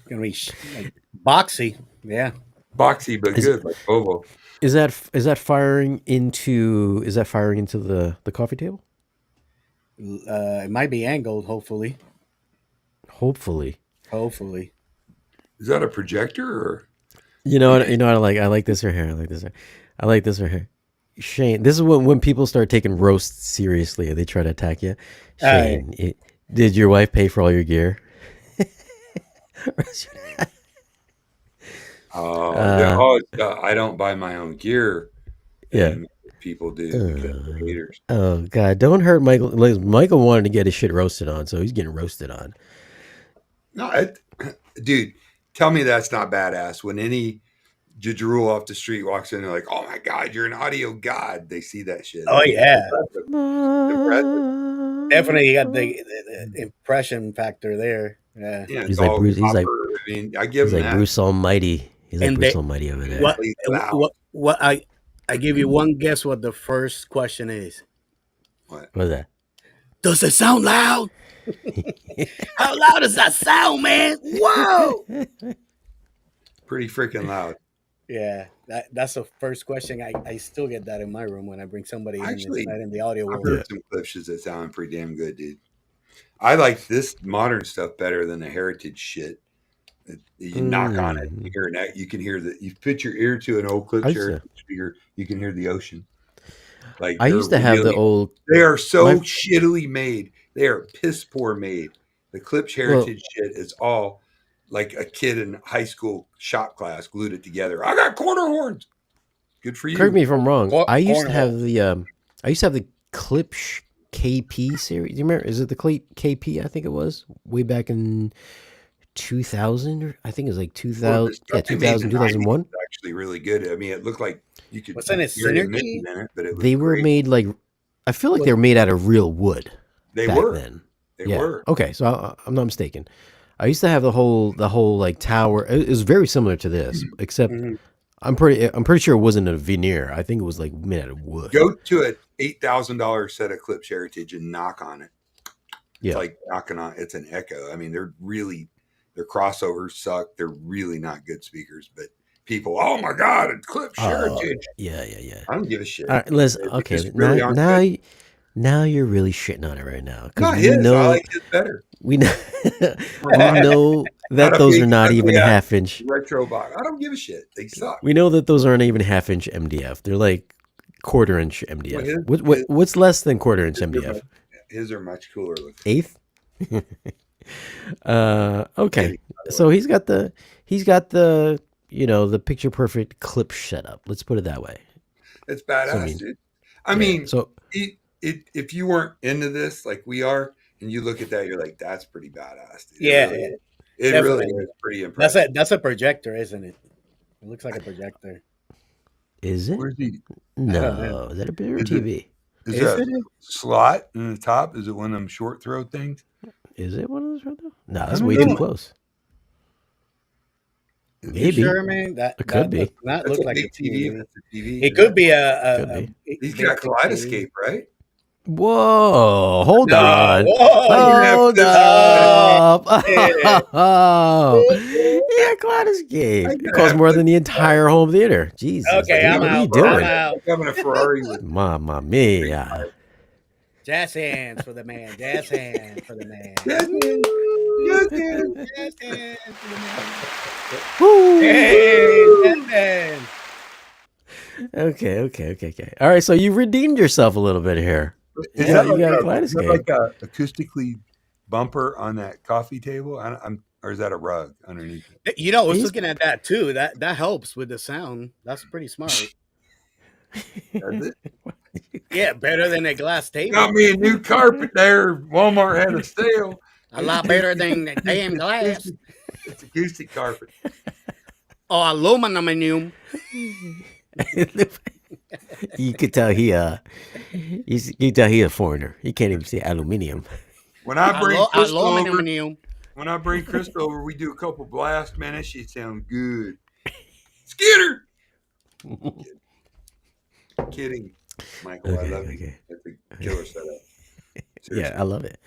Gonna be like boxy. Yeah. Boxy but good, like Ovo. Is that firing into the coffee table? It might be angled. Hopefully. Hopefully. Is that a projector or? You know what I like? I like this right here. I like this right here. Shane, this is when people start taking roasts seriously and they try to attack you. Shane, did your wife pay for all your gear? I don't buy my own gear. Yeah. People do. Because they're haters. Oh God! Don't hurt Michael. Like, Michael wanted to get his shit roasted on, so he's getting roasted on. No, dude, tell me that's not badass. When any Jadrul off the street walks in, they're like, "Oh my God, you're an audio god." They see that shit. Oh yeah, Impressive. definitely. You got the impression factor there. Yeah. Yeah, He's like Bruce. I mean, I give He's him like that. Bruce Almighty. He's like And Bruce Almighty over there. What I give you one guess what the first question is. What? What's that? Does it sound loud? How loud does that sound, man? Whoa! Pretty freaking loud. Yeah, that's the first question. I still get that in my room when I bring somebody Actually, in the audio I've world. heard some clips that sound pretty damn good, dude. I like this modern stuff better than the heritage shit. You knock on it, you hear that. You can hear that. You put your ear to an old Clips heritage speaker, you can hear the ocean. Like I used to have the old. They are so shittily made. They are piss poor made. The Clips heritage shit is all like a kid in high school shop class glued it together. I got corner horns. Good for you. Correct me if I'm wrong. I used to have Cornhole. the Klipsch KP series. Do you remember? Is it the KP? I think it was way back in 2000. Or I think it was like 2000. Yeah, 2000, 2001. Actually, really good. I mean, it looked like you could. Wasn't it hear the Synergy? mission in it, but it was They were great. made like, I feel like they were made out of real wood. They back were. then. They were. Okay, so I'm not mistaken. I used to have the whole like tower. It was very similar to this, except Mhm. I'm pretty sure it wasn't a veneer. I think it was like made out of wood. Go to an $8,000 set of Klipsch Heritage and knock on it. It's Yeah. like knocking on. It's an Echo. I mean, their crossovers suck. They're really not good speakers. But people, oh my god, it's Klipsch Heritage. Yeah. I don't give a shit. All right, listen. They Okay, just really aren't good. now you're really shitting on it right now Not because his. we know I like his better. we know we know that Not a those big are not even ugly ass half inch. retro box. I don't give a shit. They suck. We know that those aren't even half inch MDF. They're like quarter inch MDF. Well, What's less than quarter inch MDF? His are much cooler looking. Eighth. Okay, so he's got the the picture perfect Klipsch setup. Let's put it that way. It's badass, So, I mean, dude. I mean, So if you weren't into this like we are, and you look at that, you're like, that's pretty badass, dude. Yeah, it definitely. really is pretty impressive. That's a projector, isn't it? It looks like a projector. is it? Where's the? No, is that a bigger Is it- TV? Is Is that it? a slot in the top? Is it one of them short throw things? Is it one of those right now? No, that's don't way know. too close. You Maybe. sure, man? That It could be. does not That's look a like a big TV. TV. That's a TV. It could be Could a be. He's big got TV. Kaleidoscape, right? Whoa, hold No, on. whoa, Hold you up. yeah. Oh, yeah, Kaleidoscape. It costs more than the entire home theater. Jesus. Okay, dude, I'm what out. are you I'm doing? out. Having a Ferrari with Mamma mia. Jazz hands for the man. Jazz hands for the man. Yes, yes. Jazz hands for the man. Woo. Hey, jazz hands. Okay. All right, so you redeemed yourself a little bit here. Is Yeah, that you got a is that Kaleidoscape. like a acoustically bumper on that coffee table? Or is that a rug underneath it? You know, I was He's- looking at that too. That helps with the sound. That's pretty smart. Is it? Yeah, better than a glass table. Got me a new carpet there. Walmart had a sale. A lot better than the damn glass. It's acoustic carpet. Oh, aluminum. You could tell he a foreigner. He can't even say aluminium. When I bring Crystal over, Aluminum. we do a couple blast, man. That shit sounds good. Skitter. Kidding, Michael. I love you. Okay. That's a killer setup. Yeah, Seriously. I love it.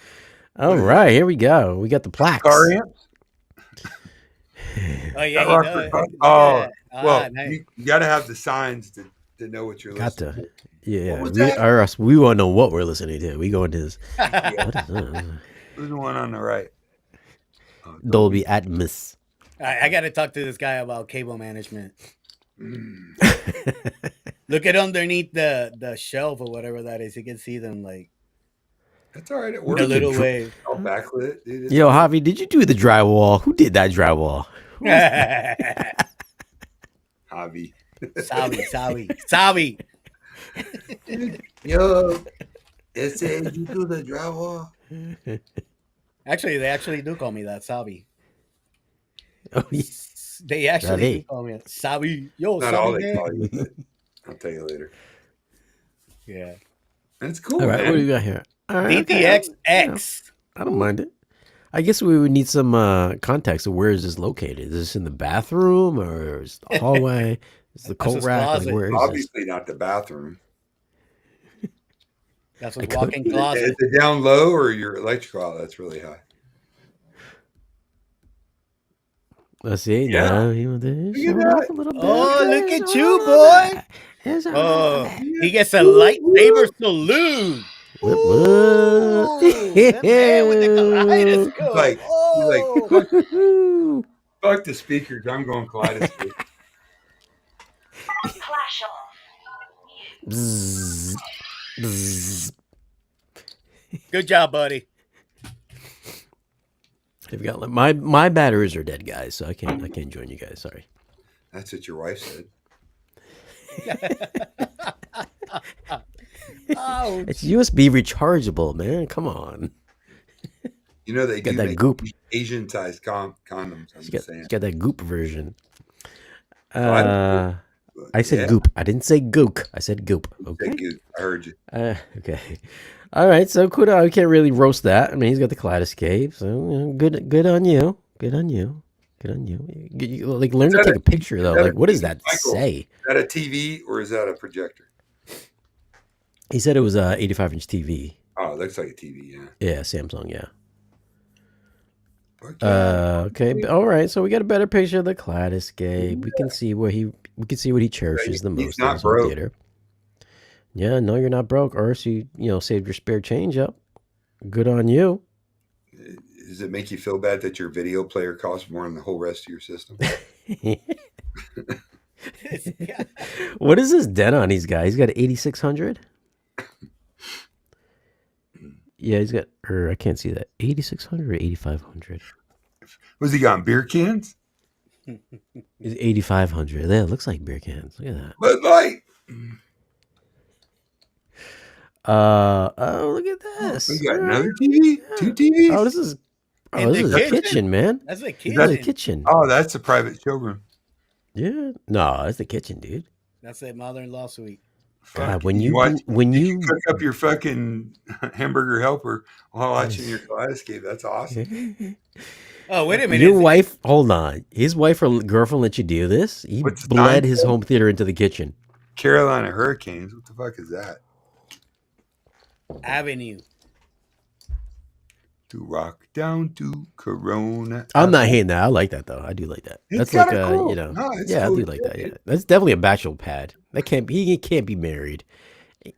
All right, here we go. We got the plaques. Car amps? Oh yeah, Rock he does. for- oh, Yeah. well, Nice. you got to have the signs to know what you're Got listening to. to. Yeah, What was we, that? or else we want to know what we're listening to. We go into this. What is that? Who's the one on the right? Oh, Dolby Atmos. I got to talk to this guy about cable management. Mm. Look at underneath the shelf or whatever that is. You can see them like That's all right. It the works. little wave. All backlit, dude. It's- Yo, Javi, did you do the drywall? Who did that drywall? Javi. Savi. Yo, it says you do the drywall. Actually, they actually do call me that, Savi. Oh, yeah. They actually Savi. do call me that. Savi. Yo, Not all Savi. they man. call you, but I'll tell you later. Yeah. That's cool, All right, man. what do we got here? All right, okay. DTX-X. I don't mind it. I guess we would need some context of where is this located. Is this in the bathroom or is it the hallway? Is the coat his rack? Like, closet. where is this? Obviously not the bathroom. That's I a could- walk-in Is closet. it down low or your electrical outlet's really high? Let's see. Yeah. Now he went there. at Showed that. off a little bit. Oh, look Showed at you, off a boy. bit. Here's a Oh, little bit. he gets a lightsaber salute. What? Ooh, that man with the kaleidoscope. Like, Oh. Woo-hoo. Fuck the speakers. I'm going kaleidoscope. Flash off. Bzzz. Bzzz. Good job, buddy. They've got my batteries are dead, guys, so I can't join you guys. Sorry. That's what your wife said. Oh, It's USB rechargeable, man. Come on. You know they Got do that make goop. Asian-sized condoms. I'm just saying. She's got that goop version. Oh, I don't I said yeah, goop. I didn't say gook. I said goop. you Okay. said good. I heard you. Okay. All right. So Kuda, I can't really roast that. I mean, he's got the Kaleidoscape. So good on you. Good on you. Good on you. Like, learn to take a picture though. Like, what does that say? Is that a TV or is that a projector? He said it was a 85-inch TV. Oh, it looks like a TV. Yeah. Yeah, Samsung. Yeah. Yeah. Okay. All right. So we got a better picture of the Kaleidoscape. We can see what he cherishes the He's most in not his home broke. theater. Yeah. No, you're not broke. Or you saved your spare change up. Good on you. Does it make you feel bad that your video player costs more than the whole rest of your system? What is this dent on these guys? He's got 8600. Yeah, he's got. Or I can't see that. 8600 or 8500. Was he got beer cans? It's 8500. Yeah, it looks like beer cans. Look at that. Bud Light. Oh, look at this. We got All another right. TV. Two TVs. Oh, this is In this the is a kitchen? kitchen, man. that's a This kid. is a kitchen. Oh, that's a private showroom. Yeah. No, that's the kitchen, dude. That's a mother-in-law suite. God, Fuck, when you cook up your fucking hamburger helper while watching your Kaleidoscape, that's awesome. Oh, wait a minute. Your wife, hold on. His wife or girlfriend let you do this? He What's the bled time? his home theater into the kitchen. Carolina Hurricanes. What the fuck is that? Avenue. To rock down to Corona. I'm not hating that. I like that though. I do like that. It's That's like kinda cool. No, it's yeah, cool. I do like that. Yeah, that's definitely a bachelor pad. That can't be. He can't be married.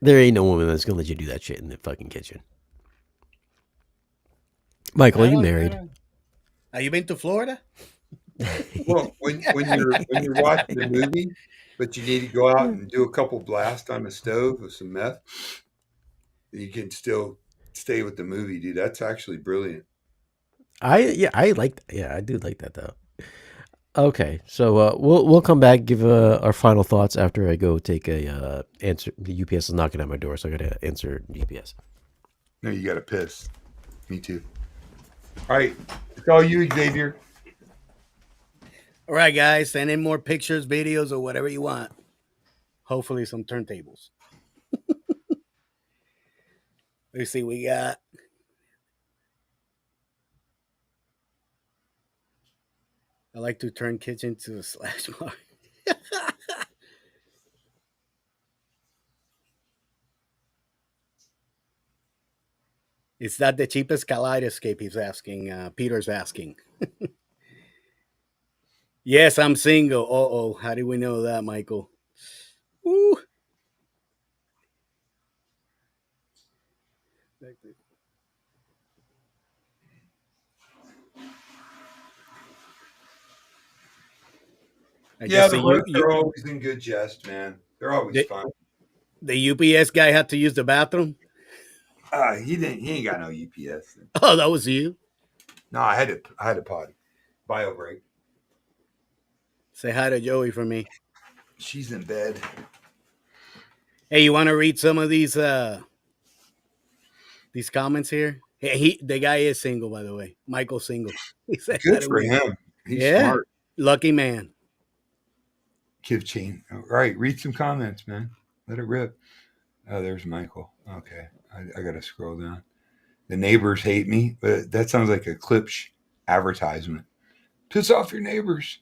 There ain't no woman that's gonna let you do that shit in the fucking kitchen. Michael, are you married? Have you been to Florida? Well, when you're watching the movie, but you need to go out and do a couple blasts on the stove with some meth, you can still stay with the movie, dude. That's actually brilliant. I like. Yeah, I do like that though. Okay, so we'll come back, give our final thoughts after I go take a answer. The UPS is knocking at my door, so I gotta answer UPS. No, you got to piss. Me too. All right, it's all you, Xavier. All right, guys. Send in more pictures, videos, or whatever you want. Hopefully, some turntables. Let's see. We got. I like to turn kitchen to a slash bar. Is that the cheapest Kaleidoscape? He's asking. Peter's asking. Yes, I'm single. Oh, how do we know that, Michael? Woo. Yeah, they're always in good jest, man. They're always fun. The UPS guy had to use the bathroom. He ain't got no UPS. Oh, that was you. No, I had a potty. Bio break. Say hi to Joey for me. She's in bed. Hey, you want to read some of these comments here? Hey, the guy is single, by the way. Michael's single. He said, good for him. He's smart. Lucky man. Kiv Chain. All right, read some comments, man. Let it rip. Oh, there's Michael. Okay, I got to scroll down. The neighbors hate me, but that sounds like a Klipsch advertisement. Piss off your neighbors.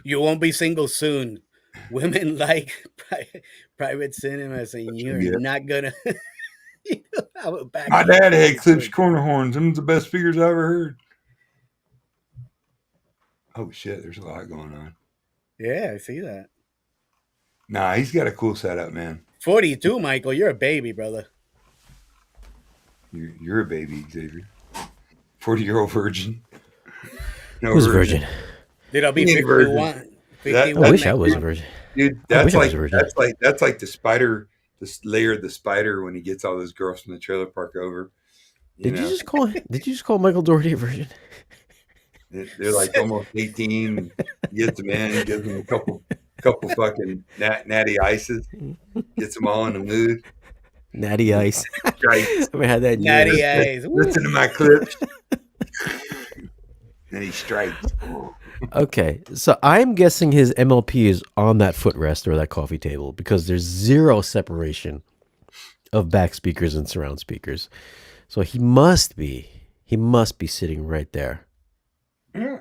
You won't be single soon. Women like private cinemas, and you're not gonna. My dad had Klipsch corner horns. Them the best figures I ever heard. Oh shit, there's a lot going on. Yeah, I see that. Nah, he's got a cool setup, man. 42, Michael. You're a baby, brother. You're a baby, Xavier. 40-year-old virgin. No, who's virgin? Dude, I'll be 51. I wish I was a virgin. Dude, that's like the spider, the layer of the spider when he gets all those girls from the trailer park over. You know, Did you just call Michael Doherty a virgin? they're like almost 18. Gets them in, gives them a couple fucking natty ices, gets them all in the mood. Natty Ice. Strikes. I haven't had that in Natty years. eyes. Woo. Listen to my clips. And he strikes. Okay, so I'm guessing his MLP is on that footrest or that coffee table because there's zero separation of back speakers and surround speakers. So he must be sitting right there. Yeah.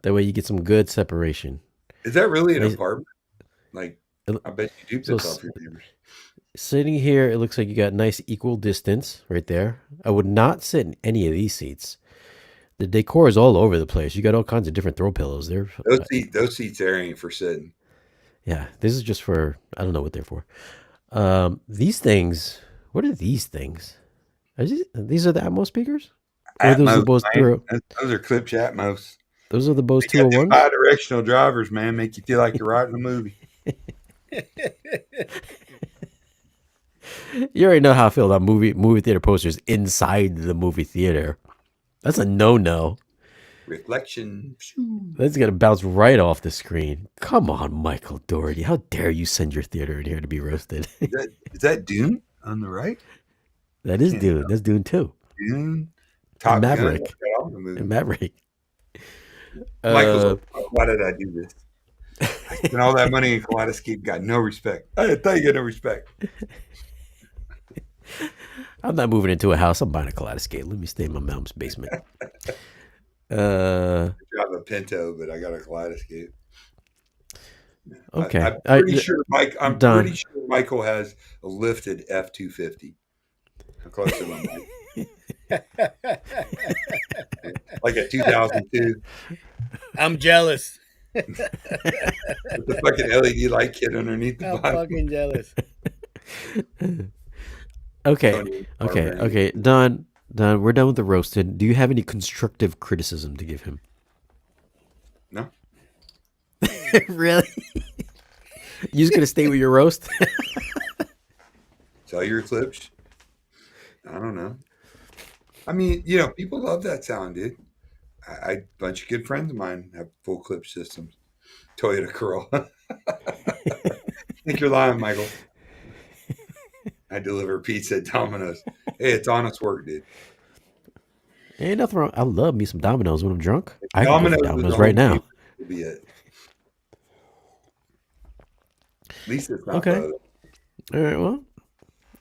That way you get some good separation. Is that really an He's- apartment? Like, I bet you do So piss off your neighbors. Sitting here, it looks like you got nice equal distance right there. I would not sit in any of these seats. The decor is all over the place. You got all kinds of different throw pillows. Those seats there ain't for sitting. Yeah, this is just for, I don't know what they're for. These things, what are these things? These are the Atmos speakers? Or those are the Bose man. Those are Clips Atmos. Those are the Bose They got them 201s? bi-directional drivers, man. Make you feel like you're riding a movie. You already know how I feel about movie theater posters inside the movie theater. That's a no-no. Reflection. That's going to bounce right off the screen. Come on, Michael Doherty. How dare you send your theater in here to be roasted? Is that Dune on the right? That is Dune. That's Dune 2. Dune. Top Maverick. Gun. All the movies. And Maverick. Michael's like, why did I do this? I spent all that money in Kaleidoscape, got no respect. I thought you got no respect. I'm not moving into a house. I'm buying a Kaleidoscape. Let me stay in my mom's basement. I drive a Pinto, but I got a Kaleidoscape. Okay. I'm pretty sure done. pretty sure Michael has a lifted F-250. How close am I? Like a 2002 I'm jealous. with the fucking LED light kit underneath the I'm bottom. fucking jealous. Okay. Done. We're done with the roasted. Do you have any constructive criticism to give him? No. Really? You just gonna stay with your roast? Sell your clips. I don't know. I mean, people love that sound, dude. A bunch of good friends of mine have full clip systems. Toyota Corolla. Think you're lying, Michael. I deliver pizza at Domino's. Hey, it's honest work, dude. Ain't nothing wrong. I love me some Domino's when I'm drunk. I can go Domino's for was Domino's the right only now. place to be it. At least it's not Okay. both. All right. Well,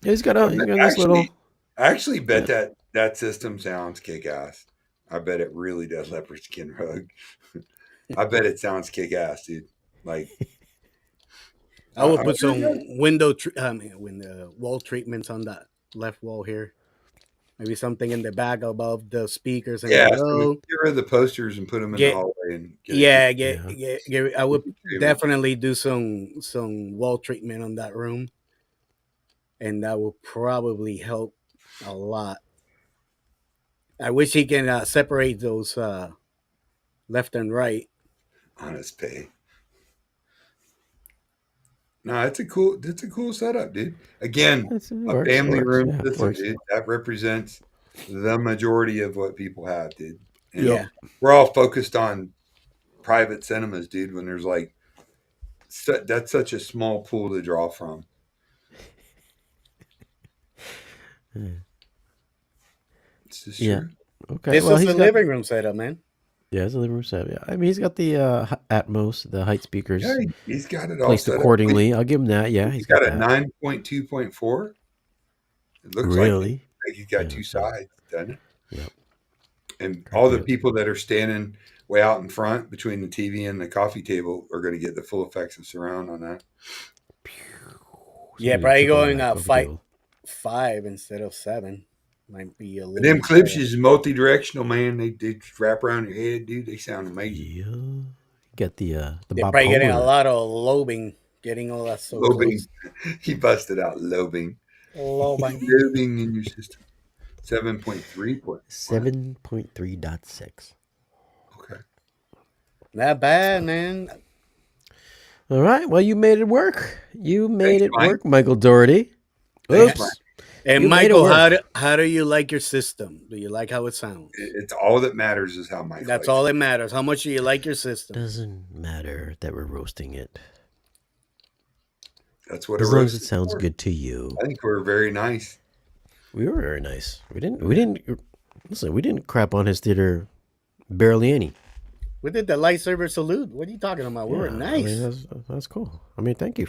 he's got this little. I actually bet that system sounds kick ass. I bet it really does leopard skin rug. I bet it sounds kick ass, dude. Like I will put some wall treatments on that left wall here. Maybe something in the back above the speakers and yeah, below. so get rid of the posters and put them in the hallway and I would definitely do some wall treatment on that room, and that will probably help a lot. I wish he can separate those left and right. Honest pay. No, it's a cool setup, dude. Again, a family room system, dude. That represents the majority of what people have, dude. And we're all focused on private cinemas, dude. When there's that's such a small pool to draw from. It's just true. Okay. This is the living room setup, man. Yeah, it's a living room setup. Yeah, I mean, he's got the Atmos, the height speakers. Yeah, he's got it all placed accordingly. I'll give him that. Yeah, he's got a 9.2.4. It looks like he's got two sides, doesn't it? Yep. And all the people that are standing way out in front between the TV and the coffee table are going to get the full effects of surround on that. Yeah, probably going 5 instead of 7. Might be a little. Them clips is multi-directional, man. They wrap around your head, dude. They sound amazing. Yeah. Get the They're probably getting a lot of lobing, getting all that so lobing. Close. He busted out lobing. Lobing in your system. 7.3. 7.3.6. Okay. Not bad, man. All right. Well, you made it work. You made it work, Michael Doherty. Oops. And You made it Michael, work. how do you like your system? Do you like how it sounds? It's all that matters is how Mike That's likes all it. that matters. How much do you like your system? Doesn't matter that we're roasting it. That's what As a long roast as it is sounds for. good to you. I think we're very nice. We were very nice. We didn't listen, we didn't crap on his theater barely any. We did the lightsaber salute. What are you talking about? We were I mean nice. that's cool. I mean, thank you,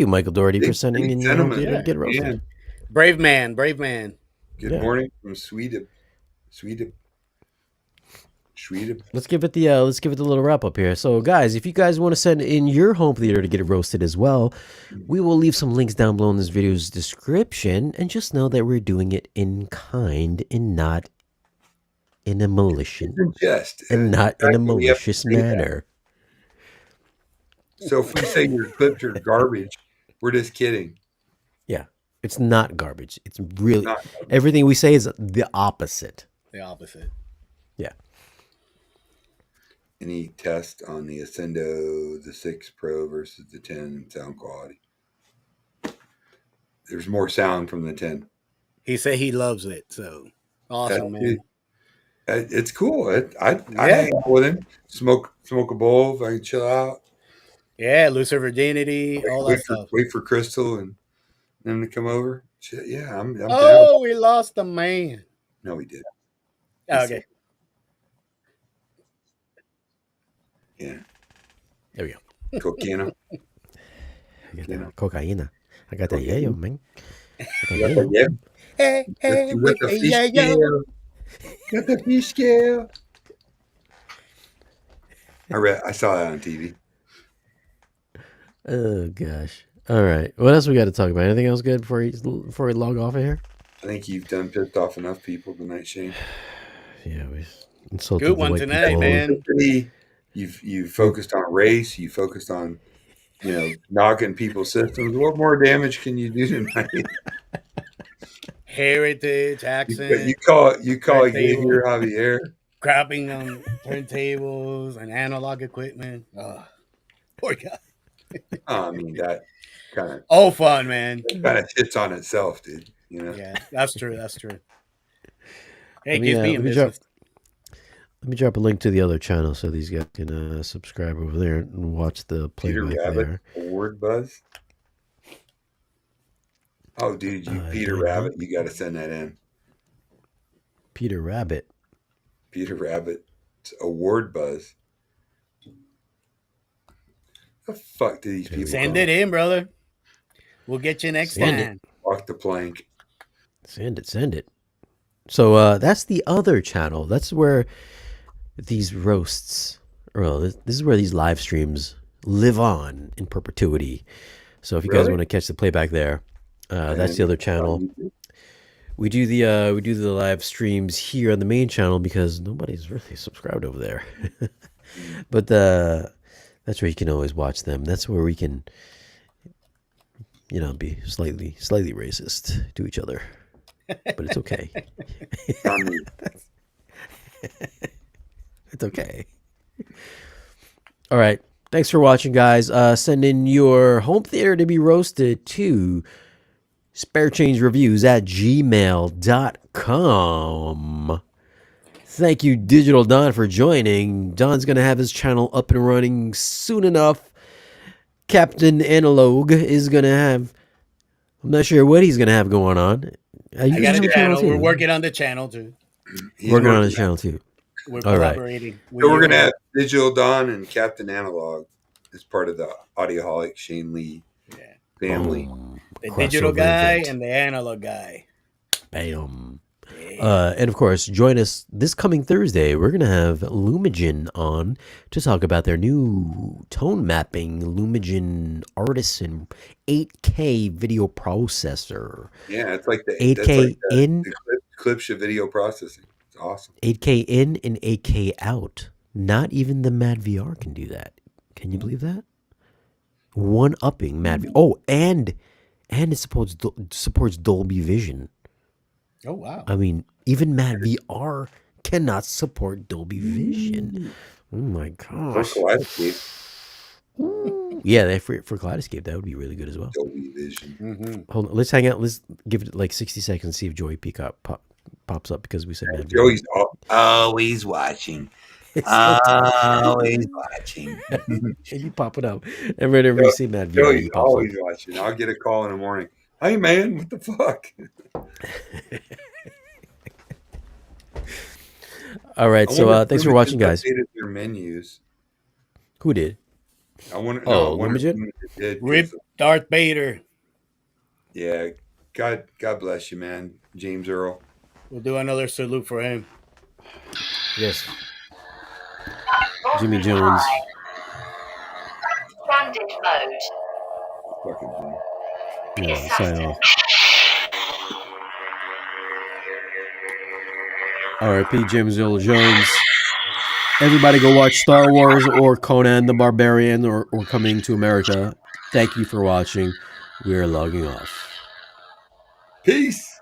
Michael Doherty, for sending Big in your home sentiment, theater to get roasted. man. Brave man, brave man. Good Yeah. morning from Sweden. Let's give it the little wrap up here. So, guys, if you guys want to send in your home theater to get it roasted as well, we will leave some links down below in this video's description. And just know that we're doing it in kind and not in a malicious manner. So if we say your clips are garbage, we're just kidding. Yeah, it's not garbage. It's really everything we say is the opposite. The opposite. Yeah. Any test on the Ascendo, the 6 Pro versus the 10 sound quality? There's more sound from the 10. He said he loves it. So awesome, man. It's cool. I hang out with him, smoke a bowl if I can chill out. Yeah, lose her virginity, all that stuff. Wait for Crystal and them to come over. Shit, yeah, I'm down. Oh, we lost the man. No, we did. Okay. Yeah. There we go. Cocaine. I got that cocaine. I got that yayo, man. Yeah. Hey, With the fish scale. Got the fish scale. I saw that on TV. Oh gosh. All right. What else we got to talk about? Anything else good before we log off of here? I think you've done pissed off enough people tonight, Shane. Yeah, we insulted good the one white tonight, people. man. You've focused on race. You focused on knocking people's systems. What more damage can you do tonight? Heritage, accent. You call Xavier Javier. Crapping on turntables and analog equipment. Oh, poor guy. I mean, that kind of all fun, man. hits on itself, dude. Yeah, that's true. That's true. Hey, let me drop a link to the other channel so these guys can subscribe over there and watch the playback there. Award buzz. Oh, dude, Peter Rabbit, you got to send that in. Peter Rabbit's award buzz. The fuck do these people send it in, brother? We'll get you next time. Walk the plank. Send it. So that's the other channel. That's where these roasts, this is where these live streams live on in perpetuity. So if you guys want to catch the playback there, that's the other channel. We do the live streams here on the main channel because nobody's really subscribed over there. But that's where you can always watch them. That's where we can, be slightly racist to each other. But it's okay. It's okay. All right. Thanks for watching, guys. Send in your home theater to be roasted to sparechangereviews@gmail.com. Thank you, Digital Don, for joining. Don's going to have his channel up and running soon enough. Captain Analog is going to have, I'm not sure what he's going to have going on. I got a channel. We're working on the channel, too. We're collaborating. Right. So we're going to have Digital Don and Captain Analog as part of the Audioholic Shane Lee family. The digital guy and the analog guy. Bam. And of course, join us this coming Thursday. We're going to have Lumigen on to talk about their new tone mapping Lumigen Artisan 8K video processor. Yeah, it's like the 8K in clips of video processing. It's awesome. 8K in and 8K out. Not even the Mad VR can do that. Can you believe that? One upping Mad VR. Oh, and it supports Dolby Vision. Oh, wow. I mean, even Mad VR cannot support Dolby Vision. Oh, my gosh. Ooh, yeah, for Kaleidoscape, that would be really good as well. Dolby Vision. Mm-hmm. Hold on, let's hang out. Let's give it like 60 seconds and see if Joey Peacock pops up because we said Matt Viera. Joey's always watching. It's so Always watching. and you pop it up. And whenever you see Matt Viera, Joey's he pops always up. watching. I'll get a call in the morning. Hey man, what the fuck? All right, so thanks for watching, guys. Their menus. Who did? I wonder. Oh, I wonder Limogen? if did, Rip Darth Vader. Yeah, God bless you, man, James Earl. We'll do another salute for him. Yes. Jimmy Jones. Standard mode. Fucking thing. Yeah, sign off. R.I.P. James Earl Jones. Everybody go watch Star Wars or Conan the Barbarian or Coming to America. Thank you for watching. We're logging off. Peace.